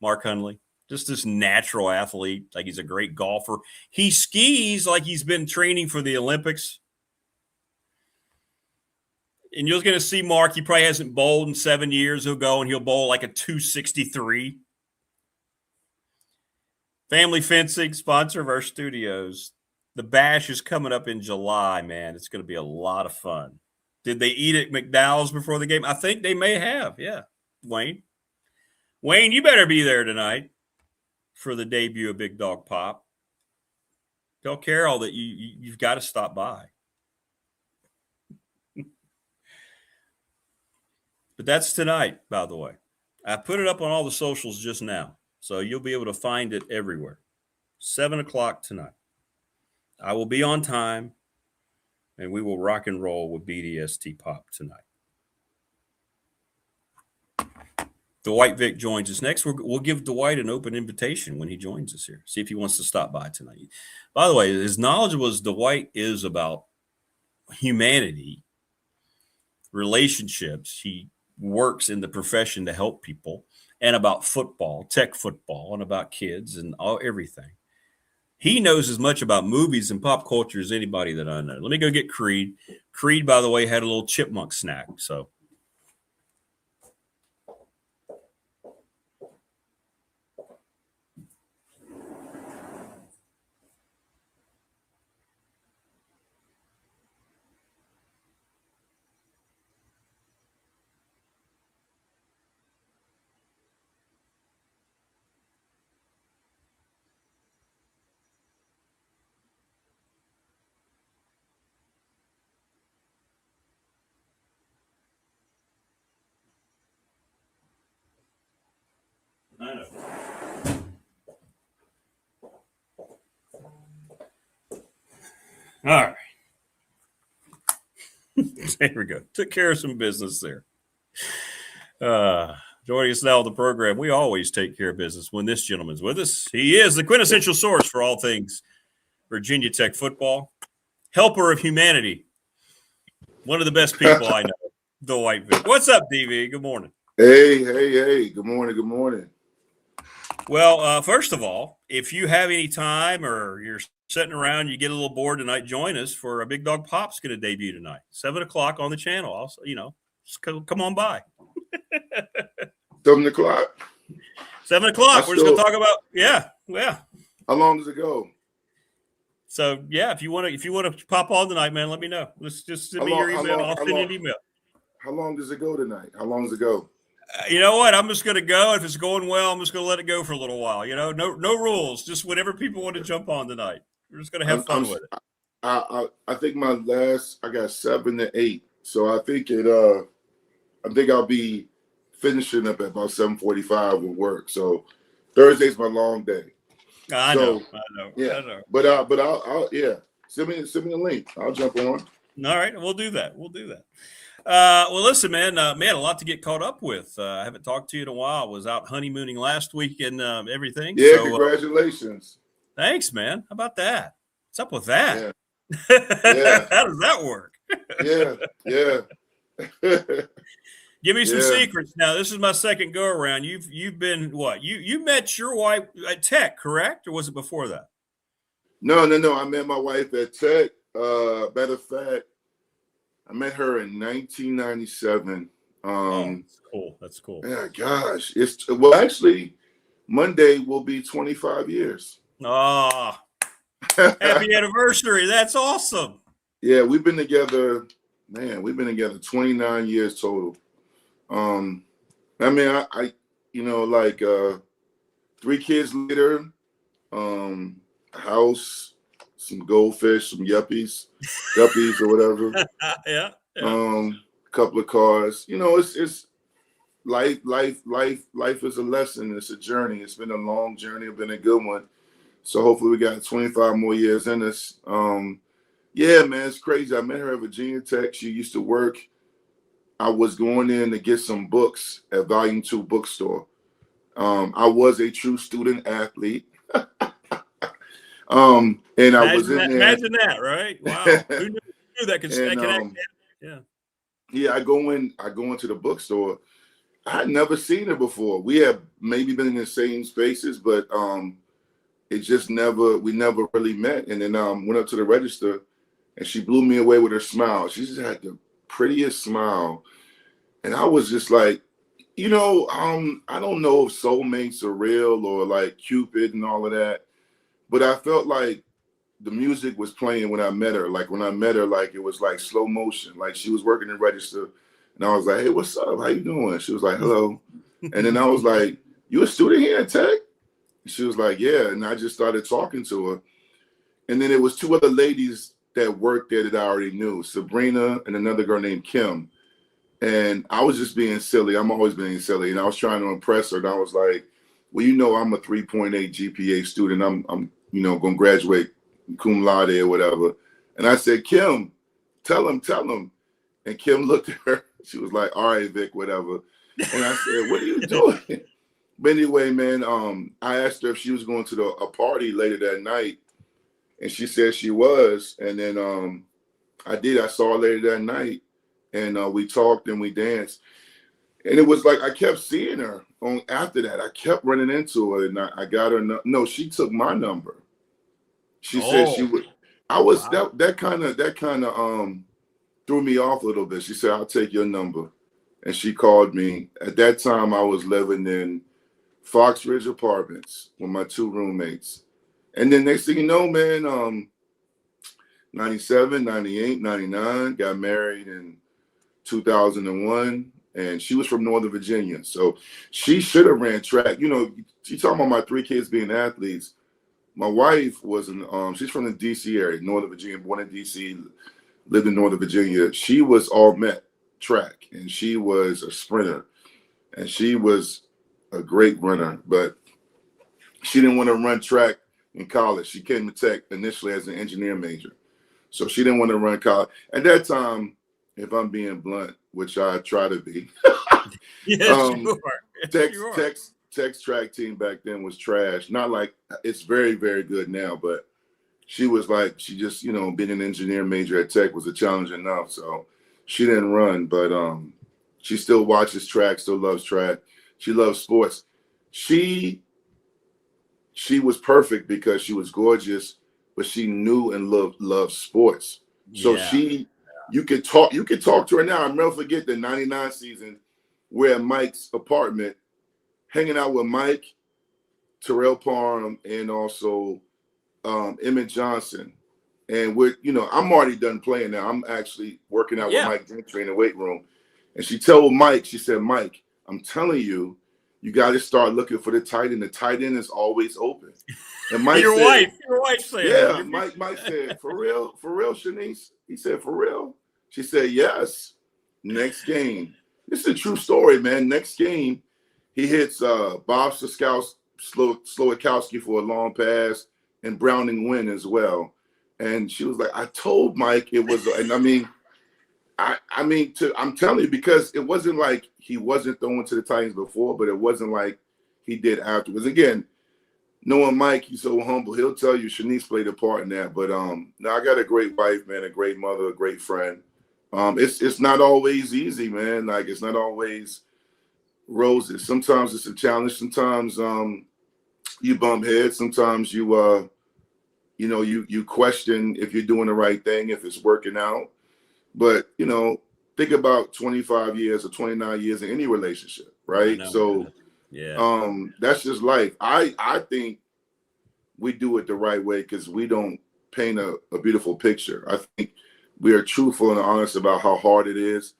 Mark Hundley. Just this natural athlete, he's a great golfer. He skis like he's been training for the Olympics. And you're going to see Mark, he probably hasn't bowled in 7 years. He'll go and he'll bowl like a 263. Family Fencing, sponsor of our studios. The Bash is coming up in July, man. It's going to be a lot of fun. Did they eat at McDowell's before the game? I think they may have, yeah. Wayne, you better be there tonight for the debut of Big Dog Pop. Tell Carol that you've got to stop by. But that's tonight, by the way. I put it up on all the socials just now, so you'll be able to find it everywhere. 7 o'clock tonight. I will be on time, and we will rock and roll with BDST Pop tonight. Dwight Vick joins us next. We'll give Dwight an open invitation when he joins us here. See if he wants to stop by tonight. By the way, as knowledgeable as Dwight is about humanity, relationships, he works in the profession to help people, and about football, tech football, and about kids and everything. He knows as much about movies and pop culture as anybody that I know. Let me go get Creed. Creed, by the way, had a little chipmunk snack. So I know. All right. There we go. Took care of some business there. Joining us now on the program, we always take care of business when this gentleman's with us. He is the quintessential source for all things Virginia Tech football. Helper of humanity. One of the best people I know, the White Vic. What's up, DV? Good morning. Hey. Good morning. Well, first of all, if you have any time or you're sitting around, you get a little bored tonight, join us for a Big Dog Pop's going to debut tonight, 7:00 on the channel. Also, just come on by. 7 o'clock. 7 o'clock. We're just going to talk about yeah. How long does it go? So yeah, if you want to pop on tonight, man, let me know. Let's just send me your email. I'll send you an email. How long does it go tonight? How long does it go? You know what? I'm just going to go. If it's going well, I'm just going to let it go for a little while. No rules. Just whatever people want to jump on tonight. We're just going to have fun with it. I think I got 7 to 8. So I think I'll be finishing up at about 7:45 with work. So Thursday's my long day. I know. Yeah. But I'll send me the link. I'll jump on. All right, we'll do that. Well, listen, man, a lot to get caught up with. I haven't talked to you in a while. I was out honeymooning last week and everything. Yeah, so, congratulations. Thanks, man. How about that? What's up with that? Yeah. How does that work? Yeah. Give me some secrets. Now, this is my second go around. You've been what? You met your wife at Tech, correct? Or was it before that? No. I met my wife at Tech. Matter of fact, I met her in 1997. That's cool. Yeah, gosh. Actually, Monday will be 25 years. Oh, happy anniversary. That's awesome. Yeah, we've been together 29 years total. I 3 kids later, house, some goldfish, some guppies or whatever. Yeah. Couple of cars. It's life is a lesson. It's a journey. It's been a long journey. It's been a good one. So hopefully we got 25 more years in us. Yeah, man, it's crazy. I met her at Virginia Tech. She used to work. I was going in to get some books at Volume 2 bookstore. I was a true student athlete. And I was in there. Imagine that, right? Wow. Who knew that could connect? Yeah, I go into the bookstore. I had never seen her before. We had maybe been in the same spaces, but we never really met. And then went up to the register and she blew me away with her smile. She just had the prettiest smile. And I was just like, I don't know if soulmates are real or like Cupid and all of that, but I felt like the music was playing when I met her. Like when I met her, like it was like slow motion. Like she was working in register and I was like, hey, what's up? How you doing? She was like, hello. And then I was like, you a student here at Tech? She was like, yeah. And I just started talking to her. And then it was 2 other ladies that worked there that I already knew, Sabrina and another girl named Kim. And I was just being silly. I'm always being silly. And I was trying to impress her. And I was like, well, I'm a 3.8 GPA student. I'm going to graduate cum laude or whatever. And I said, Kim, tell him. And Kim looked at her. She was like, all right, Vic, whatever. And I said, what are you doing? But anyway, man, I asked her if she was going to a party later that night. And she said she was. And then I did. I saw her later that night. And we talked and we danced. And it was like I kept seeing her after that. I kept running into her. And I got her. No, she took my number. She said she would. I was that kind of threw me off a little bit. She said, I'll take your number. And she called me. At that time, I was living in Fox Ridge Apartments with my 2 roommates. And then next thing you know, man, 97, 98, 99, got married in 2001. And she was from Northern Virginia. So she should have ran track. She talking about my 3 kids being athletes. My wife was she's from the DC area, Northern Virginia, born in DC, lived in Northern Virginia. She was all met track and she was a sprinter and she was a great runner, but she didn't want to run track in college. She came to Tech initially as an engineer major. So she didn't want to run college. At that time, if I'm being blunt, which I try to be, yes, you are. Tech's track team back then was trash. Not like it's very, very good now, but she was like, she just, being an engineer major at Tech was a challenge enough. So she didn't run, but she still watches track, still loves track. She loves sports. She was perfect because she was gorgeous, but she knew and loved sports. So you could talk to her now. I'll never forget the 99 season. We're at Mike's apartment, hanging out with Mike, Terrell Parham, and also Emmett Johnson. And I'm already done playing now. I'm actually working out with Mike Gentry in the weight room. And she told Mike, she said, Mike, I'm telling you, you got to start looking for the tight end. The tight end is always open. And Mike your wife said, yeah, Mike said, for real, Shanice? He said, for real? She said, yes. Next game. This is a true story, man. Next game, he hits Bob Slowikowski for a long pass and Browning win as well. And she was like, I told Mike it was, and I'm telling you, because it wasn't like he wasn't throwing to the Titans before, but it wasn't like he did afterwards. Again, knowing Mike, he's so humble. He'll tell you Shanice played a part in that. But now I got a great wife, man, a great mother, a great friend. It's not always easy, man. Like, it's not always roses. Sometimes it's a challenge. Sometimes you bump heads. Sometimes you question if you're doing the right thing, if it's working out. But, think about 25 years or 29 years in any relationship, right? So that's just life. I think we do it the right way because we don't paint a beautiful picture. I think we are truthful and honest about how hard it is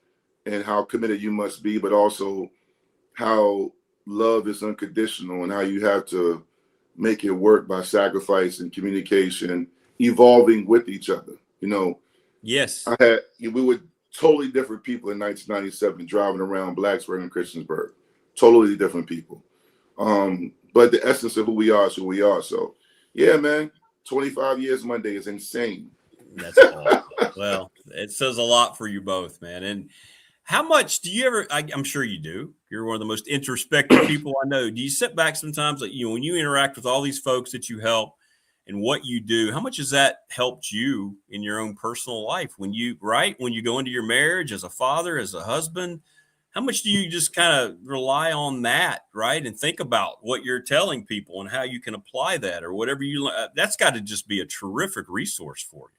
and how committed you must be, but also how love is unconditional and how you have to make it work by sacrifice and communication, evolving with each other. Yes. We were totally different people in 1997 driving around Blacksburg and Christiansburg. Totally different people. But the essence of who we are is who we are. So, yeah, man, 25 years Monday is insane. That's awesome. Well, it says a lot for you both, man. And how much do you ever, I'm sure you do. You're one of the most introspective people I know. Do you sit back sometimes, like, when you interact with all these folks that you help and what you do, how much has that helped you in your own personal life? When you go into your marriage as a father, as a husband, how much do you just kind of rely on that, right? And think about what you're telling people and how you can apply that or whatever that's got to just be a terrific resource for you.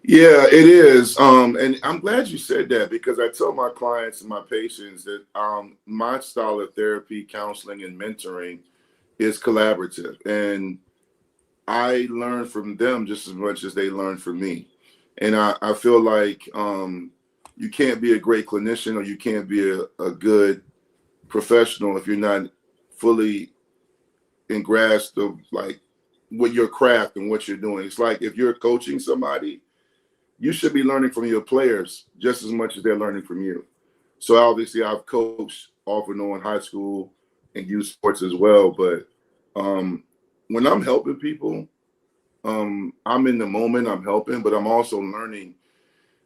Yeah, it is. And I'm glad you said that because I tell my clients and my patients that my style of therapy, counseling, and mentoring is collaborative. And I learn from them just as much as they learn from me. And I feel like you can't be a great clinician or you can't be a good professional if you're not fully in grasp of like what your craft and what you're doing. It's like if you're coaching somebody, you should be learning from your players just as much as they're learning from you. So obviously I've coached off and on high school and youth sports as well. But when I'm helping people, I'm in the moment, I'm helping, but I'm also learning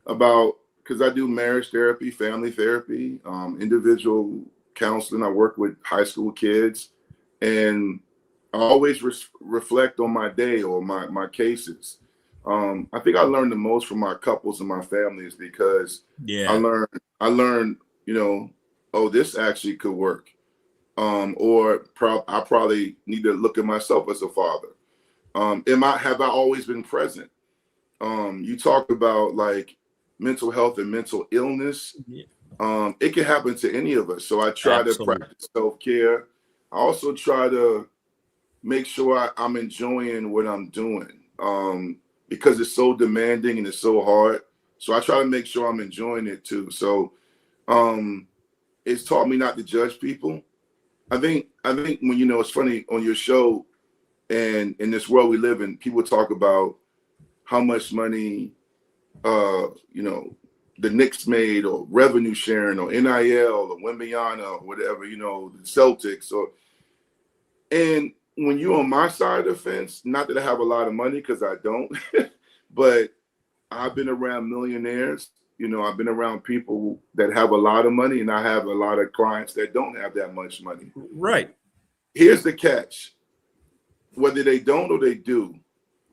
about, because I do marriage therapy, family therapy, individual counseling. I work with high school kids, and I always reflect on my day or my cases. I think I learned the most from my couples and my families because I learned, oh, this actually could work. Or I probably need to look at myself as a father. Have I always been present? You talk about like mental health and mental illness. It can happen to any of us. So I try to practice self-care. I also try to make sure I'm enjoying what I'm doing because it's so demanding and it's so hard. So I try to make sure I'm enjoying it too. So it's taught me not to judge people. I think when, it's funny on your show and in this world we live in, people talk about how much money, the Knicks made, or revenue sharing, or NIL, or Wembanyama, or whatever, the Celtics, and when you're on my side of the fence, not that I have a lot of money, because I don't, but I've been around millionaires. I've been around people that have a lot of money, and I have a lot of clients that don't have that much money. Right. Here's the catch. Whether they don't or they do,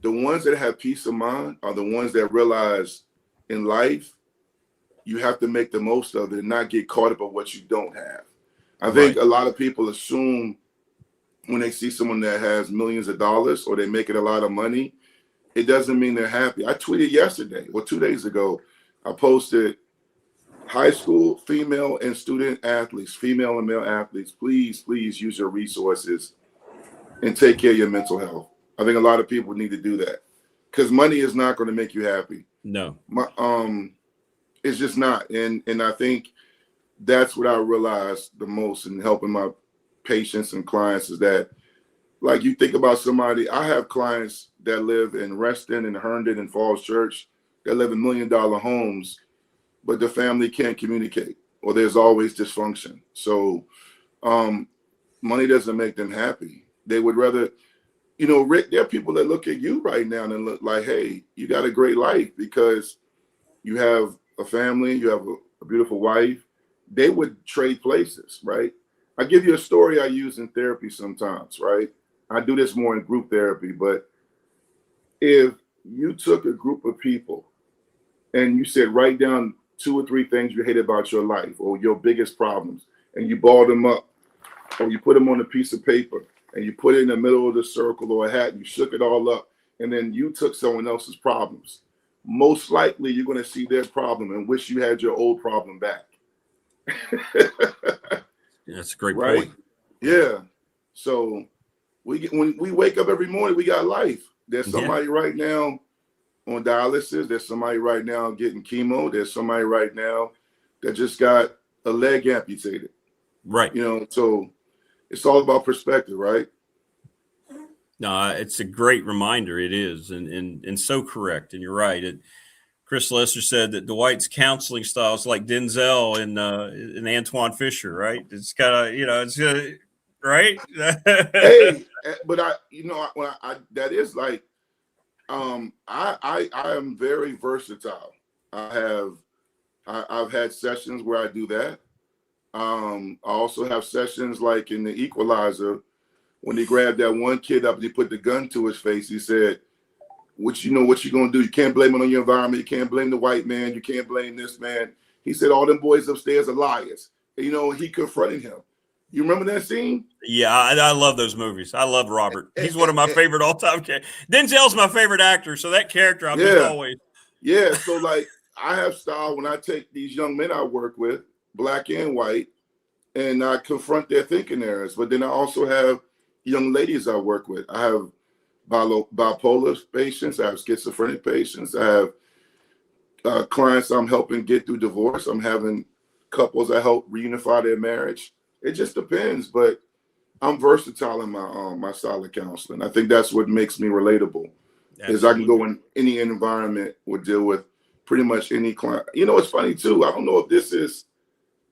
the ones that have peace of mind are the ones that realize in life, you have to make the most of it and not get caught up on what you don't have. I think a lot of people assume when they see someone that has millions of dollars or they making a lot of money, it doesn't mean they're happy. I tweeted yesterday or 2 days ago, I posted, high school female and student athletes, female and male athletes, please use your resources and take care of your mental health. I think a lot of people need to do that, because money is not going to make you happy. No. It's just not. And I think that's what I realized the most in helping my patients and clients, is that, like, you think about somebody, I have clients that live in Reston and Herndon and Falls Church that live in $1 million homes, but the family can't communicate, or there's always dysfunction. So money doesn't make them happy. They would rather, Rick, there are people that look at you right now and look like, hey, you got a great life because you have a family, you have a beautiful wife. They would trade places, right? I give you a story I use in therapy sometimes, right? I do this more in group therapy, but if you took a group of people and you said, write down 2 or 3 things you hate about your life or your biggest problems, and you balled them up, or you put them on a piece of paper and you put it in the middle of the circle or a hat and you shook it all up, and then you took someone else's problems, most likely you're going to see their problem and wish you had your old problem back. That's a great right? point. Yeah. So when we wake up every morning, we got life. There's somebody right now on dialysis. There's somebody right now getting chemo. There's somebody right now that just got a leg amputated. Right. So it's all about perspective, right? No, it's a great reminder. It is, and so correct. And you're right. Chris Lester said that Dwight's counseling style is like Denzel and Antoine Fisher, right? It's kind of, it's right. Hey, but that is like, I am very versatile. I've had sessions where I do that. I also have sessions like in The Equalizer, when he grabbed that one kid up and he put the gun to his face. He said, what you gonna do? You can't blame it on your environment. You can't blame the white man. You can't blame this man. He said, all them boys upstairs are liars. And, he confronted him. You remember that scene? Yeah, I love those movies. I love Robert. He's one of my favorite all-time characters. Denzel's my favorite actor, so that character I'm just always. Yeah, so like I have style when I take these young men I work with, black and white, and I confront their thinking errors. But then I also have young ladies I work with. I have bipolar patients. I have schizophrenic patients. I have clients I'm helping get through divorce. I'm having couples I help reunify their marriage. It just depends, but I'm versatile in my style of counseling. I think that's what makes me relatable. Absolutely. Is I can go in any environment or deal with pretty much any client. It's funny too. I don't know if this is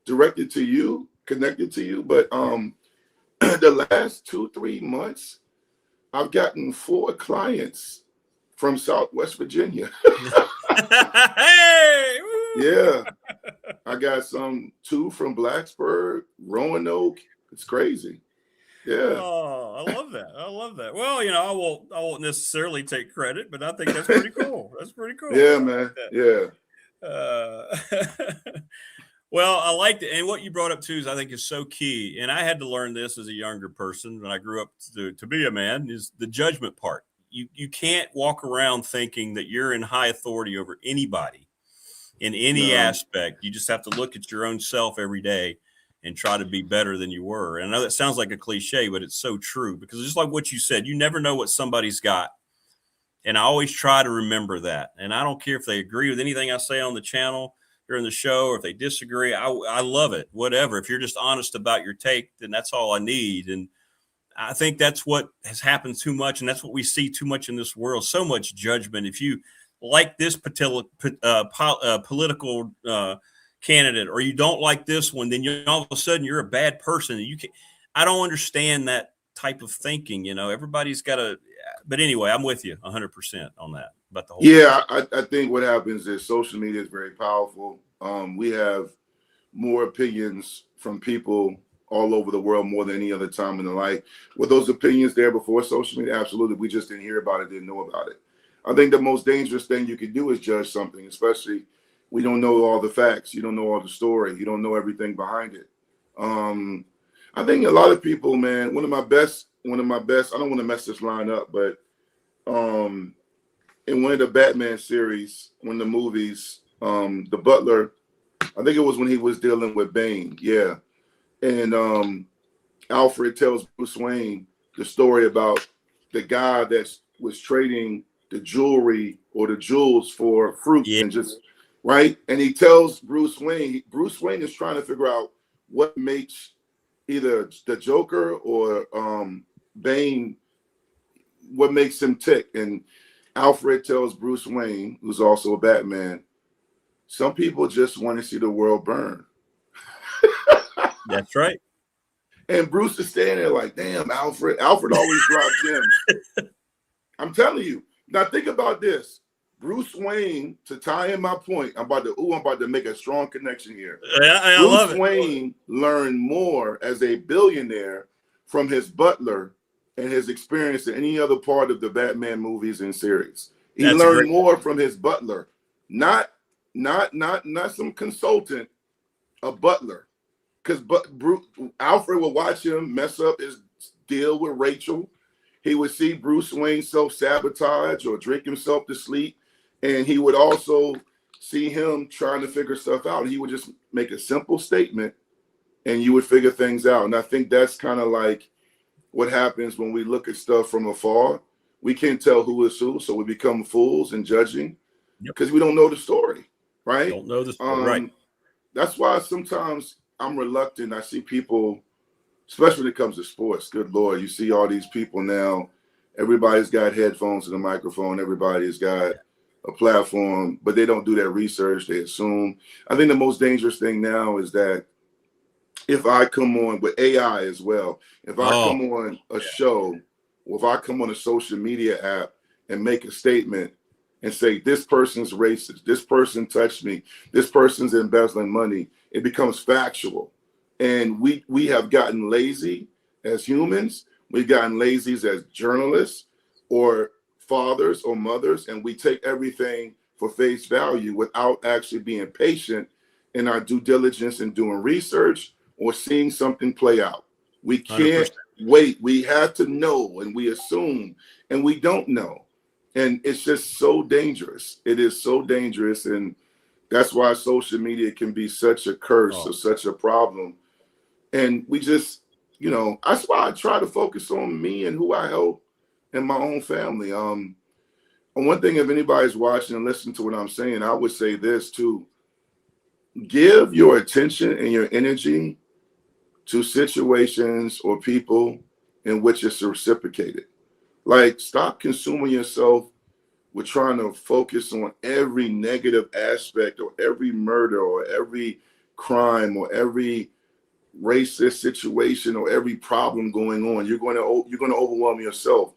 directed to you, connected to you, but the last 2-3 months, I've gotten 4 clients from Southwest Virginia. Hey! Yeah. I got 2 from Blacksburg, Roanoke. It's crazy. Yeah. Oh, I love that. Well, I won't necessarily take credit, but I think that's pretty cool. That's pretty cool. Yeah, man. Yeah. Well, I liked it. And what you brought up too I think is so key. And I had to learn this as a younger person when I grew up to be a man, is the judgment part. You can't walk around thinking that you're in high authority over anybody in any aspect. You just have to look at your own self every day and try to be better than you were. And I know that sounds like a cliche, but it's so true, because just like what you said, you never know what somebody's got. And I always try to remember that. And I don't care if they agree with anything I say on the channel during the show, or if they disagree. I love it. Whatever. If you're just honest about your take, then that's all I need. And I think that's what has happened too much. And that's what we see too much in this world. So much judgment. If you like this political candidate, or you don't like this one, then all of a sudden you're a bad person. I don't understand that type of thinking. You know, everybody's got to. But anyway, I'm with you 100% on that. About the whole. Yeah, I think what happens is social media is very powerful. We have more opinions from people all over the world more than any other time in the life. Were those opinions there before social media? Absolutely. We just didn't hear about it, didn't know about it. I think the most dangerous thing you can do is judge something, especially we don't know all the facts. You don't know all the story. You don't know everything behind it. I think a lot of people, man, one of my best, I don't want to mess this line up, but in one of the Batman series, one of the movies, the Butler, I think it was when he was dealing with Bane. Yeah. And Alfred tells Bruce Wayne the story about the guy that was trading the jewelry or the jewels for fruit and just, right? And he tells Bruce Wayne is trying to figure out what makes either the Joker or Bane, what makes him tick. And Alfred tells Bruce Wayne, who's also a Batman, some people just want to see the world burn. That's right. And Bruce is standing there like, damn, Alfred always drops gems. I'm telling you. Now think about this. Bruce Wayne, to tie in my point, I'm about to make a strong connection here. I love it. Bruce Wayne learned more as a billionaire from his butler and his experience than any other part of the Batman movies and series. He learned more from his butler, not some consultant, a butler. Because Alfred would watch him mess up his deal with Rachel. He would see Bruce Wayne self-sabotage or drink himself to sleep. And he would also see him trying to figure stuff out. He would just make a simple statement and you would figure things out. And I think that's kind of like what happens when we look at stuff from afar. We can't tell who is who, so we become fools in judging because we don't know the story, right? Don't know the story, right. That's why sometimes I'm reluctant. I see people, especially when it comes to sports, good Lord, you see all these people now, everybody's got headphones and a microphone, everybody's got a platform, but they don't do that research. They assume. I think the most dangerous thing now is that if I come on with AI as well, if I come on a show, or if I come on a social media app and make a statement and say, this person's racist, this person touched me, this person's embezzling money, it becomes factual. And we have gotten lazy as humans. We've gotten lazy as journalists or fathers or mothers, and we take everything for face value without actually being patient in our due diligence and doing research or seeing something play out. We can't 100%. Wait. We have to know, and we assume, and we don't know. And it's just so dangerous. It is so dangerous. And that's why social media can be such a curse or such a problem. And we just, that's why I try to focus on me and who I help and my own family. And one thing, if anybody's watching and listening to what I'm saying, I would say this too. Give your attention and your energy to situations or people in which it's reciprocated. Like, stop consuming yourself with trying to focus on every negative aspect or every murder or every crime or every racist situation or every problem going on. You're going to overwhelm yourself.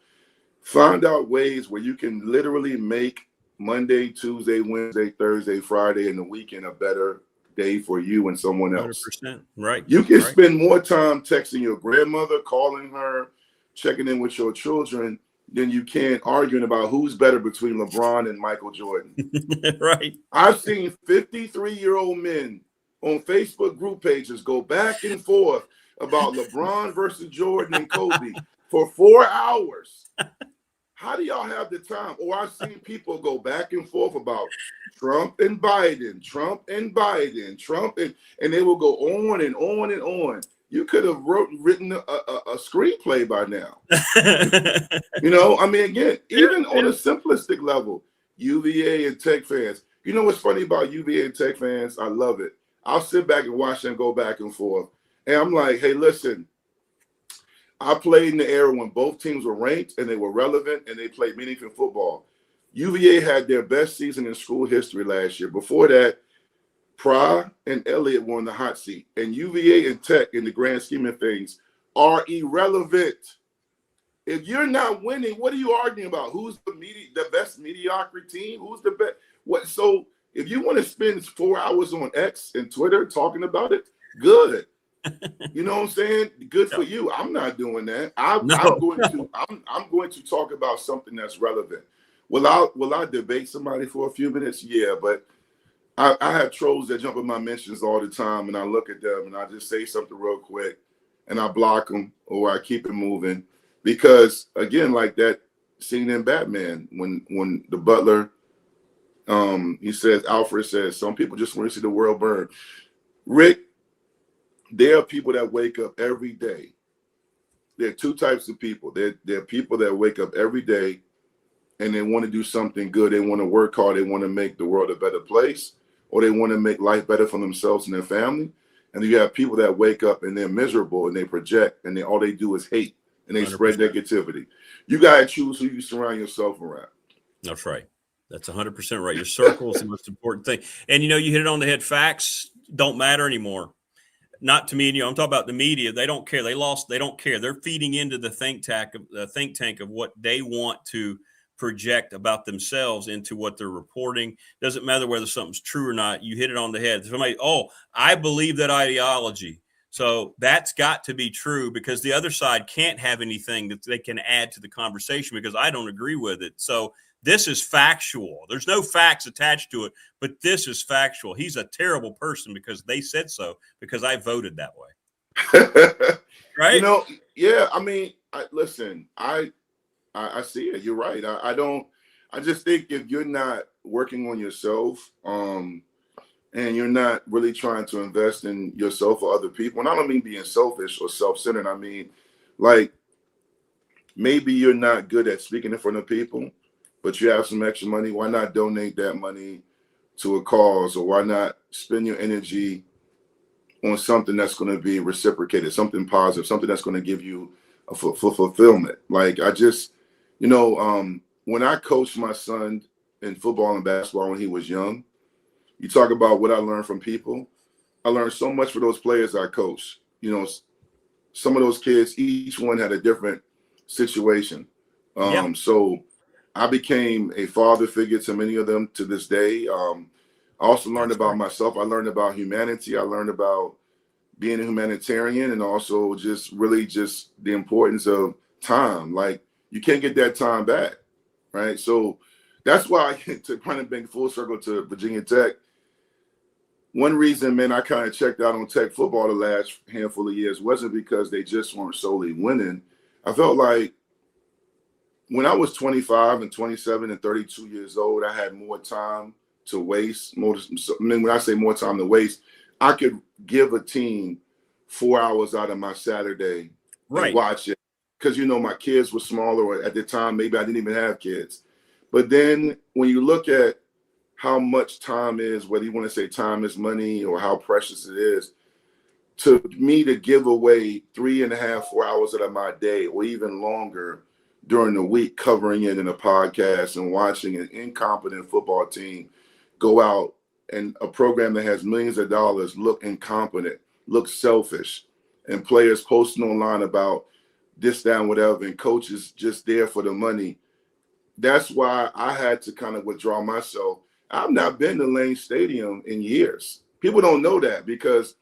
Find out ways where you can literally make Monday, Tuesday, Wednesday, Thursday, Friday, and the weekend a better day for you and someone else. 100%. Right. You can spend more time texting your grandmother, calling her, checking in with your children than you can arguing about who's better between LeBron and Michael Jordan. Right. I've seen 53-year-old men on Facebook group pages go back and forth about LeBron versus Jordan and Kobe for 4 hours. How do y'all have the time? Or I've seen people go back and forth about Trump and Biden, and they will go on and on and on. You could have written a screenplay by now. Again, even on a simplistic level, UVA and Tech fans. You know what's funny about UVA and Tech fans? I love it. I'll sit back and watch them go back and forth. And I'm like, hey, listen, I played in the era when both teams were ranked and they were relevant and they played meaningful football. UVA had their best season in school history last year. Before that, Pry and Elliott were on the hot seat. And UVA and Tech, in the grand scheme of things, are irrelevant. If you're not winning, what are you arguing about? Who's the best mediocre team? Who's the best? What? So if you want to spend 4 hours on X and Twitter talking about it, good. You know what I'm saying? Good for you. I'm not doing that. I'm going to talk about something that's relevant. Will I debate somebody for a few minutes? Yeah, but I have trolls that jump in my mentions all the time, and I look at them and I just say something real quick, and I block them or I keep it moving, because again, like that scene in Batman when the butler, he says, Alfred says, some people just want to see the world burn. Rick, there are people that wake up every day. There are two types of people. There are people that wake up every day and they want to do something good. They want to work hard. They want to make the world a better place, or they want to make life better for themselves and their family. And you have people that wake up and they're miserable and they project and all they do is hate and they 100%. Spread negativity. You got to choose who you surround yourself around. That's right. That's 100% right. Your circle is the most important thing. And, you hit it on the head. Facts don't matter anymore. Not to me and you. I'm talking about the media. They don't care. They don't care. They're feeding into the think tank of what they want to project about themselves into what they're reporting. Doesn't matter whether something's true or not. You hit it on the head. Somebody, I believe that ideology. So that's got to be true, because the other side can't have anything that they can add to the conversation because I don't agree with it. So this is factual. There's no facts attached to it, but this is factual. He's a terrible person because they said so, because I voted that way. Right? Yeah. I mean, listen, I see it. You're right. I just think if you're not working on yourself, and you're not really trying to invest in yourself or other people, and I don't mean being selfish or self-centered. I mean, like, maybe you're not good at speaking in front of people, but you have some extra money. Why not donate that money to a cause, or why not spend your energy on something that's going to be reciprocated, something positive, something that's going to give you a fulfillment. Like, I just, when I coached my son in football and basketball when he was young, you talk about what I learned from people. I learned so much for those players I coached. Some of those kids, each one had a different situation. So I became a father figure to many of them to this day. I also learned about myself. I learned about humanity. I learned about being a humanitarian, and also just the importance of time. Like, you can't get that time back, right? So that's why to kind of bring full circle to Virginia Tech. One reason, man, I kind of checked out on Tech football the last handful of years wasn't because they just weren't solely winning. I felt like when I was 25 and 27 and 32 years old, I had more time to waste. When I say more time to waste, I could give a team 4 hours out of my Saturday and watch it. Because, my kids were smaller at the time. Maybe I didn't even have kids. But then when you look at how much time is, whether you want to say time is money or how precious it is, to me to give away 3.5, 4 hours out of my day or even longer during the week, covering it in a podcast and watching an incompetent football team go out and a program that has millions of dollars look incompetent, look selfish, and players posting online about this, that, and whatever, and coaches just there for the money. That's why I had to kind of withdraw myself. I've not been to Lane Stadium in years. People don't know that because,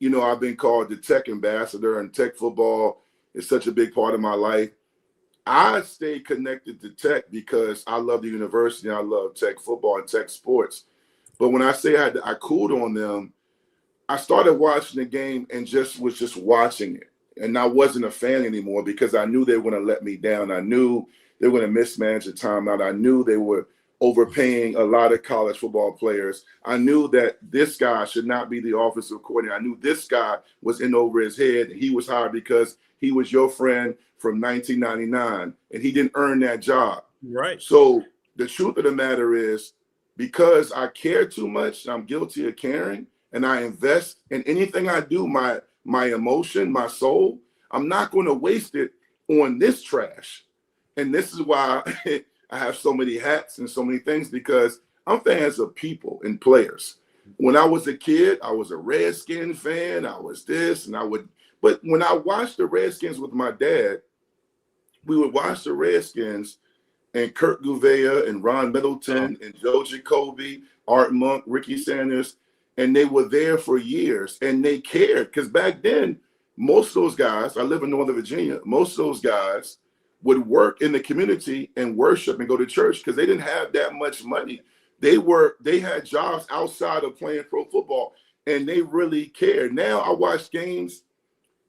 I've been called the Tech ambassador, and Tech football is such a big part of my life. I stayed connected to Tech because I love the university. I love Tech football and Tech sports. But when I say I cooled on them, I started watching the game and was just watching it. And I wasn't a fan anymore because I knew they were going to let me down. I knew they were going to mismanage the timeout. I knew they were overpaying a lot of college football players. I knew that this guy should not be the offensive coordinator. I knew this guy was in over his head. He was hired because he was your friend from 1999, and he didn't earn that job. Right. So the truth of the matter is, because I care too much, I'm guilty of caring, and I invest in anything I do, my emotion, my soul, I'm not going to waste it on this trash. And this is why I have so many hats and so many things because I'm fans of people and players. When I was a kid, I was a Redskins fan. I was this, but when I watched the Redskins with my dad, we would watch the Redskins and Kurt Gouveia and Ron Middleton and Joe Jacoby, Art Monk, Ricky Sanders, and they were there for years and they cared because back then, most of those guys, I live in Northern Virginia, most of those guys would work in the community and worship and go to church because they didn't have that much money. They had jobs outside of playing pro football and they really cared. Now I watch games,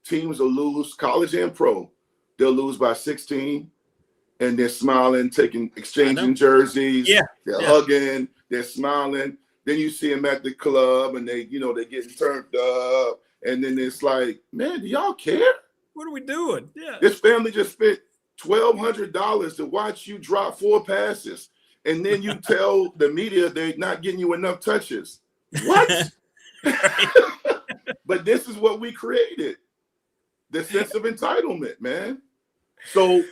teams will lose, college and pro. They'll lose by 16 and they're smiling, exchanging jerseys. Yeah. They're hugging, they're smiling. Then you see them at the club and they're getting turned up. And then it's like, man, do y'all care? What are we doing? Yeah. This family just spent $1,200 to watch you drop 4 passes. And then you tell the media they're not getting you enough touches. What? But this is what we created. The sense of entitlement, man. So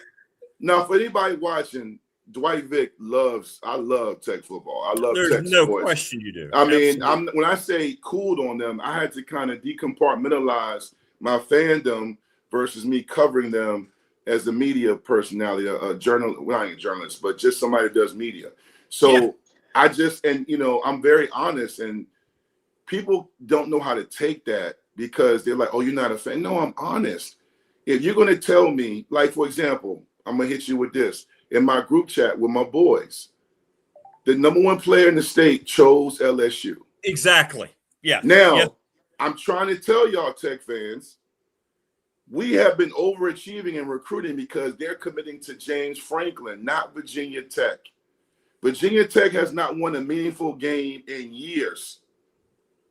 now for anybody watching, Dwight Vick I love Tech football. I love There's Tech no sports. question you do. I mean, when I say cooled on them, I had to kind of decompartmentalize my fandom versus me covering them as a media personality, not a journalist, but just somebody that does media. So I'm very honest, and people don't know how to take that because they're like, oh, you're not a fan. No, I'm honest. If you're going to tell me, like, for example, I'm going to hit you with this. In my group chat with my boys, the number 1 player in the state chose LSU. Exactly. Yeah. Now, I'm trying to tell y'all Tech fans, we have been overachieving in recruiting because they're committing to James Franklin, not Virginia Tech. Virginia Tech has not won a meaningful game in years.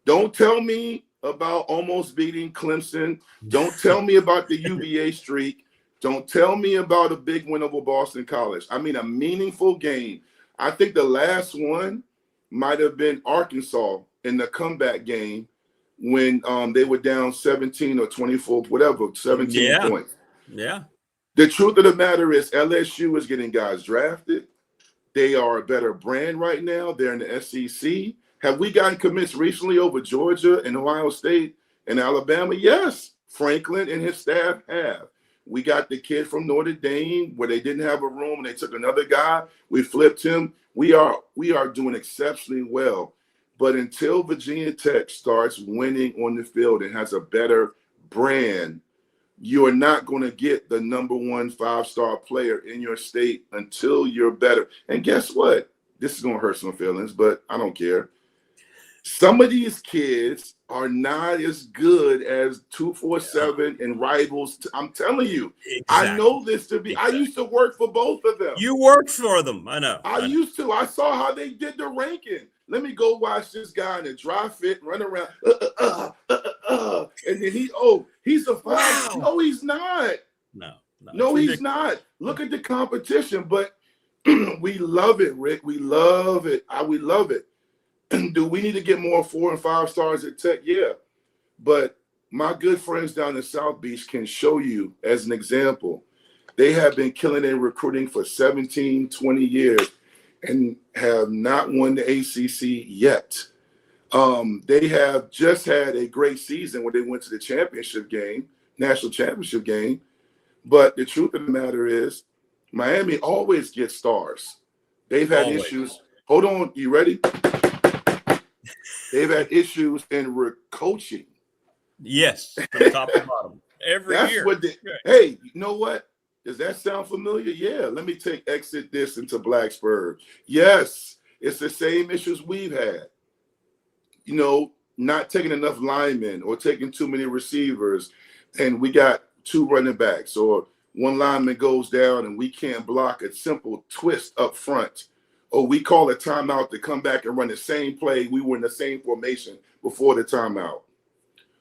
Don't tell me about almost beating Clemson. Don't tell me about the UVA streak. Don't tell me about a big win over Boston College. I mean, a meaningful game. I think the last one might have been Arkansas in the comeback game when they were down 17 or 24, whatever, 17 points. Yeah. The truth of the matter is LSU is getting guys drafted. They are a better brand right now. They're in the SEC. Have we gotten commits recently over Georgia and Ohio State and Alabama? Yes. Franklin and his staff have. We got the kid from Notre Dame where they didn't have a room and they took another guy. We flipped him. We are doing exceptionally well. But until Virginia Tech starts winning on the field and has a better brand, you are not going to get the number 1 5-star player in your state until you're better. And guess what? This is going to hurt some feelings, but I don't care. Some of these kids are not as good as 247 and Rivals. I'm telling you, exactly. I know this to be. Exactly. I used to work for both of them. You worked for them. I know. I used to. I saw how they did the ranking. Let me go watch this guy in a dry fit run around. And then he's a 5. Wow. No, he's not. No, he's not. Look at the competition. But we love it, Rick. We love it. We love it. Do we need to get more 4 and 5 stars at Tech? Yeah. But my good friends down in South Beach can show you as an example. They have been killing in recruiting for 17, 20 years and have not won the ACC yet. They have just had a great season when they went to the championship game, national championship game. But the truth of the matter is Miami always gets stars. They've had issues. Hold on. You ready? They've had issues in coaching. Yes, from top to bottom. Every year. Hey, you know what? Does that sound familiar? Yeah. Let me exit this into Blacksburg. Yes, it's the same issues we've had. You know, not taking enough linemen or taking too many receivers, and we got 2 running backs, or 1 lineman goes down and we can't block a simple twist up front. Or we call a timeout to come back and run the same play. We were in the same formation before the timeout.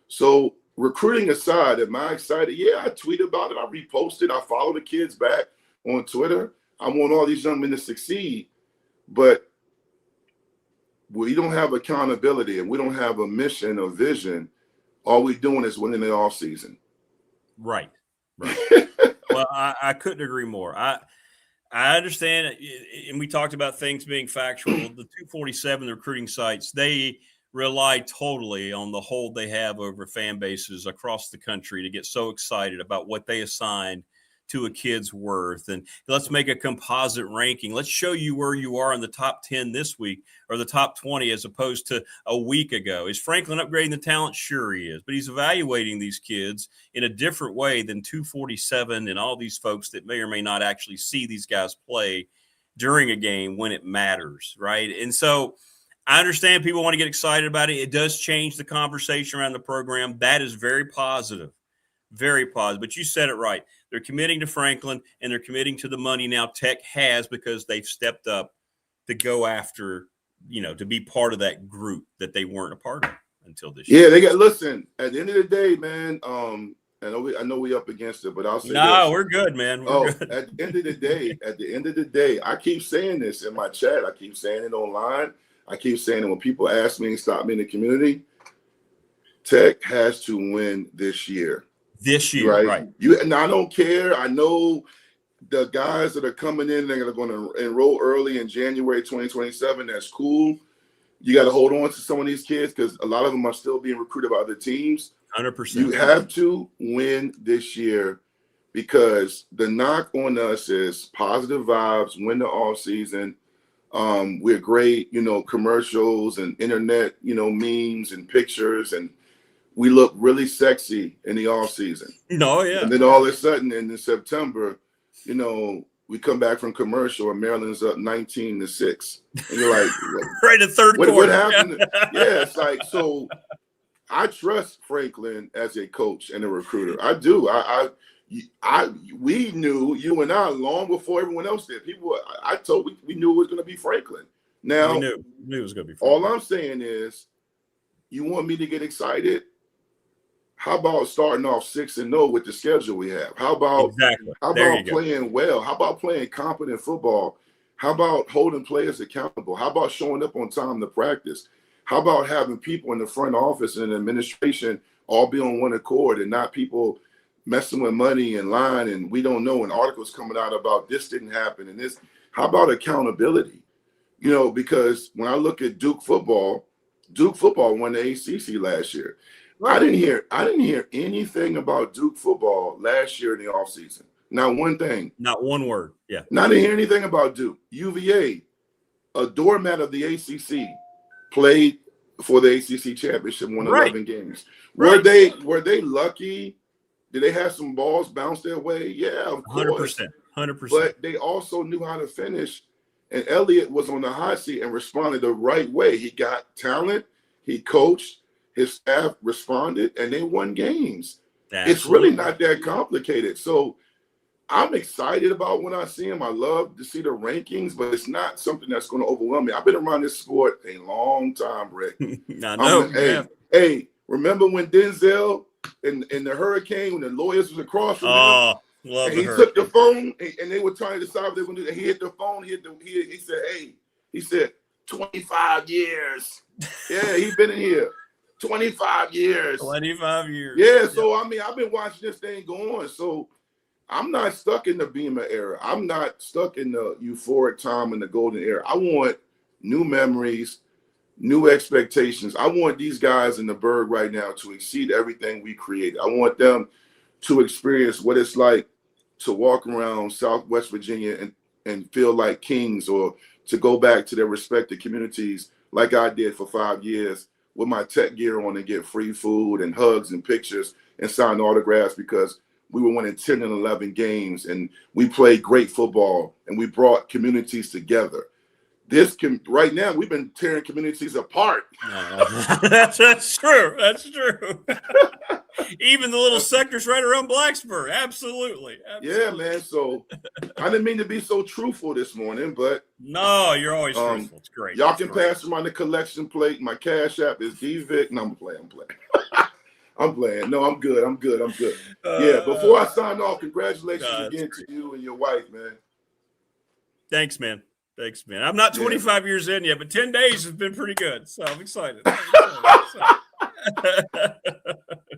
So recruiting aside, am I excited? Yeah, I tweet about it. I reposted. I follow the kids back on Twitter. I want all these young men to succeed. But we don't have accountability and we don't have a mission or vision. All we're doing is winning the offseason. Right. Well, I couldn't agree more. I understand, and we talked about things being factual. The 247, the recruiting sites, they rely totally on the hold they have over fan bases across the country to get so excited about what they assign to a kid's worth. And let's make a composite ranking. Let's show you where you are in the top 10 this week or the top 20 as opposed to a week ago. Is Franklin upgrading the talent? Sure he is, but he's evaluating these kids in a different way than 247 and all these folks that may or may not actually see these guys play during a game when it matters, right? And so I understand people want to get excited about it. It does change the conversation around the program. That is very positive. Very positive. But you said it right. They're committing to Franklin, and they're committing to the money now Tech has because they've stepped up to go after, to be part of that group that they weren't a part of until this year. Yeah, they got. Listen, at the end of the day, man. I know we up against it, but I'll say no, this. We're good, man. Good. At the end of the day, I keep saying this in my chat. I keep saying it online. I keep saying it when people ask me and stop me in the community. Tech has to win this year. This year, right? And I don't care. I know the guys that are coming in, they're going to enroll early in January 2027. That's cool. You got to hold on to some of these kids because a lot of them are still being recruited by other teams. 100%. You have to win this year because the knock on us is positive vibes, win the off season. We're great, commercials and internet, memes and pictures, and we look really sexy in the off season. No, yeah. And then all of a sudden in September, we come back from commercial and Maryland's up 19-6. And you're like, right in third quarter. What happened? Yeah, it's like, so I trust Franklin as a coach and a recruiter. I do. We knew, you and I, long before everyone else did. We knew it was going to be Franklin. Now, we knew it was going to be Franklin. All I'm saying is, you want me to get excited? How about starting off 6-0 with the schedule we have? How about playing well? How about playing competent football? How about holding players accountable? How about showing up on time to practice? How about having people in the front office and administration all be on one accord and not people messing with money and lying and we don't know, and articles coming out about this didn't happen and this? How about accountability? Because when I look at Duke football won the ACC last year. Right. I didn't hear anything about Duke football last year in the offseason. Not one thing. Not one word. Yeah. Not to hear anything about Duke. UVA, a doormat of the ACC, played for the ACC championship, won 11 games. Were they lucky? Did they have some balls bounce their way? Yeah, of course. 100%. But they also knew how to finish. And Elliott was on the hot seat and responded the right way. He got talent. He coached. His staff responded, and they won games. It's really not that complicated. So I'm excited about when I see him. I love to see the rankings, but it's not something that's going to overwhelm me. I've been around this sport a long time, Rick. I know. Hey, remember when Denzel in the hurricane, when the lawyers was across from him? And he took the phone, and they were trying to decide what they were going to do. He hit the phone. He said, 25 years. Yeah, he's been in here. 25 years. 25 years. Yeah, so I mean, I've been watching this thing go on. So I'm not stuck in the Beamer era. I'm not stuck in the euphoric time and the golden era. I want new memories, new expectations. I want these guys in the Berg right now to exceed everything we created. I want them to experience what it's like to walk around Southwest Virginia and feel like kings, or to go back to their respective communities like I did for 5 years with my Tech gear on and get free food and hugs and pictures and sign autographs because we were winning 10 and 11 games and we played great football and we brought communities together. Right now, we've been tearing communities apart. That's true. That's true. Even the little sectors right around Blacksburg. Absolutely. Yeah, man. So I didn't mean to be so truthful this morning, but no, you're always truthful. It's great. Y'all can pass around the collection plate. My Cash App is DVic. No, I'm playing. I'm playing. No, I'm good. Yeah, before I sign off, congratulations again to you and your wife, man. Thanks, man. I'm not 25 years in yet, but 10 days has been pretty good, so I'm excited.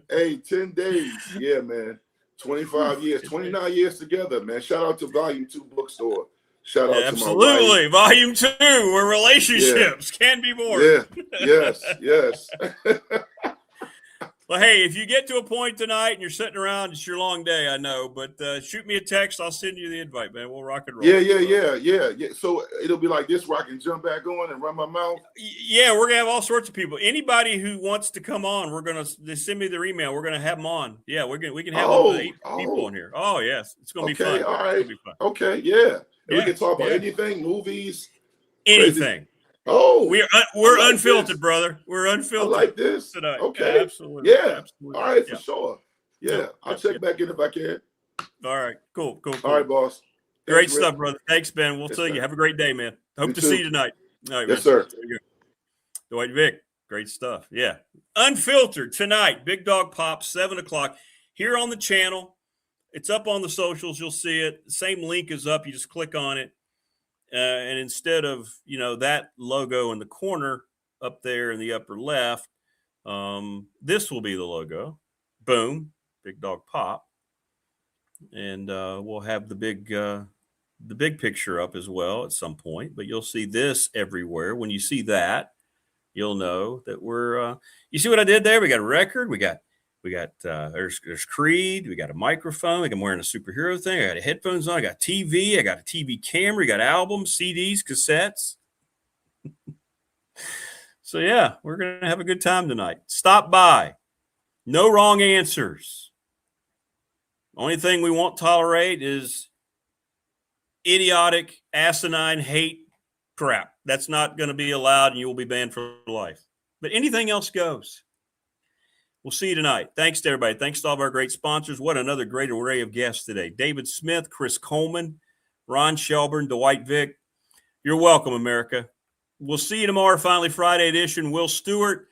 Hey, 10 days. Yeah, man. 25 years, 29 years together, man. Shout out to Volume 2 Bookstore. Shout out Absolutely. to my wife. Volume 2, where relationships can be more. Yeah. Yes. Well, hey, if you get to a point tonight and you're sitting around, it's your long day, I know, but shoot me a text. I'll send you the invite, man. We'll rock and roll. Yeah. So it'll be like this where I can jump back on and run my mouth. Yeah, we're going to have all sorts of people. Anybody who wants to come on, we're going to send me their email. We're going to have them on. Yeah, we can have up to 8 people on here. Oh, yes. It's going to be fun. All right. It's gonna be fun. Okay, yeah. And we can talk about anything, movies. Anything. Crazy. Oh, we're like unfiltered, this. Brother. We're unfiltered. I like this tonight. Okay, absolutely. Yeah, absolutely. All right, for sure. Yeah, I'll check back in if I can. All right, cool. All right, boss. Great stuff, brother. Thanks, Ben. We'll see you. Have a great day, man. Hope to see you tonight. All right, yes, sir. Dwight Vick, great stuff. Yeah, unfiltered tonight. Big Dog Pop, 7:00 here on the channel. It's up on the socials. You'll see it. The same link is up. You just click on it. And instead of, that logo in the corner up there in the upper left, this will be the logo. Boom, Big Dog Pop. And we'll have the big picture up as well at some point. But you'll see this everywhere. When you see that, you'll know that we're you see what I did there? We got a record. We got there's Creed. We got a microphone. I'm wearing a superhero thing. I got headphones on. I got TV. I got a TV camera. We got albums, CDs, cassettes. So yeah, we're gonna have a good time tonight. Stop by. No wrong answers. Only thing we won't tolerate is idiotic, asinine hate crap. That's not going to be allowed, and you will be banned for life. But anything else goes. We'll see you tonight. Thanks to everybody. Thanks to all of our great sponsors. What another great array of guests today. David Smith, Chris Coleman, Ron Shelburne, Dwight Vick. You're welcome, America. We'll see you tomorrow, finally Friday edition. Will Stewart,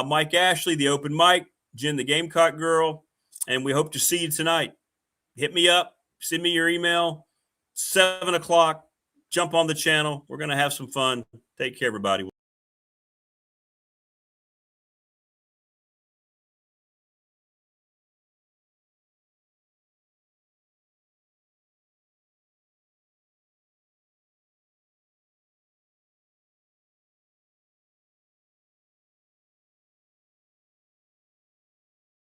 Mike Ashley, the open mic, Jen, the Gamecock girl, and we hope to see you tonight. Hit me up. Send me your email. 7:00. Jump on the channel. We're going to have some fun. Take care, everybody.